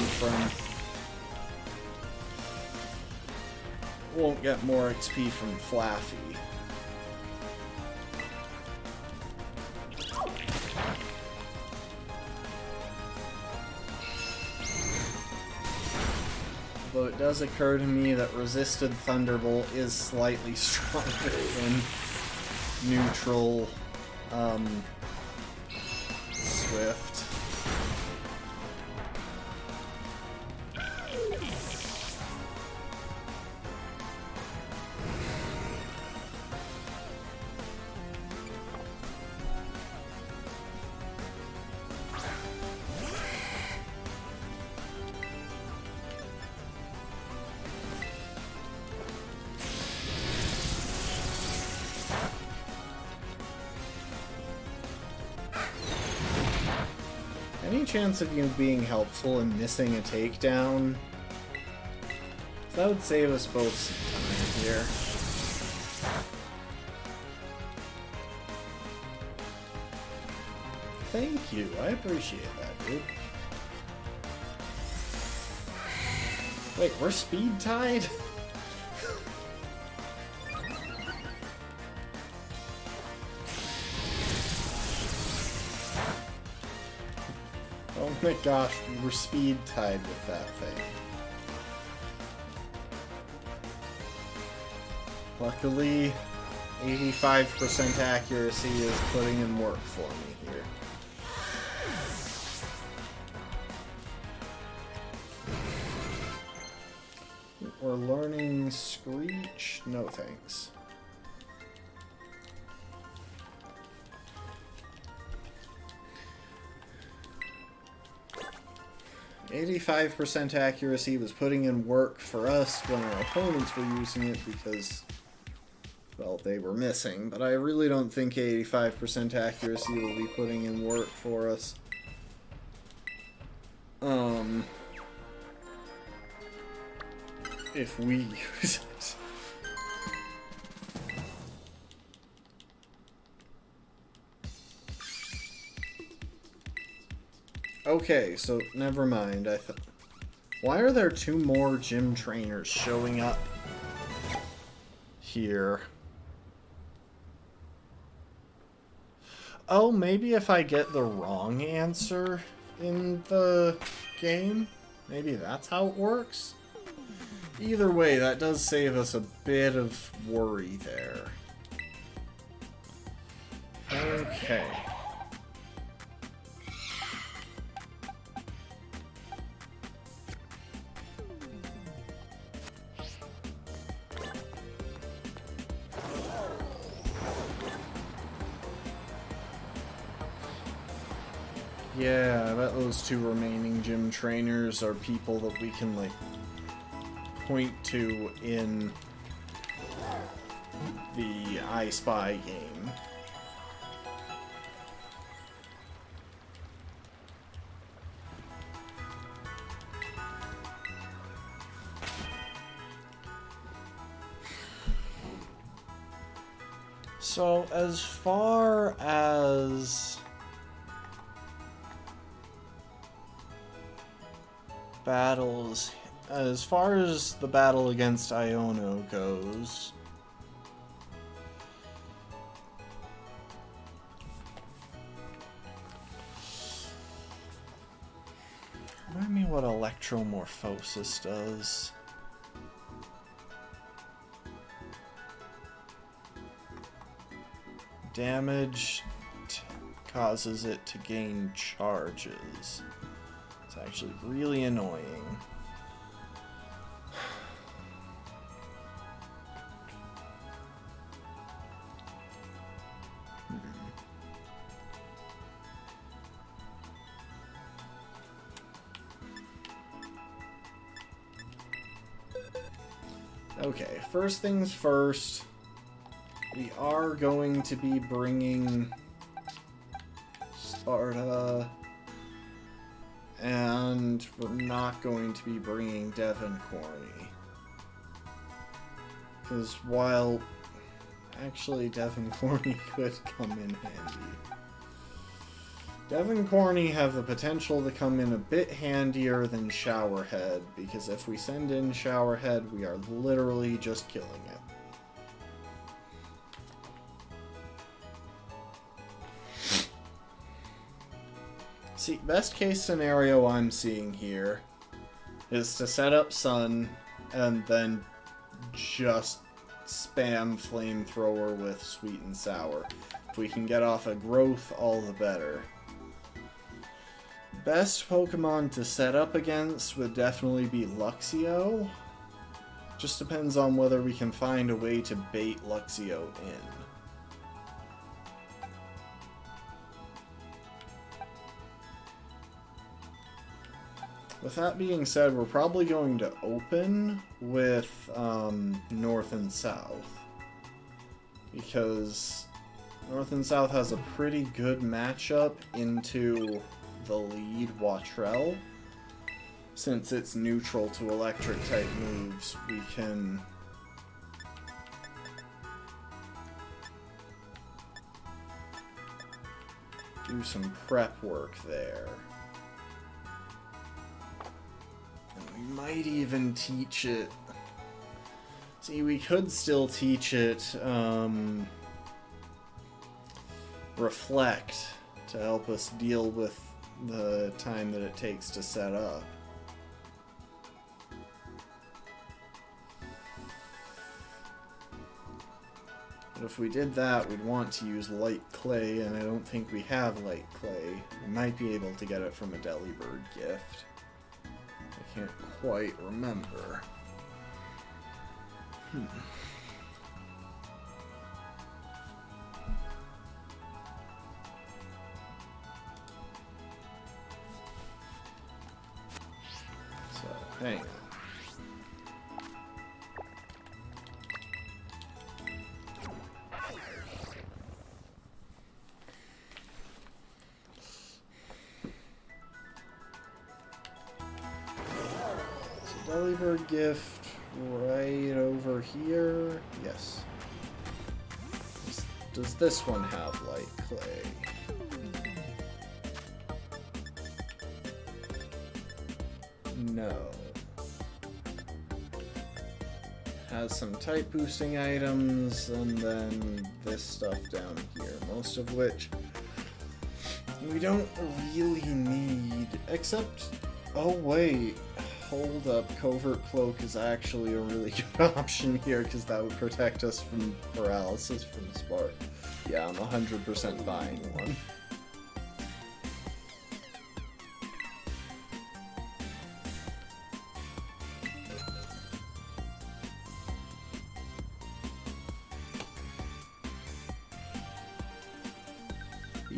from... won't get more XP from Flaffy. Though it does occur to me that Resisted Thunderbolt is slightly stronger than neutral Swift. Any chance of you being helpful and missing a takedown? That would save us both some time here. Thank you, I appreciate that, dude. Wait, we're speed tied? Oh my gosh, we were speed tied with that thing. Luckily, 85% accuracy is putting in work for me here. We're learning Screech? No thanks. 85% accuracy was putting in work for us when our opponents were using it because, well, they were missing. But I really don't think 85% accuracy will be putting in work for us. If we use it. Okay, so never mind. Why are there 2 more gym trainers showing up here? Oh, maybe if I get the wrong answer in the game? Maybe that's how it works? Either way, that does save us a bit of worry there. Okay. Yeah, I bet those 2 remaining gym trainers are people that we can, like, point to in the I Spy game. So, as far as battles, as far as the battle against Iono goes, what electromorphosis does. Damage causes it to gain charges. It's actually really annoying. Okay, first things first, we are going to be bringing Sparta, and we're not going to be bringing Devon Corny. Because while actually Devon Corny could come in handy. Devon Corny have the potential to come in a bit handier than Showerhead, because if we send in Showerhead, we are literally just killing it. See, best case scenario I'm seeing here is to set up Sun and then just spam Flamethrower with Sweet and Sour. If we can get off a growth, all the better. Best Pokemon to set up against would definitely be Luxio. Just depends on whether we can find a way to bait Luxio in. With that being said, we're probably going to open with North and South. Because North and South has a pretty good matchup into the lead Watrel. Since it's neutral to electric type moves, we can do some prep work there. And we might even teach it. See, we could still teach it Reflect to help us deal with the time that it takes to set up. But if we did that, we'd want to use Light Clay, and I don't think we have Light Clay. We might be able to get it from a Delibird gift. I can't quite remember. Hang on. So Delibird gift right over here. Yes. Does this one have Light Clay? No. Has some type boosting items, and then this stuff down here, most of which we don't really need, except, oh wait, hold up, Covert Cloak is actually a really good option here, because that would protect us from paralysis from Spark. Yeah, I'm 100% buying one.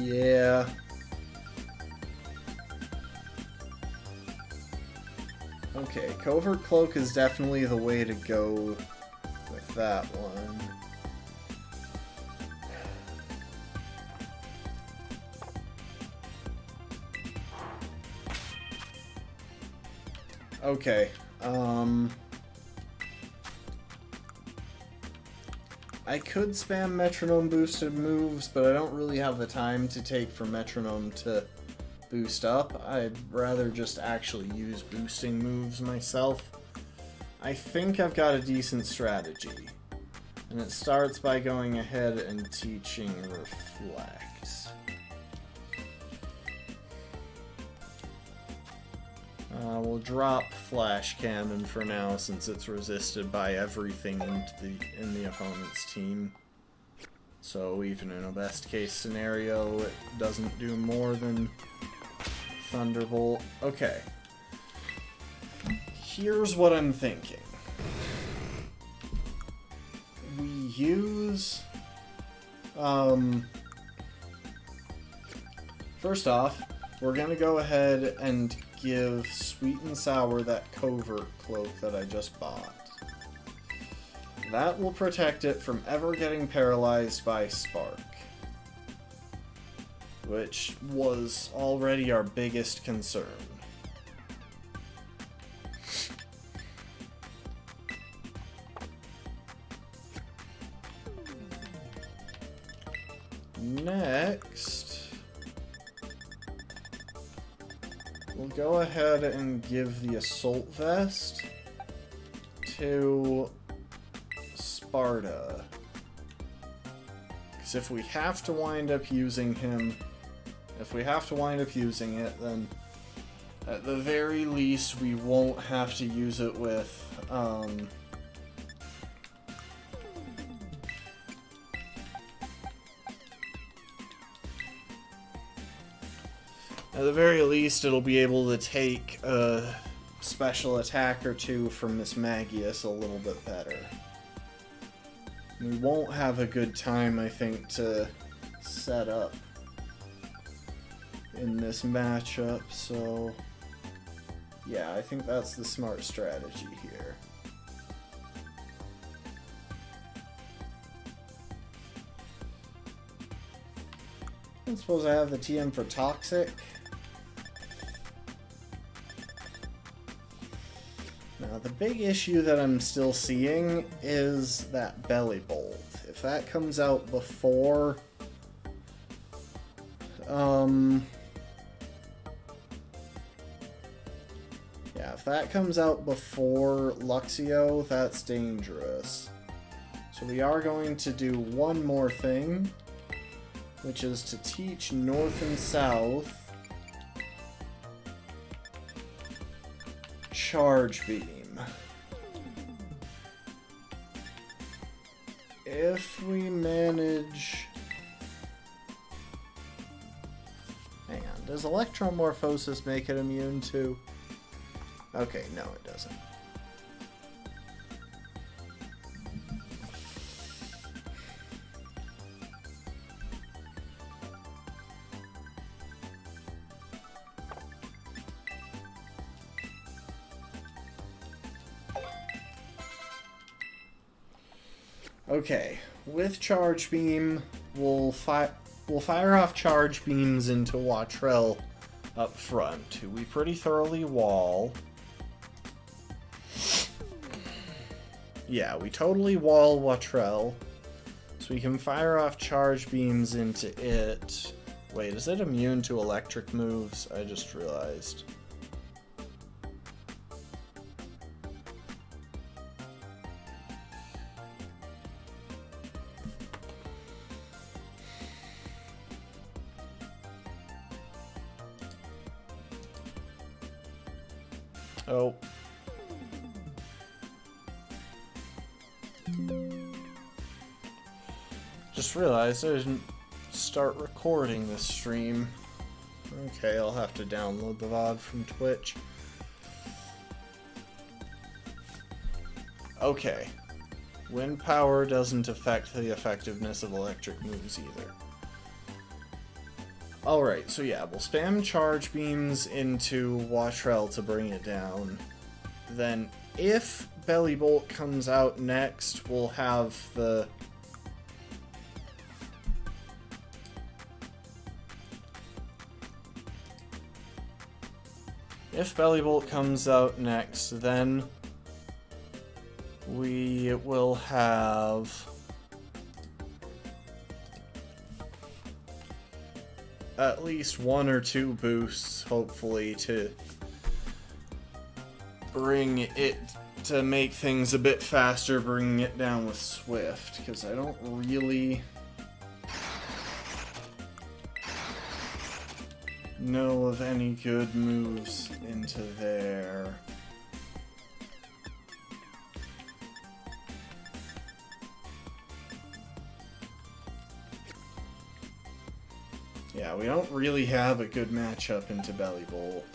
Yeah. Okay, Covert Cloak is definitely the way to go with that one. Okay, I could spam Metronome boosted moves, but I don't really have the time to take for Metronome to boost up. I'd rather just actually use boosting moves myself. I think I've got a decent strategy. And it starts by going ahead and teaching Reflect. We'll drop Flash Cannon for now since it's resisted by everything in the opponent's team. So even in a best case scenario, it doesn't do more than Thunderbolt. Okay. Here's what I'm thinking. We use... First off, we're gonna go ahead and give Sweet and Sour that Covert Cloak that I just bought. That will protect it from ever getting paralyzed by Spark, which was already our biggest concern. Next, we'll go ahead and give the Assault Vest to Sparta. Because if we have to wind up using him, then at the very least we won't have to use it with, at the very least, it'll be able to take a special attack or two from Miss Magius a little bit better. We won't have a good time, I think, to set up in this matchup, so yeah, I think that's the smart strategy here. I suppose I have the TM for Toxic. Now, the big issue that I'm still seeing is that Belly Bolt. If that comes out before... yeah, if that comes out before Luxio, that's dangerous. So we are going to do one more thing, which is to teach North and South Charge Beam. If we manage... Hang on, does Electromorphosis make it immune to... Okay, no it doesn't. Okay, with Charge Beam, we'll fire off Charge Beams into Watrell up front, who we pretty thoroughly wall. Yeah, we totally wall Watrell, so we can fire off Charge Beams into it. Wait, is it immune to electric moves? I just realized. Oh. Just realized I didn't start recording this stream. Okay, I'll have to download the VOD from Twitch. Okay. Wind power doesn't affect the effectiveness of electric moves either. Alright, so yeah, we'll spam Charge Beams into Watrell to bring it down. Then, if Belly Bolt comes out next, we'll have the... If Belly Bolt comes out next, then we will have... at least one or two boosts, hopefully, to bring it, to make things a bit faster, bringing it down with Swift, because I don't really... know of any good moves into there. Yeah, we don't really have a good matchup into Belly Bolt.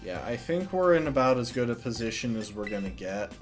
Yeah, I think we're in about as good a position as we're gonna get.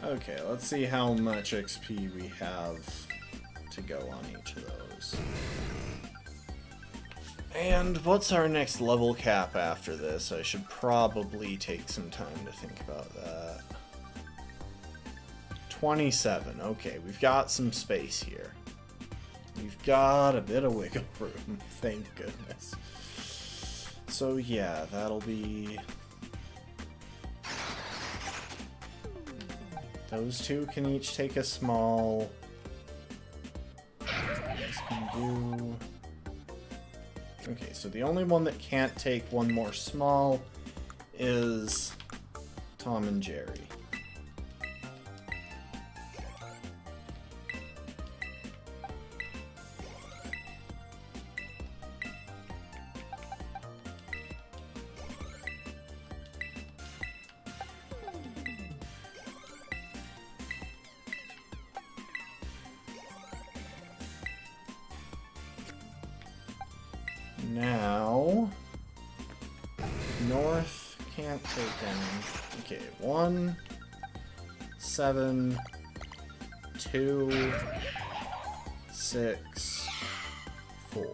Okay, let's see how much XP we have to go on each of those. And what's our next level cap after this? I should probably take some time to think about that. 27. Okay, we've got some space here. We've got a bit of wiggle room, thank goodness. So yeah, that'll be... Those two can each take a small. This can do... Okay, so the only one that can't take one more small is Tom and Jerry. Now, North can't take any. Okay, 1, 7, 2, 6, 4.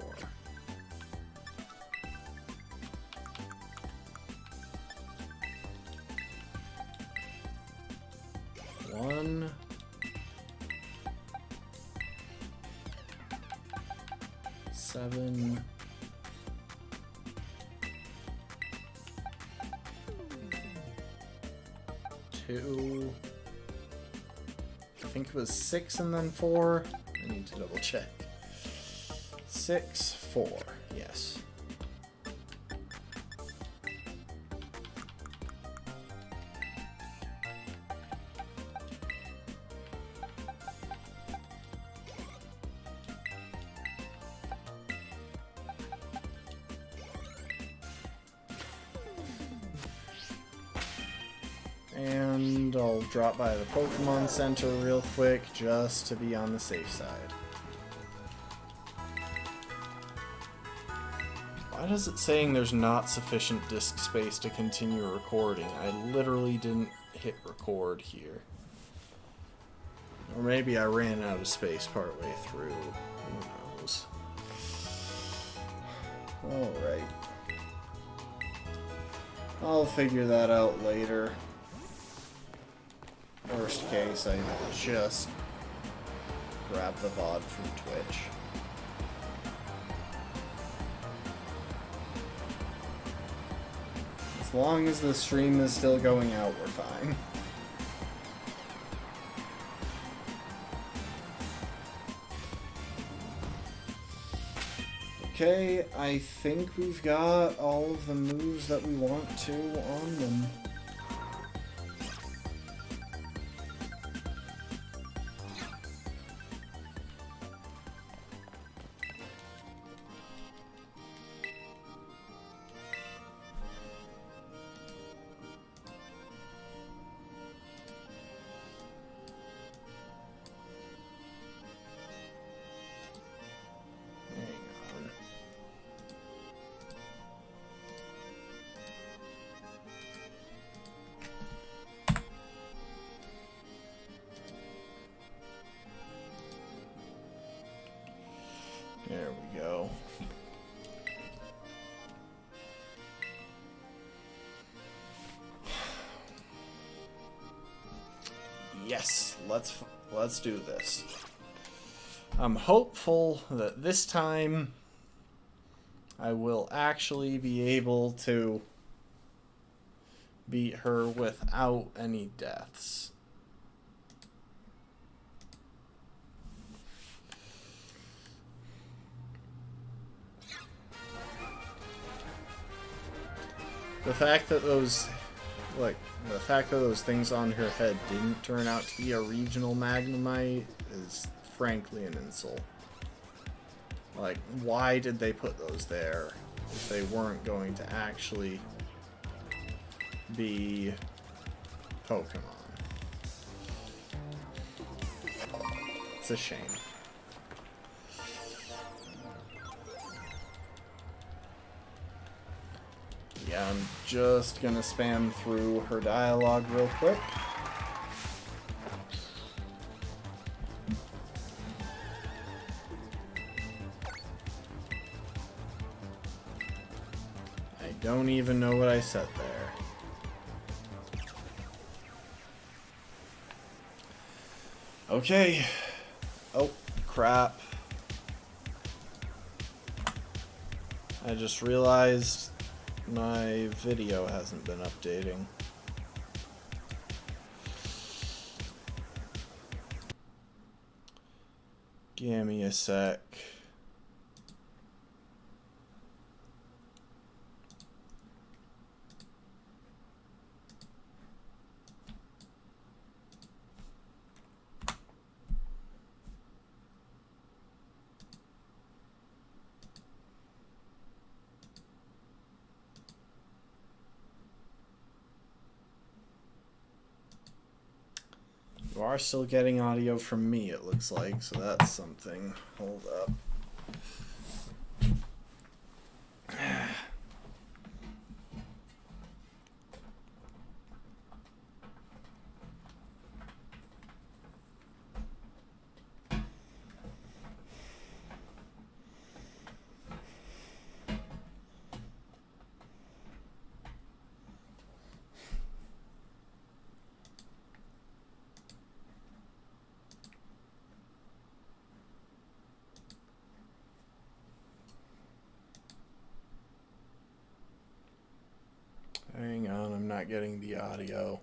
One, 7, 2, I think it was 6 and then 4. I need to double check. 6, 4, yes. And I'll drop by the Pokemon Center real quick just to be on the safe side. Why does it saying there's not sufficient disk space to continue recording? I literally didn't hit record here. Or maybe I ran out of space partway through. Who knows? Alright. I'll figure that out later. Worst case, I just grab the VOD from Twitch. As long as the stream is still going out, we're fine. Okay, I think we've got all of the moves that we want to on them. Yes, let's do this. I'm hopeful that this time I will actually be able to beat her without any deaths. The fact that those things on her head didn't turn out to be a regional Magnemite is frankly an insult. Like, why did they put those there if they weren't going to actually be Pokemon? It's a shame. Yeah, I'm just gonna spam through her dialogue real quick. I don't even know what I said there. Okay. Oh, crap. I just realized my video hasn't been updating. Give me a sec. You are still getting audio from me, it looks like, so that's something. Hold up. Hang on, I'm not getting the audio.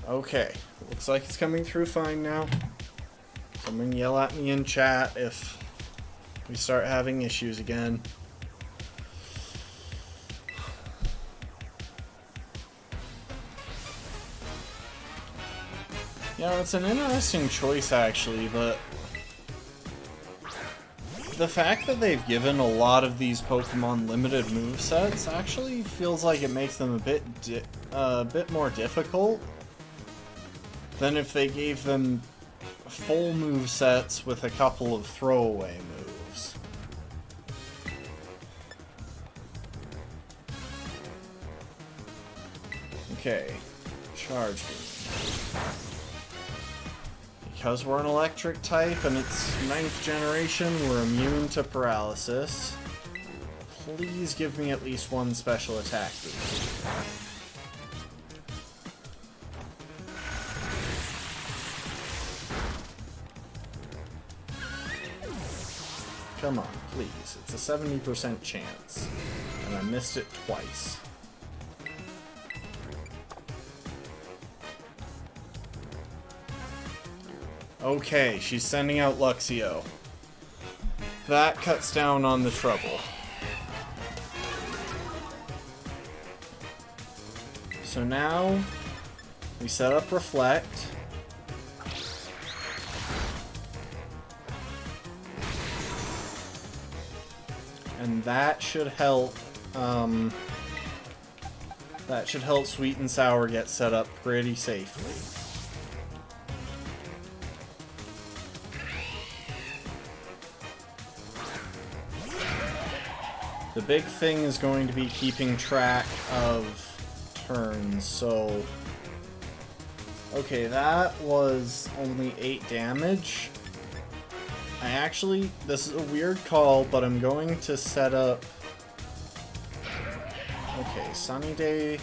Okay, looks like it's coming through fine now. Someone yell at me in chat if we start having issues again. You know, it's an interesting choice actually, but the fact that they've given a lot of these Pokemon limited movesets actually feels like it makes them a bit more difficult than if they gave them full movesets with a couple of throwaway moves. Okay, charge beam. Because we're an electric type and it's 9th generation, we're immune to paralysis. Please give me at least one special attack boost. Come on, please. It's a 70% chance. And I missed it twice. Okay, she's sending out Luxio. That cuts down on the trouble. So now, we set up Reflect. And that should help, Sweet and Sour get set up pretty safely. The big thing is going to be keeping track of turns, so... Okay, that was only 8 damage. I actually... This is a weird call, but I'm going to set up... Okay, Sunny Day...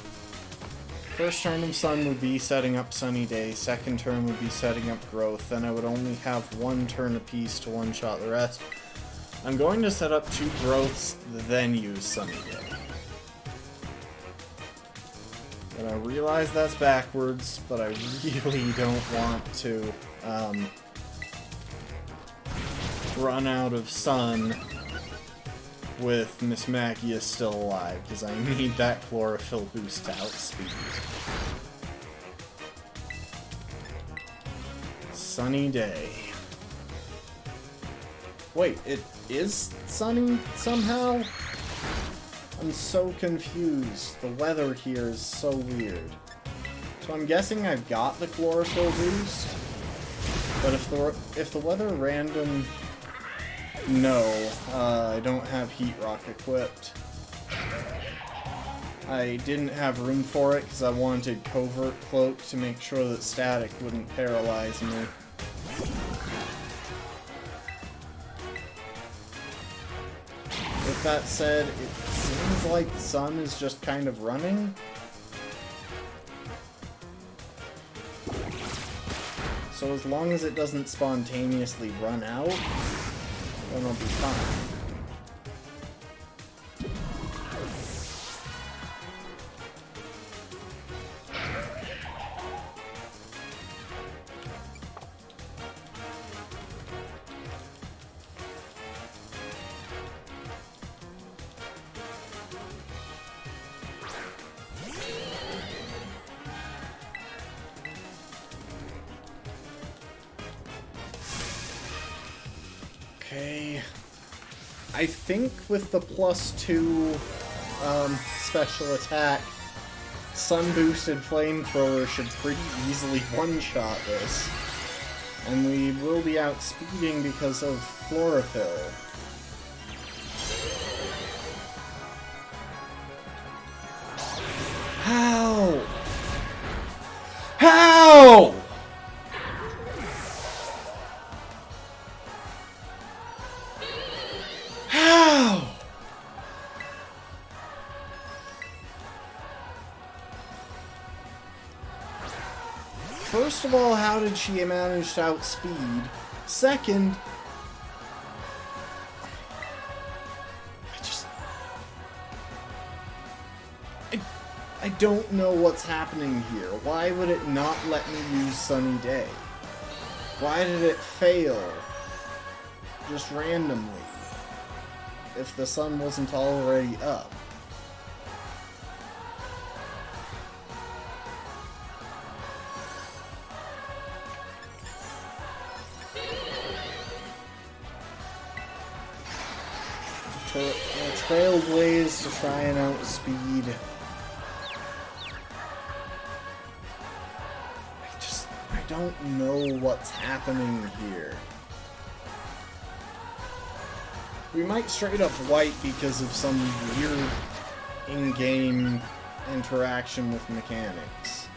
First turn of Sun would be setting up Sunny Day, second turn would be setting up Growth, then I would only have 1 turn apiece to one-shot the rest. I'm going to set up 2 Growths, then use Sunny Day. And I realize that's backwards, but I really don't want to run out of Sun with Miss Magia still alive, because I need that chlorophyll boost to outspeed. Sunny Day. Wait, it is sunny somehow? I'm so confused. The weather here is so weird. So I'm guessing I've got the chlorophyll boost, but if the weather random... No, I don't have Heat Rock equipped. I didn't have room for it because I wanted Covert Cloak to make sure that static wouldn't paralyze me. With that said, it seems like Sun is just kind of running. So as long as it doesn't spontaneously run out, then I'll be fine. Okay, I think with the +2 special attack, Sun-boosted Flamethrower should pretty easily one-shot this. And we will be outspeeding because of Chlorophyll. How? How? First of all, how did she manage to outspeed? Second, I don't know what's happening here. Why would it not let me use Sunny Day? Why did it fail? Just randomly. If the sun wasn't already up. Trailblaze to try and outspeed. I don't know what's happening here. We might straight up wipe because of some weird in-game interaction with mechanics.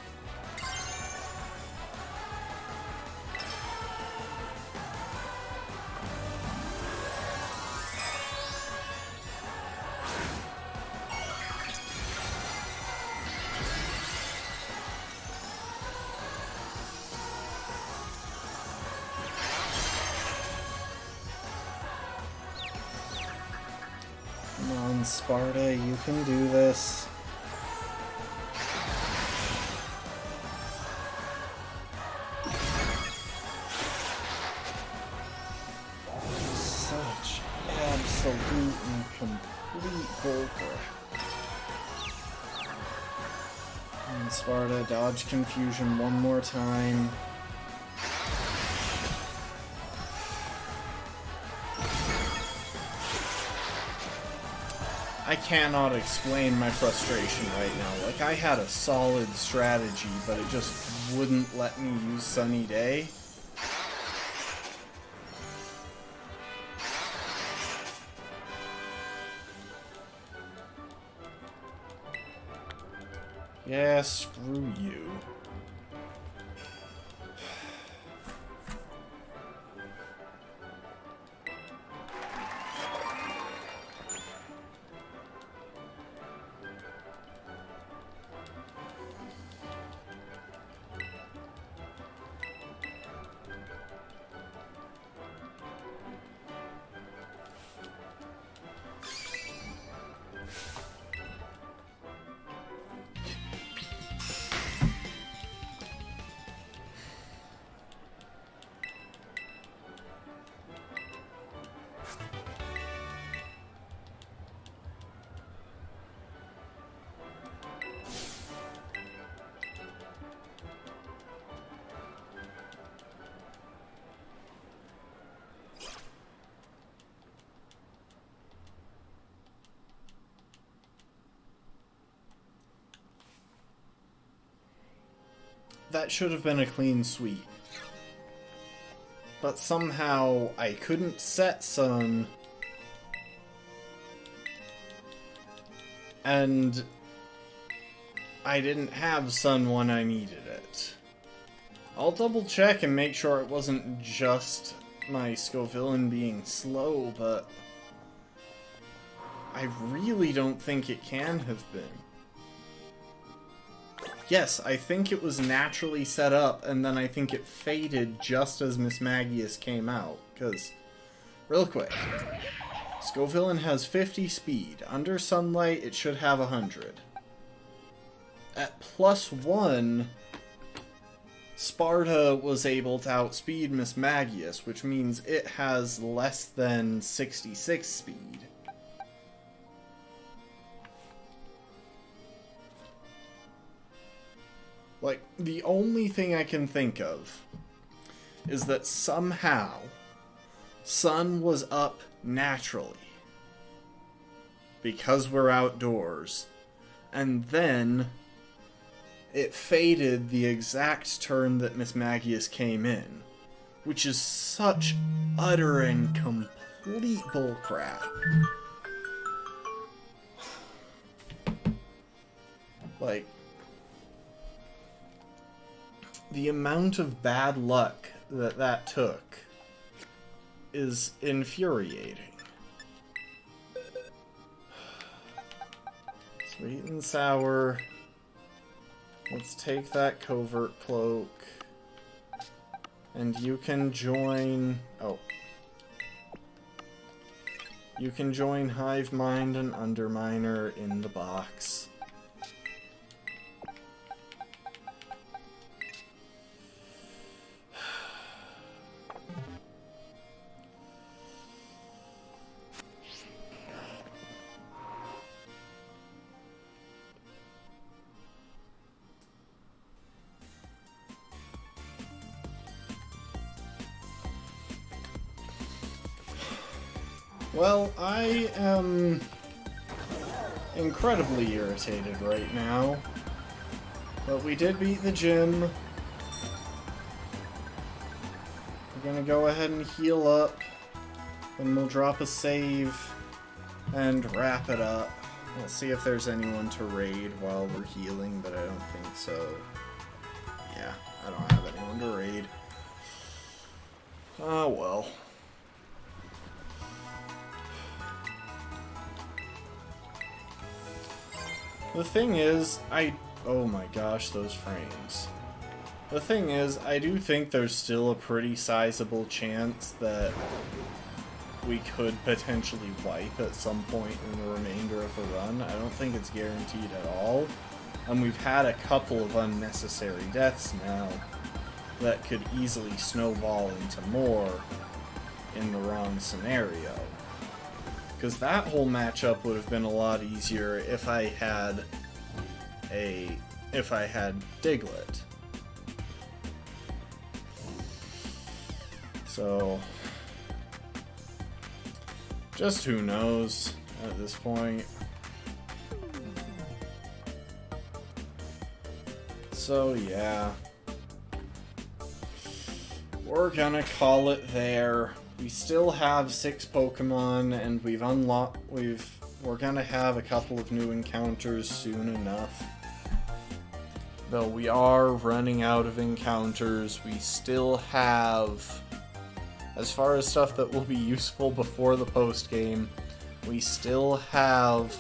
Come on, Sparta, you can do this. Such absolute and complete bullcrap. And Sparta, dodge confusion one more time. I cannot explain my frustration right now. Like, I had a solid strategy, but it just wouldn't let me use Sunny Day. Yeah, screw you. That should have been a clean sweep. But somehow I couldn't set Sun. And I didn't have Sun when I needed it. I'll double check and make sure it wasn't just my Scovillain being slow, but I really don't think it can have been. Yes, I think it was naturally set up, and then I think it faded just as Mismagius came out. Because, real quick, Scovillain has 50 speed. Under sunlight, it should have 100. At +1, Sparta was able to outspeed Mismagius, which means it has less than 66 speed. Like, the only thing I can think of is that somehow Sun was up naturally because we're outdoors, and then it faded the exact turn that Mismagius came in, which is such utter and complete bullcrap. Like, the amount of bad luck that that took is infuriating. Sweet and sour. Let's take that covert cloak. And you can join... Oh. You can join Hive Mind and Underminer in the box. Well, I am incredibly irritated right now, but we did beat the gym. We're gonna go ahead and heal up, and we'll drop a save and wrap it up. We'll see if there's anyone to raid while we're healing, but I don't think so. Yeah, I don't have anyone to raid. Oh well. The thing is, oh my gosh, those frames. The thing is, I do think there's still a pretty sizable chance that we could potentially wipe at some point in the remainder of the run. I don't think it's guaranteed at all. And we've had a couple of unnecessary deaths now that could easily snowball into more in the wrong scenario. Because that whole matchup would have been a lot easier if I had Diglett. So, just who knows at this point. So yeah, we're gonna call it there. We still have 6 Pokemon, and we're gonna have a couple of new encounters soon enough. Though we are running out of encounters, we still have, as far as stuff that will be useful before the post-game, we still have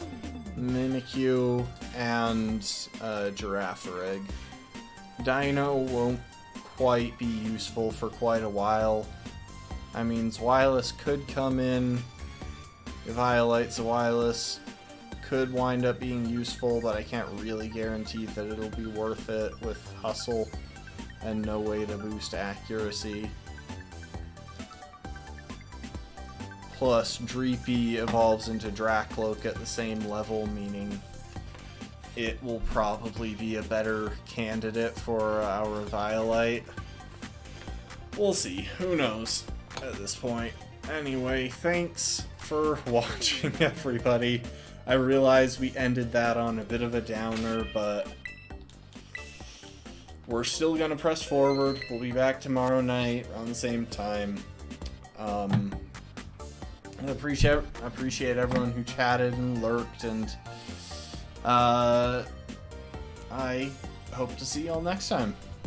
Mimikyu and Girafarig. Dino won't quite be useful for quite a while. I mean, Zweilous could come in, Eviolite Zweilous could wind up being useful, but I can't really guarantee that it'll be worth it with Hustle and no way to boost accuracy. Plus, Dreepy evolves into Dracloak at the same level, meaning it will probably be a better candidate for our Eviolite. We'll see. Who knows at this point. Anyway, thanks for watching, everybody. I realize we ended that on a bit of a downer, but we're still gonna press forward. We'll be back tomorrow night around the same time. I appreciate everyone who chatted and lurked, and I hope to see y'all next time.